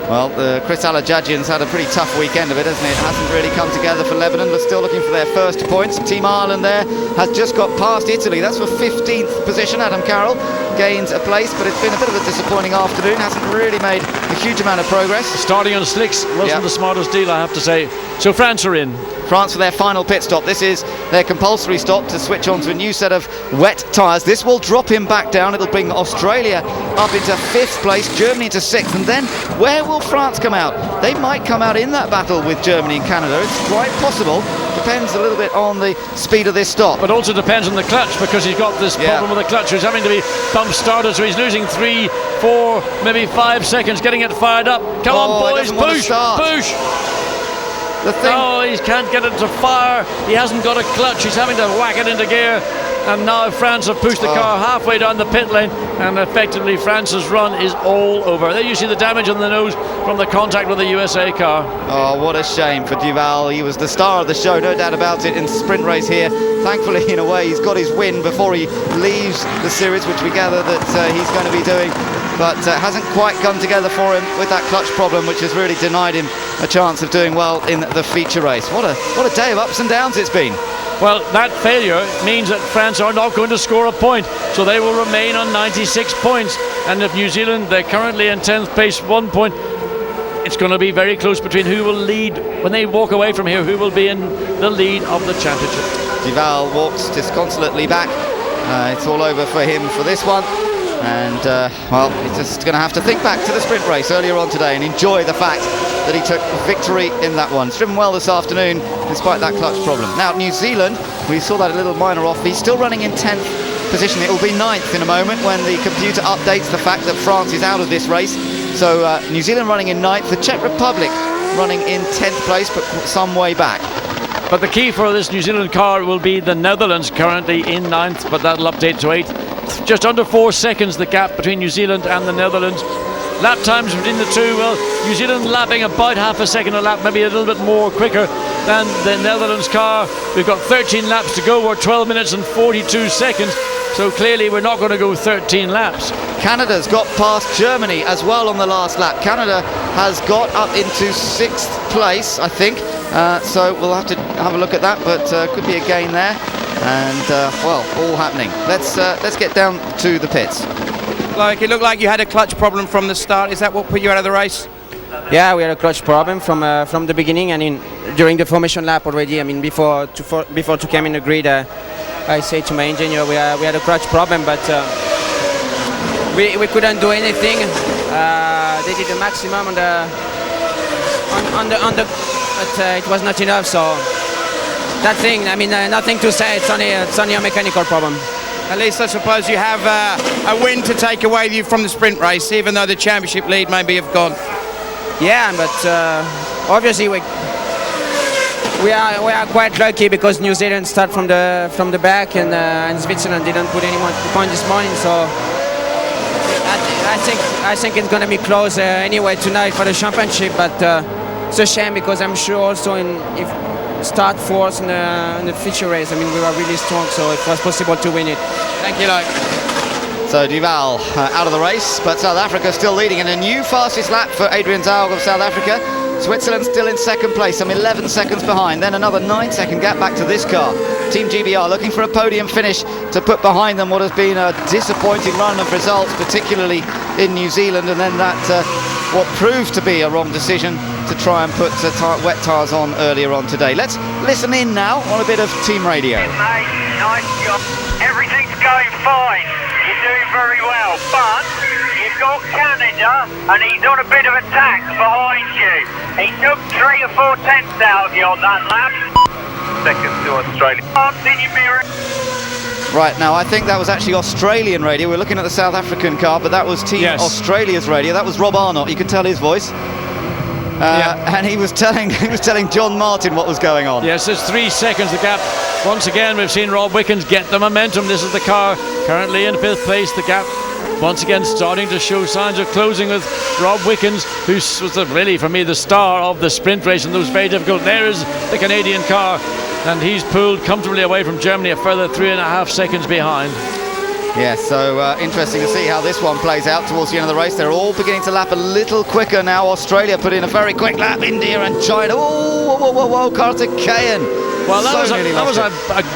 Well, Chris Alajajian's had a pretty tough weekend of it, hasn't it? It hasn't really come together for Lebanon. They're still looking for their first points. Team Ireland there has just got past Italy. That's for 15th position. Adam Carroll gains a place, but it's been a bit of a disappointing afternoon. Hasn't really made a huge amount of progress. Starting on slicks wasn't the smartest deal, I have to say. So France are in. France for their final pit stop. This is their compulsory stop to switch on to a new set of wet tyres. This will drop him back down. It'll bring Australia up into 5th place, Germany into 6th, and then where will France come out? They might come out in that battle with Germany and Canada. It's quite possible. Depends a little bit on the speed of this stop. But also depends on the clutch, because he's got this problem with the clutch. He's having to be bump started, so he's losing 3, 4, maybe 5 seconds getting it fired up. Come on, boys, push, push. Oh, he can't get it to fire. He hasn't got a clutch. He's having to whack it into gear. And now France have pushed the car halfway down the pit lane, and effectively France's run is all over. There you see the damage on the nose from the contact with the USA car. Oh, what a shame for Duval. He was the star of the show, no doubt about it, in the sprint race here. Thankfully, in a way, he's got his win before he leaves the series, which we gather that he's going to be doing. But hasn't quite come together for him with that clutch problem, which has really denied him a chance of doing well in the feature race. What a day of ups and downs it's been. Well, that failure means that France are not going to score a point, so they will remain on 96 points. And if New Zealand, they're currently in 10th place, 1 point, it's going to be very close between who will lead, when they walk away from here, who will be in the lead of the championship. Duval walks disconsolately back. It's all over for him for this one. And, well, he's just going to have to think back to the sprint race earlier on today and enjoy the fact that he took victory in that one. He's driven well this afternoon, despite that clutch problem. Now, New Zealand, we saw that a little minor off. He's still running in 10th position. It will be 9th in a moment when the computer updates the fact that France is out of this race. So, New Zealand running in 9th. The Czech Republic running in 10th place, but some way back. But the key for this New Zealand car will be the Netherlands, currently in 9th, but that'll update to 8th. Just under 4 seconds the gap between New Zealand and the Netherlands. Lap times between the two, well, New Zealand lapping about half a second a lap, maybe a little bit more quicker than the Netherlands car. We've got 13 laps to go. We're 12 minutes and 42 seconds, so clearly we're not going to go 13 laps. Canada's got past Germany as well on the last lap. Canada has got up into 6th place, I think. So we'll have to have a look at that, but could be a gain there. And well, all happening. Let's get down to the pits. Like, it looked like you had a clutch problem from the start. Is that what put you out of the race? Yeah, we had a clutch problem from the beginning, and during the formation lap already. I mean, before to come in the grid, I say to my engineer we had a clutch problem, but we couldn't do anything. They did the maximum on the but it was not enough. So that thing, I mean, nothing to say. It's only a mechanical problem. At least I suppose you have a win to take away with you from the sprint race, even though the championship lead maybe have gone. Yeah, but obviously we are quite lucky because New Zealand start from the back, and Switzerland didn't put any more points this morning. So I think it's going to be close anyway tonight for the championship. But it's a shame because I'm sure also if start fourth in the feature race, I mean, we were really strong, so it was possible to win it. Thank you, Loic. So Duval out of the race, but South Africa still leading, and a new fastest lap for Adrian Zaug of South Africa. Switzerland still in 2nd place, some 11 seconds behind, then another 9-second gap back to this car. Team GBR looking for a podium finish to put behind them what has been a disappointing run of results, particularly in New Zealand, and then that what proved to be a wrong decision to try and put wet tyres on earlier on today. Let's listen in now on a bit of team radio. Mate, nice job. Everything's going fine. You're doing very well, but you've got Canada and he's on a bit of attack behind you. He took 3 or 4 tenths out of you on that lap. Seconds to Australia. In your mirror. Right, now I think that was actually Australian radio. We're looking at the South African car, but that was Team Australia's radio. That was Rob Arnott. You can tell his voice. And he was telling John Martin what was going on. Yes, it's 3 seconds the gap. Once again, we've seen Rob Wickens get the momentum. This is the car currently in 5th place. The gap once again starting to show signs of closing with Rob Wickens, who was really, for me, the star of the sprint race, and those very difficult. There is the Canadian car, and he's pulled comfortably away from Germany, a further 3.5 seconds behind. Yeah, so interesting to see how this one plays out towards the end of the race. They're all beginning to lap a little quicker now. Australia put in a very quick lap. India and China. Oh, whoa, Karthikeyan. Well, that was a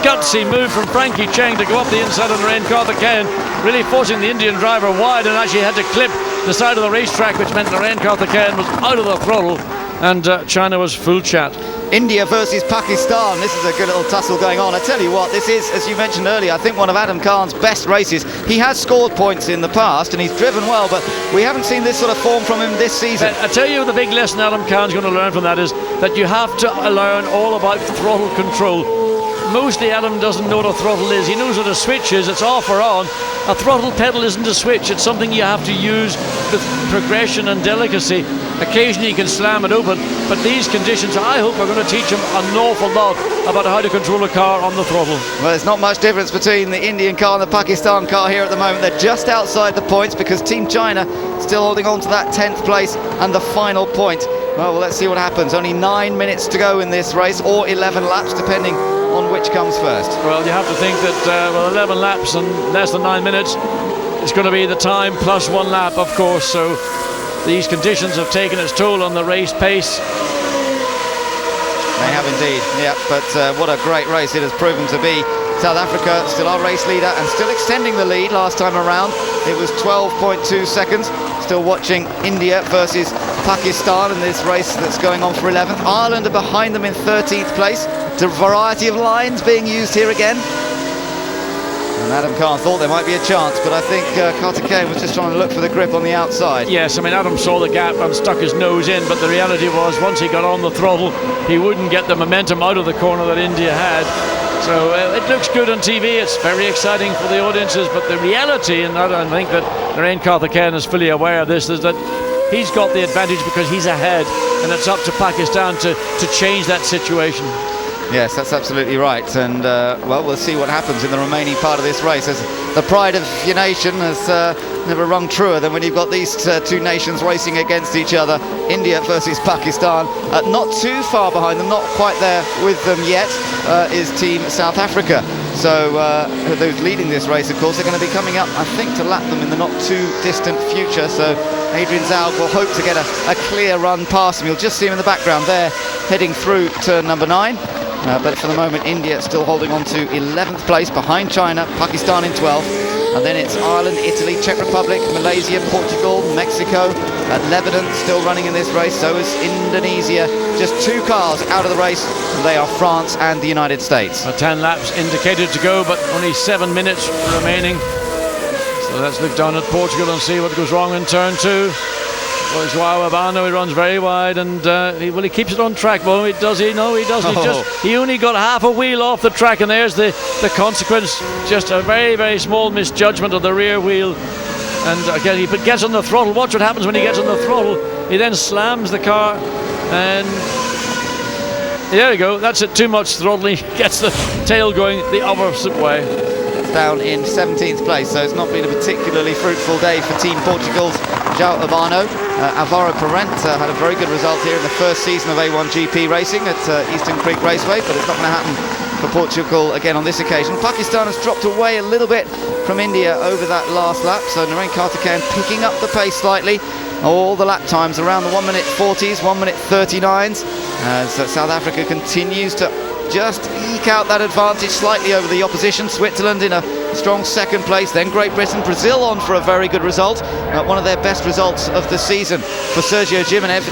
gutsy move from Frankie Cheng to go up the inside of Narain Karthikeyan, really forcing the Indian driver wide, and actually had to clip the side of the racetrack, which meant Narain Karthikeyan was out of the throttle, and China was full chat. India versus Pakistan. This is a good little tussle going on. I tell you what, this is, as you mentioned earlier, I think one of Adam Khan's best races. He has scored points in the past and he's driven well, but we haven't seen this sort of form from him this season. I tell you, the big lesson Adam Khan's going to learn from that is that you have to learn all about throttle control. Mostly Adam doesn't know what a throttle is. He knows what a switch is. It's off or on. A throttle pedal isn't a switch. It's something you have to use with progression and delicacy. Occasionally you can slam it open, but these conditions, I hope, are going to teach him an awful lot about how to control a car on the throttle. Well, there's not much difference between the Indian car and the Pakistan car here at the moment. They're just outside the points because Team China still holding on to that 10th place and the final point. Well, let's see what happens. Only 9 minutes to go in this race, or 11 laps, depending on which comes first. Well, you have to think that with 11 laps and less than 9 minutes, it's going to be the time plus 1 lap, of course. So these conditions have taken its toll on the race pace. They have indeed, yeah, but what a great race it has proven to be. South Africa still our race leader and still extending the lead. Last time around it was 12.2 seconds. Still watching India versus Pakistan in this race that's going on for 11th. Ireland are behind them in 13th place. A variety of lines being used here again. And Adam Khan thought there might be a chance, but I think Karthikeyan was just trying to look for the grip on the outside. Yes, I mean, Adam saw the gap and stuck his nose in, but the reality was once he got on the throttle, he wouldn't get the momentum out of the corner that India had. So it looks good on TV, it's very exciting for the audiences, but the reality, and I think that Narain Karthikeyan is fully aware of this, is that he's got the advantage because he's ahead, and it's up to Pakistan to change that situation. Yes, that's absolutely right, and well, we'll see what happens in the remaining part of this race, as the pride of your nation has never rung truer than when you've got these two nations racing against each other. India versus Pakistan. Not too far behind them, not quite there with them yet, is Team South Africa. So those leading this race, of course, are going to be coming up, I think, to lap them in the not too distant future. So Adrian Zaug will hope to get a clear run past him. You'll just see him in the background there, heading through turn number 9. But for the moment, India still holding on to 11th place behind China, Pakistan in 12th. And then it's Ireland, Italy, Czech Republic, Malaysia, Portugal, Mexico, Lebanon still running in this race. So is Indonesia. Just 2 cars out of the race. And they are France and the United States. 10 laps indicated to go, but only 7 minutes remaining. So let's look down at Portugal and see what goes wrong in turn 2. Well, João Urbano, he runs very wide, and he keeps it on track. Well, does he? No, he doesn't. He only got half a wheel off the track, and there's the consequence. Just a very, very small misjudgment of the rear wheel. And again, he gets on the throttle. Watch what happens when he gets on the throttle. He then slams the car, and there you go. That's it. Too much throttling. Gets the tail going the opposite way. Down in 17th place, so it's not been a particularly fruitful day for Team Portugal's João Urbano. Alvaro Parente had a very good result here in the first season of A1GP racing at Eastern Creek Raceway, but it's not going to happen for Portugal again on this occasion. Pakistan has dropped away a little bit from India over that last lap, so Narain Karthikeyan picking up the pace slightly. All the lap times around the 1 minute 40s, 1 minute 39s, as South Africa continues to just eke out that advantage slightly over the opposition. Switzerland in a strong second place, then Great Britain, Brazil on for a very good result, one of their best results of the season for Sergio Jimenez.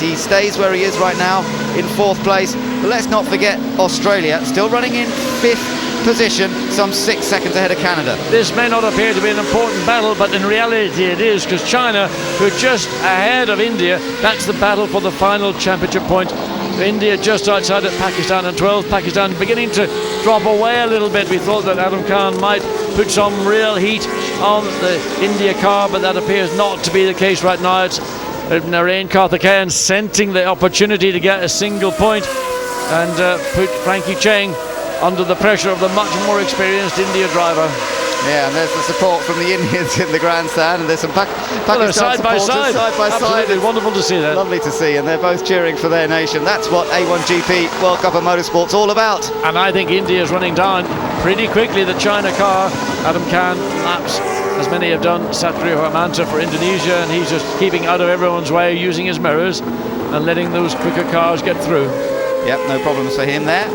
He stays where he is right now in 4th place, but let's not forget Australia, still running in 5th position, some 6 seconds ahead of Canada. This may not appear to be an important battle, but in reality it is, because China, who are just ahead of India, that's the battle for the final championship point. India just outside of Pakistan in 12th. Pakistan beginning to drop away a little bit. We thought that Adam Khan might put some real heat on the India car, but that appears not to be the case right now. It's Narain Karthikeyan scenting the opportunity to get a single point and put Frankie Cheng under the pressure of the much more experienced India driver. Yeah, and there's the support from the Indians in the grandstand, and there's some Pakistan side by supporters side. side by side. Absolutely wonderful to see that. Lovely to see, and they're both cheering for their nation. That's what A1GP World Cup of Motorsport's all about. And I think India is running down pretty quickly the China car. Adam Khan laps, as many have done, Satrio Hermanto for Indonesia, and he's just keeping out of everyone's way, using his mirrors and letting those quicker cars get through. Yep, no problems for him there.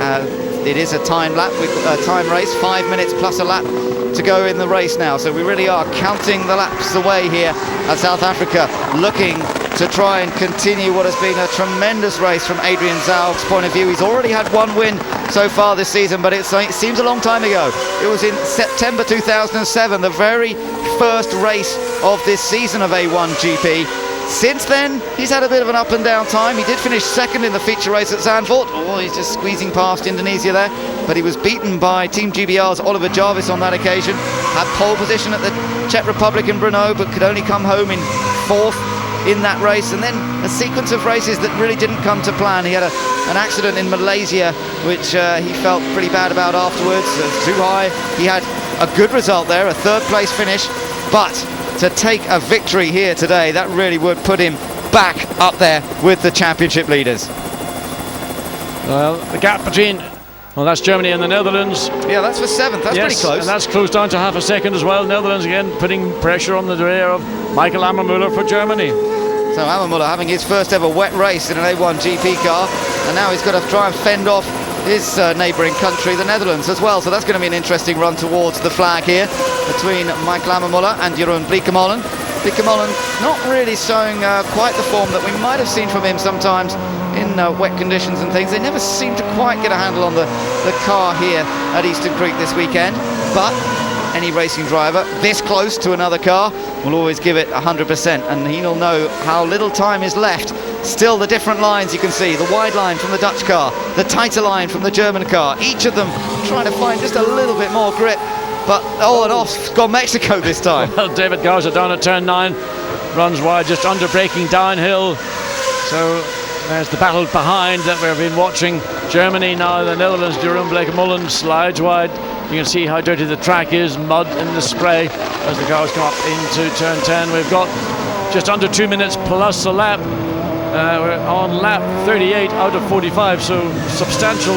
It is a time race, 5 minutes plus a lap to go in the race now, so we really are counting the laps away here at South Africa, looking to try and continue what has been a tremendous race from Adrian Zaug's point of view. He's already had 1 win so far this season, but it seems a long time ago. It was in September 2007, the very first race of this season of A1GP. Since then, he's had a bit of an up and down time. He did finish 2nd in the feature race at Zandvoort. Oh, he's just squeezing past Indonesia there. But he was beaten by Team GBR's Oliver Jarvis on that occasion. Had pole position at the Czech Republic in Brno, but could only come home in 4th in that race. And then a sequence of races that really didn't come to plan. He had an accident in Malaysia, which he felt pretty bad about afterwards. Zhuhai, he had a good result there, a 3rd place finish. But to take a victory here today, that really would put him back up there with the championship leaders. Well, the gap between, well, that's Germany and the Netherlands. Yeah, that's for 7th. That's pretty close. And that's close down to half a second as well. Netherlands again putting pressure on the rear of Michael Ammermuller for Germany. So Ammermuller having his first ever wet race in an A1GP car, and now he's got to try and fend off his neighbouring country, the Netherlands, as well. So that's going to be an interesting run towards the flag here between Michael Ammermuller and Jeroen Bleekemolen. Bleekemolen not really showing quite the form that we might have seen from him sometimes in wet conditions and things. They never seem to quite get a handle on the car here at Eastern Creek this weekend. But any racing driver this close to another car will always give it 100%, and he'll know how little time is left. Still the different lines you can see, the wide line from the Dutch car, the tighter line from the German car, each of them trying to find just a little bit more grip, but and off's gone Mexico this time. Well, David Garza down at turn 9, runs wide, just under braking downhill. So there's the battle behind that we've been watching. Germany now, the Netherlands, Jeroen Bleekemolen slides wide. You can see how dirty the track is, mud in the spray as the cars come up into turn 10. We've got just under 2 minutes plus a lap. We're on lap 38 out of 45, so substantial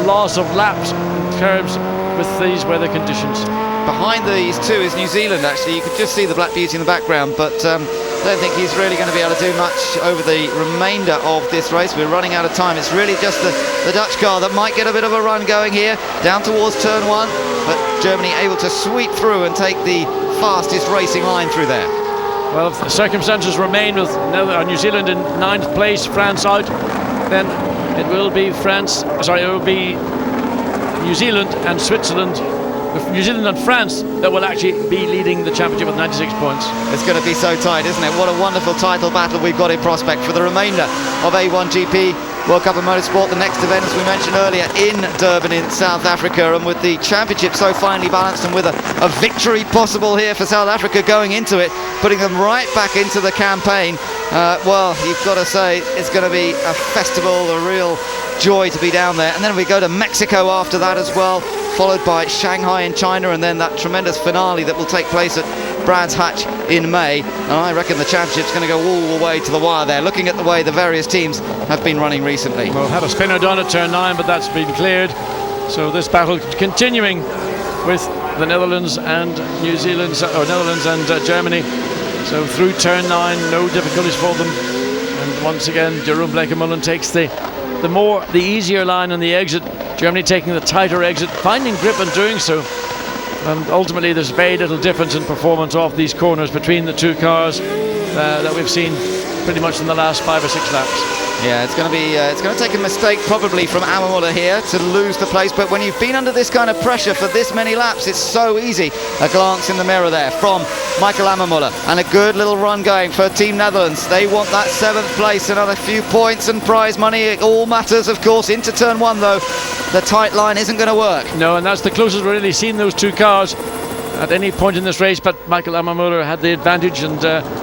loss of laps in terms with these weather conditions. Behind these two is New Zealand, actually. You could just see the Black Beauty in the background, but I don't think he's really going to be able to do much over the remainder of this race. We're running out of time. It's really just the Dutch car that might get a bit of a run going here, down towards turn 1, but Germany able to sweep through and take the fastest racing line through there. Well, if the circumstances remain with New Zealand in 9th place, France out, then it will be it will be New Zealand and Switzerland, New Zealand and France that will actually be leading the championship with 96 points. It's going to be so tight, isn't it? What a wonderful title battle we've got in prospect for the remainder of A1GP World Cup of Motorsport. The next event, as we mentioned earlier, in Durban in South Africa, and with the championship so finely balanced and with a victory possible here for South Africa going into it, putting them right back into the campaign. Well, you've got to say it's going to be a festival, a real joy to be down there. And then we go to Mexico after that as well, followed by Shanghai in China, and then that tremendous finale that will take place at Brands Hatch in May. And I reckon the championship's going to go all the way to the wire there, looking at the way the various teams have been running recently. Well, had a spinner done at turn 9, but that's been cleared. So this battle continuing with the Netherlands and New Zealand, or Netherlands and Germany. So through turn 9, no difficulties for them. And once again, Jeroen Bleekemolen takes the easier line on the exit. Germany taking the tighter exit, finding grip and doing so. And ultimately there's very little difference in performance off these corners between the two cars that we've seen pretty much in the last 5 or 6 laps. Yeah, it's going to take a mistake probably from Amamula here to lose the place, but when you've been under this kind of pressure for this many laps, it's so easy. A glance in the mirror there from Michael Amamula, and a good little run going for Team Netherlands. They want that 7th place, another few points and prize money. It all matters, of course, into turn 1 though. The tight line isn't going to work. No, and that's the closest we've really seen those two cars at any point in this race, but Michael Amamula had the advantage, and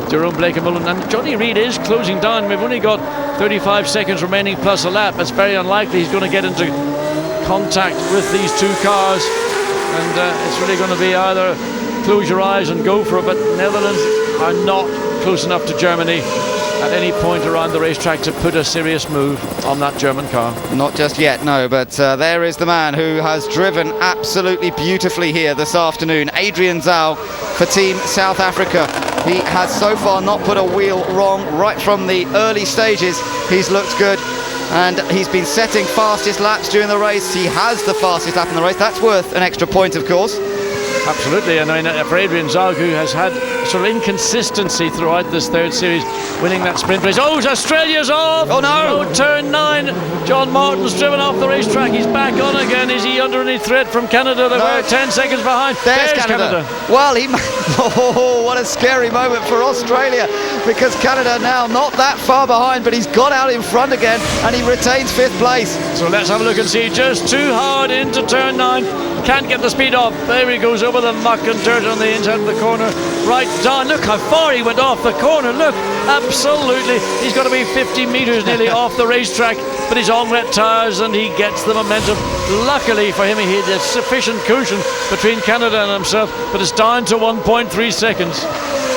Jerome Blake-Mullen and Johnny Reid is closing down. We've only got 35 seconds remaining plus a lap. It's very unlikely he's going to get into contact with these two cars, and it's really going to be either close your eyes and go for it, but Netherlands are not close enough to Germany at any point around the racetrack to put a serious move on that German car. Not just yet, no, but there is the man who has driven absolutely beautifully here this afternoon, Adrian Zaug for Team South Africa. He has so far not put a wheel wrong right from the early stages. He's looked good, and he's been setting fastest laps during the race. He has the fastest lap in the race. That's worth an extra point, of course. Absolutely, and I mean, for Adrian Zaug, who has had sort of inconsistency throughout this third series, winning that sprint race. Oh, Australia's off! Oh no! Turn 9. John Martin's driven off the racetrack. He's back on again. Is he under any threat from Canada? They were 10 seconds behind. There's Canada. Well, oh, what a scary moment for Australia, because Canada now not that far behind, but he's got out in front again, and he retains 5th place. So let's have a look and see. Just too hard into turn 9. Can't get the speed off. There he goes over the muck and dirt on the inside of the corner. Right down. Look how far he went off the corner. Look, absolutely. He's got to be 50 metres nearly off the racetrack, but he's on wet tyres and he gets the momentum. Luckily for him, he had sufficient cushion between Canada and himself, but it's down to 1.3 seconds.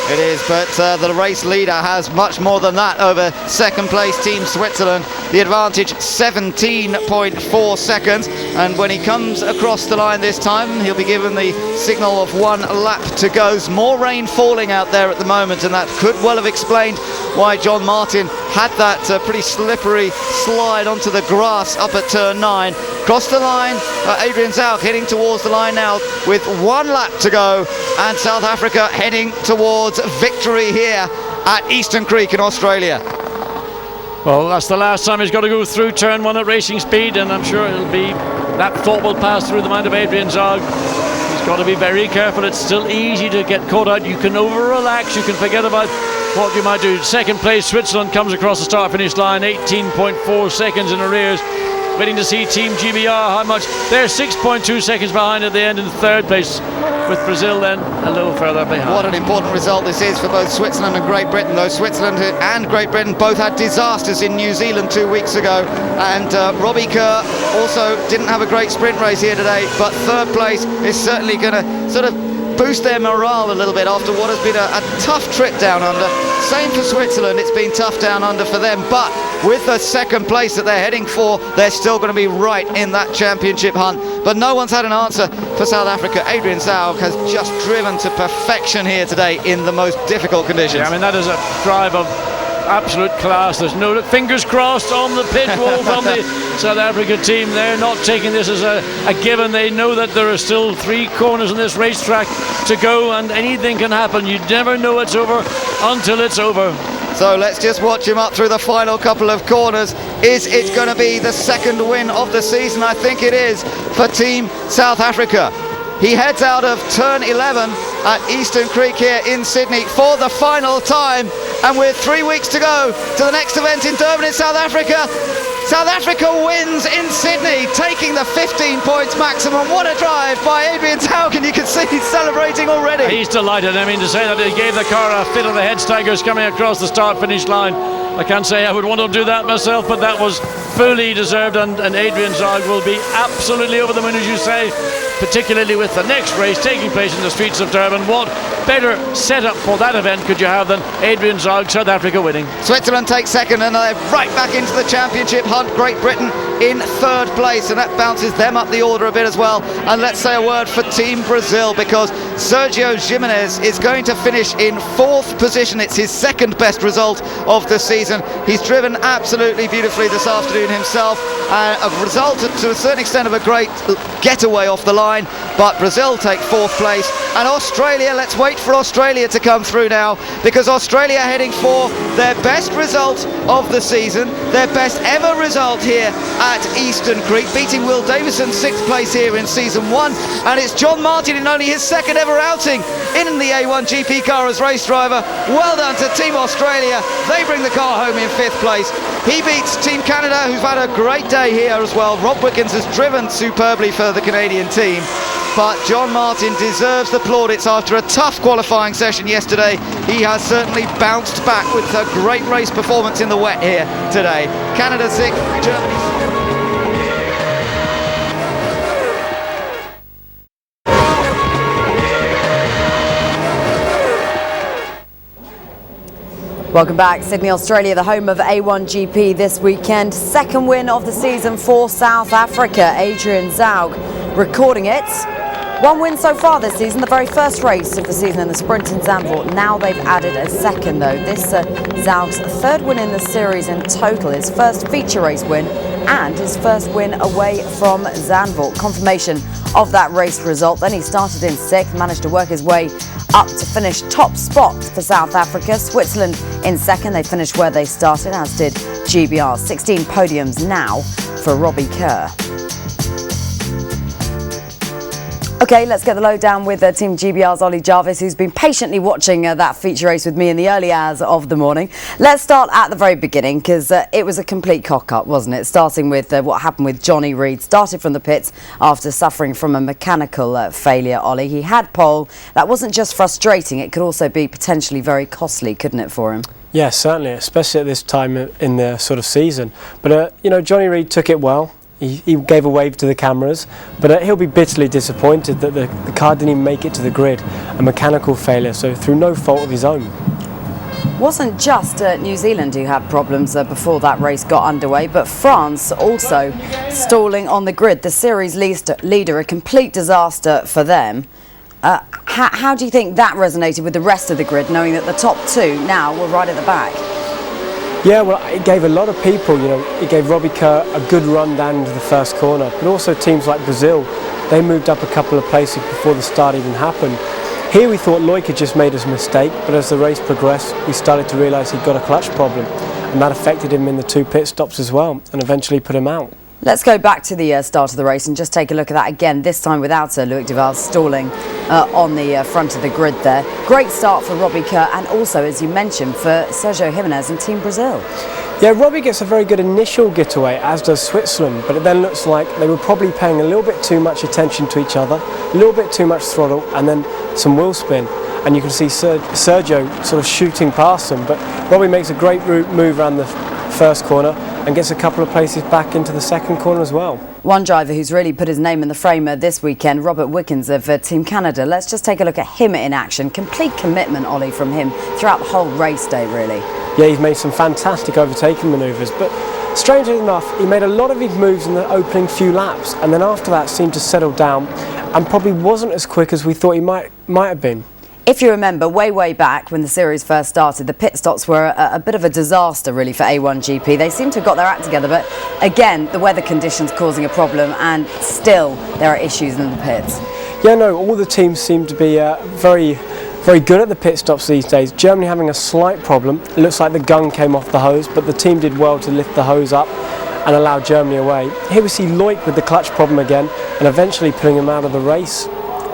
It is, but the race leader has much more than that over second place Team Switzerland. The advantage 17.4 seconds, and when he comes across the line this time, he'll be given the signal of 1 lap to go. There's more rain falling out there at the moment, and that could well have explained why John Martin had that pretty slippery slide onto the grass up at turn 9. Across the line, Adrian Zaug heading towards the line now with 1 lap to go, and South Africa heading towards victory here at Eastern Creek in Australia. Well, that's the last time he's got to go through turn 1 at racing speed, and I'm sure it'll be that thought will pass through the mind of Adrian Zaug. He's got to be very careful. It's still easy to get caught out. You can over-relax. You can forget about what you might do. Second place, Switzerland comes across the start-finish line, 18.4 seconds in arrears. Waiting to see Team GBR how much. They're 6.2 seconds behind at the end in third place, with Brazil then a little further behind. What an important result this is for both Switzerland and Great Britain, though. Switzerland and Great Britain both had disasters in New Zealand 2 weeks ago, and Robbie Kerr also didn't have a great sprint race here today, but third place is certainly going to sort of boost their morale a little bit after what has been a tough trip down under. Same for Switzerland, it's been tough down under for them, but with the second place that they're heading for, they're still going to be right in that championship hunt. But no one's had an answer for South Africa. Adrian Zaug has just driven to perfection here today in the most difficult conditions. Yeah, I mean, that is a drive of absolute class. There's no fingers crossed on the pit wall from the South Africa team. They're not taking this as a given. They know that there are still 3 corners on this racetrack to go, and anything can happen. You never know it's over until it's over. So let's just watch him up through the final couple of corners. Is it going to be the second win of the season? I think it is for Team South Africa. He heads out of turn 11 at Eastern Creek here in Sydney for the final time, and with 3 weeks to go to the next event in Durban in South Africa, South Africa wins in Sydney, taking the 15 points maximum. What a drive by Adrian Zaug, and you can see he's celebrating already. He's delighted. I mean, to say that he gave the car a fit of the head staggers coming across the start-finish line, I can't say I would want to do that myself, but that was fully deserved, and Adrian Zaug will be absolutely over the moon, as you say, particularly with the next race taking place in the streets of Durban. What better setup for that event could you have than Adrian Zaug, South Africa winning? Switzerland takes second, and they're right back into the championship hunt. Great Britain in third place, and that bounces them up the order a bit as well. And let's say a word for Team Brazil, because Sergio Jimenez is going to finish in 4th position. It's his 2nd best result of the season. He's driven absolutely beautifully this afternoon himself. A result to a certain extent of a great getaway off the line, but Brazil take 4th place. And Australia, let's wait for Australia to come through now, because Australia heading for their best result of the season, their best ever result here at Eastern Creek, beating Will Davison 6th place here in season 1, and it's John Martin in only his 2nd ever outing in the A1GP car as race driver. Well done to Team Australia, they bring the car home in 5th place. He beats Team Canada, who've had a great day here as well. Rob Wickens has driven superbly for the Canadian team, but John Martin deserves the plaudits after a tough qualifying session yesterday. He has certainly bounced back with a great race performance in the wet here today. Canada 6th, Germany. Welcome back. Sydney, Australia, the home of A1GP this weekend. 2nd win of the season for South Africa. Adrian Zaug recording it. 1 win so far this season, the very first race of the season in the sprint in Zandvoort. Now they've added a 2nd though. This Zaug's 3rd win in the series in total, his first feature race win and his first win away from Zandvoort. Confirmation of that race result. Then he started in 6th, managed to work his way up to finish top spot for South Africa. Switzerland in 2nd, they finished where they started, as did GBR. 16 podiums now for Robbie Kerr. Okay, let's get the lowdown with Team GBR's Ollie Jarvis, who's been patiently watching that feature race with me in the early hours of the morning. Let's start at the very beginning, because it was a complete cock-up, wasn't it? Starting with what happened with Johnny Reid. Started from the pits after suffering from a mechanical failure, Ollie. He had pole. That wasn't just frustrating, it could also be potentially very costly, couldn't it, for him? Yeah, certainly, especially at this time in the sort of season. But, you know, Johnny Reid took it well. He gave a wave to the cameras, but he'll be bitterly disappointed that the car didn't even make it to the grid. A mechanical failure, so through no fault of his own. Wasn't just New Zealand who had problems before that race got underway, but France also stalling on the grid. The series leader, a complete disaster for them. How do you think that resonated with the rest of the grid, knowing that the top 2 now were right at the back? Yeah, well, it gave a lot of people, you know, it gave Robbie Kerr a good run down into the first corner, but also teams like Brazil, they moved up a couple of places before the start even happened. Here we thought Loic had just made a mistake, but as the race progressed, we started to realise he'd got a clutch problem, and that affected him in the 2 pit stops as well, and eventually put him out. Let's go back to the start of the race and just take a look at that again, this time without Loic Duval stalling on the front of the grid there. Great start for Robbie Kerr, and also, as you mentioned, for Sergio Jimenez and Team Brazil. Yeah, Robbie gets a very good initial getaway, as does Switzerland, but it then looks like they were probably paying a little bit too much attention to each other, a little bit too much throttle, and then some wheel spin. And you can see Sergio sort of shooting past them, but Robbie makes a great move around the first corner and gets a couple of places back into the 2nd corner as well. One driver who's really put his name in the frame this weekend, Robert Wickens of Team Canada. Let's just take a look at him in action. Complete commitment, Ollie, from him throughout the whole race day, really. Yeah, he's made some fantastic overtaking manoeuvres, but strangely enough, he made a lot of his moves in the opening few laps, and then after that seemed to settle down and probably wasn't as quick as we thought he might have been. If you remember, way back when the series first started, the pit stops were a bit of a disaster, really, for A1GP. They seem to have got their act together, but again, the weather conditions causing a problem, and still there are issues in the pits. Yeah, no, all the teams seem to be very good at the pit stops these days. Germany having a slight problem. It looks like the gun came off the hose, but the team did well to lift the hose up and allow Germany away. Here we see Loic with the clutch problem again, and eventually pulling him out of the race.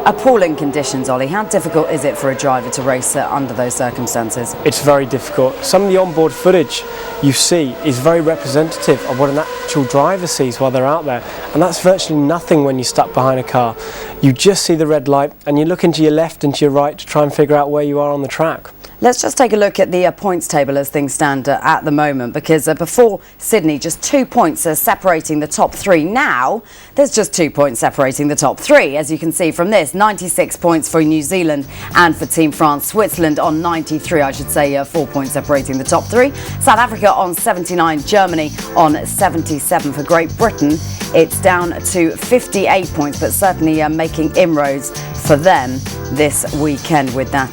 Appalling conditions, Ollie. How difficult is it for a driver to race under those circumstances? It's very difficult. Some of the onboard footage you see is very representative of what an actual driver sees while they're out there, and that's virtually nothing when you're stuck behind a car. You just see the red light and you're looking to your left and to your right to try and figure out where you are on the track. Let's just take a look at the points table as things stand at the moment, because before Sydney, just 2 points separating the top three. Now, there's just 2 points separating the top three. As you can see from this, 96 points for New Zealand and for Team France. Switzerland on 93, I should say, 4 points separating the top three. South Africa on 79, Germany on 77. For Great Britain, it's down to 58 points, but certainly making inroads for them this weekend with that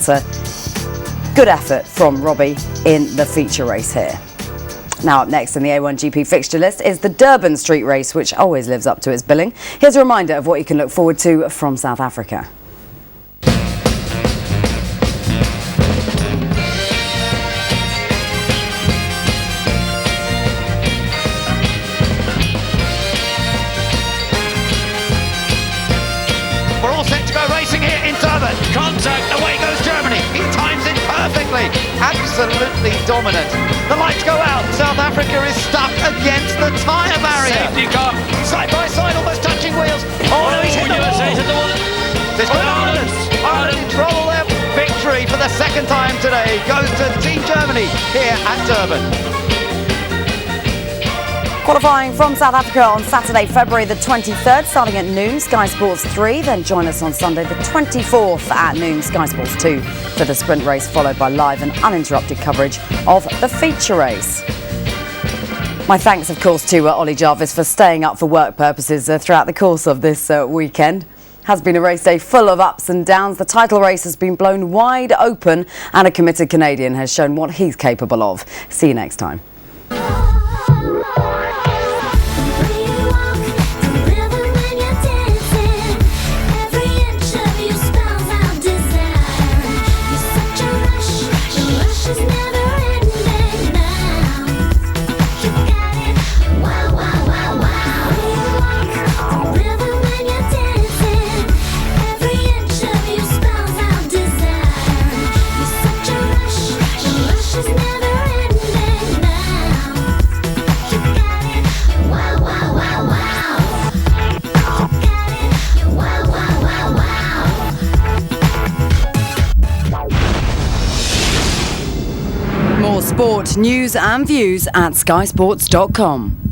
good effort from Robbie in the feature race here. Now up next in the A1GP fixture list is the Durban Street Race, which always lives up to its billing. Here's a reminder of what you can look forward to from South Africa. We're all set to go racing here in Durban. Contact, away goes Germany. He times it perfectly. Absolutely dominant. The lights go out. South Africa is stuck against the tyre barrier. Safety car. Side by side, almost touching wheels. Oh no, he's hit the wall. This Ireland control their victory for the second time today. Goes to Team Germany here at Durban. Qualifying from South Africa on Saturday, February the 23rd, starting at noon, Sky Sports 3. Then join us on Sunday the 24th at noon, Sky Sports 2 for the sprint race, followed by live and uninterrupted coverage of the feature race. My thanks, of course, to Ollie Jarvis for staying up for work purposes throughout the course of this weekend. Has been a race day full of ups and downs. The title race has been blown wide open, and a committed Canadian has shown what he's capable of. See you next time. More sport, news and views at skysports.com.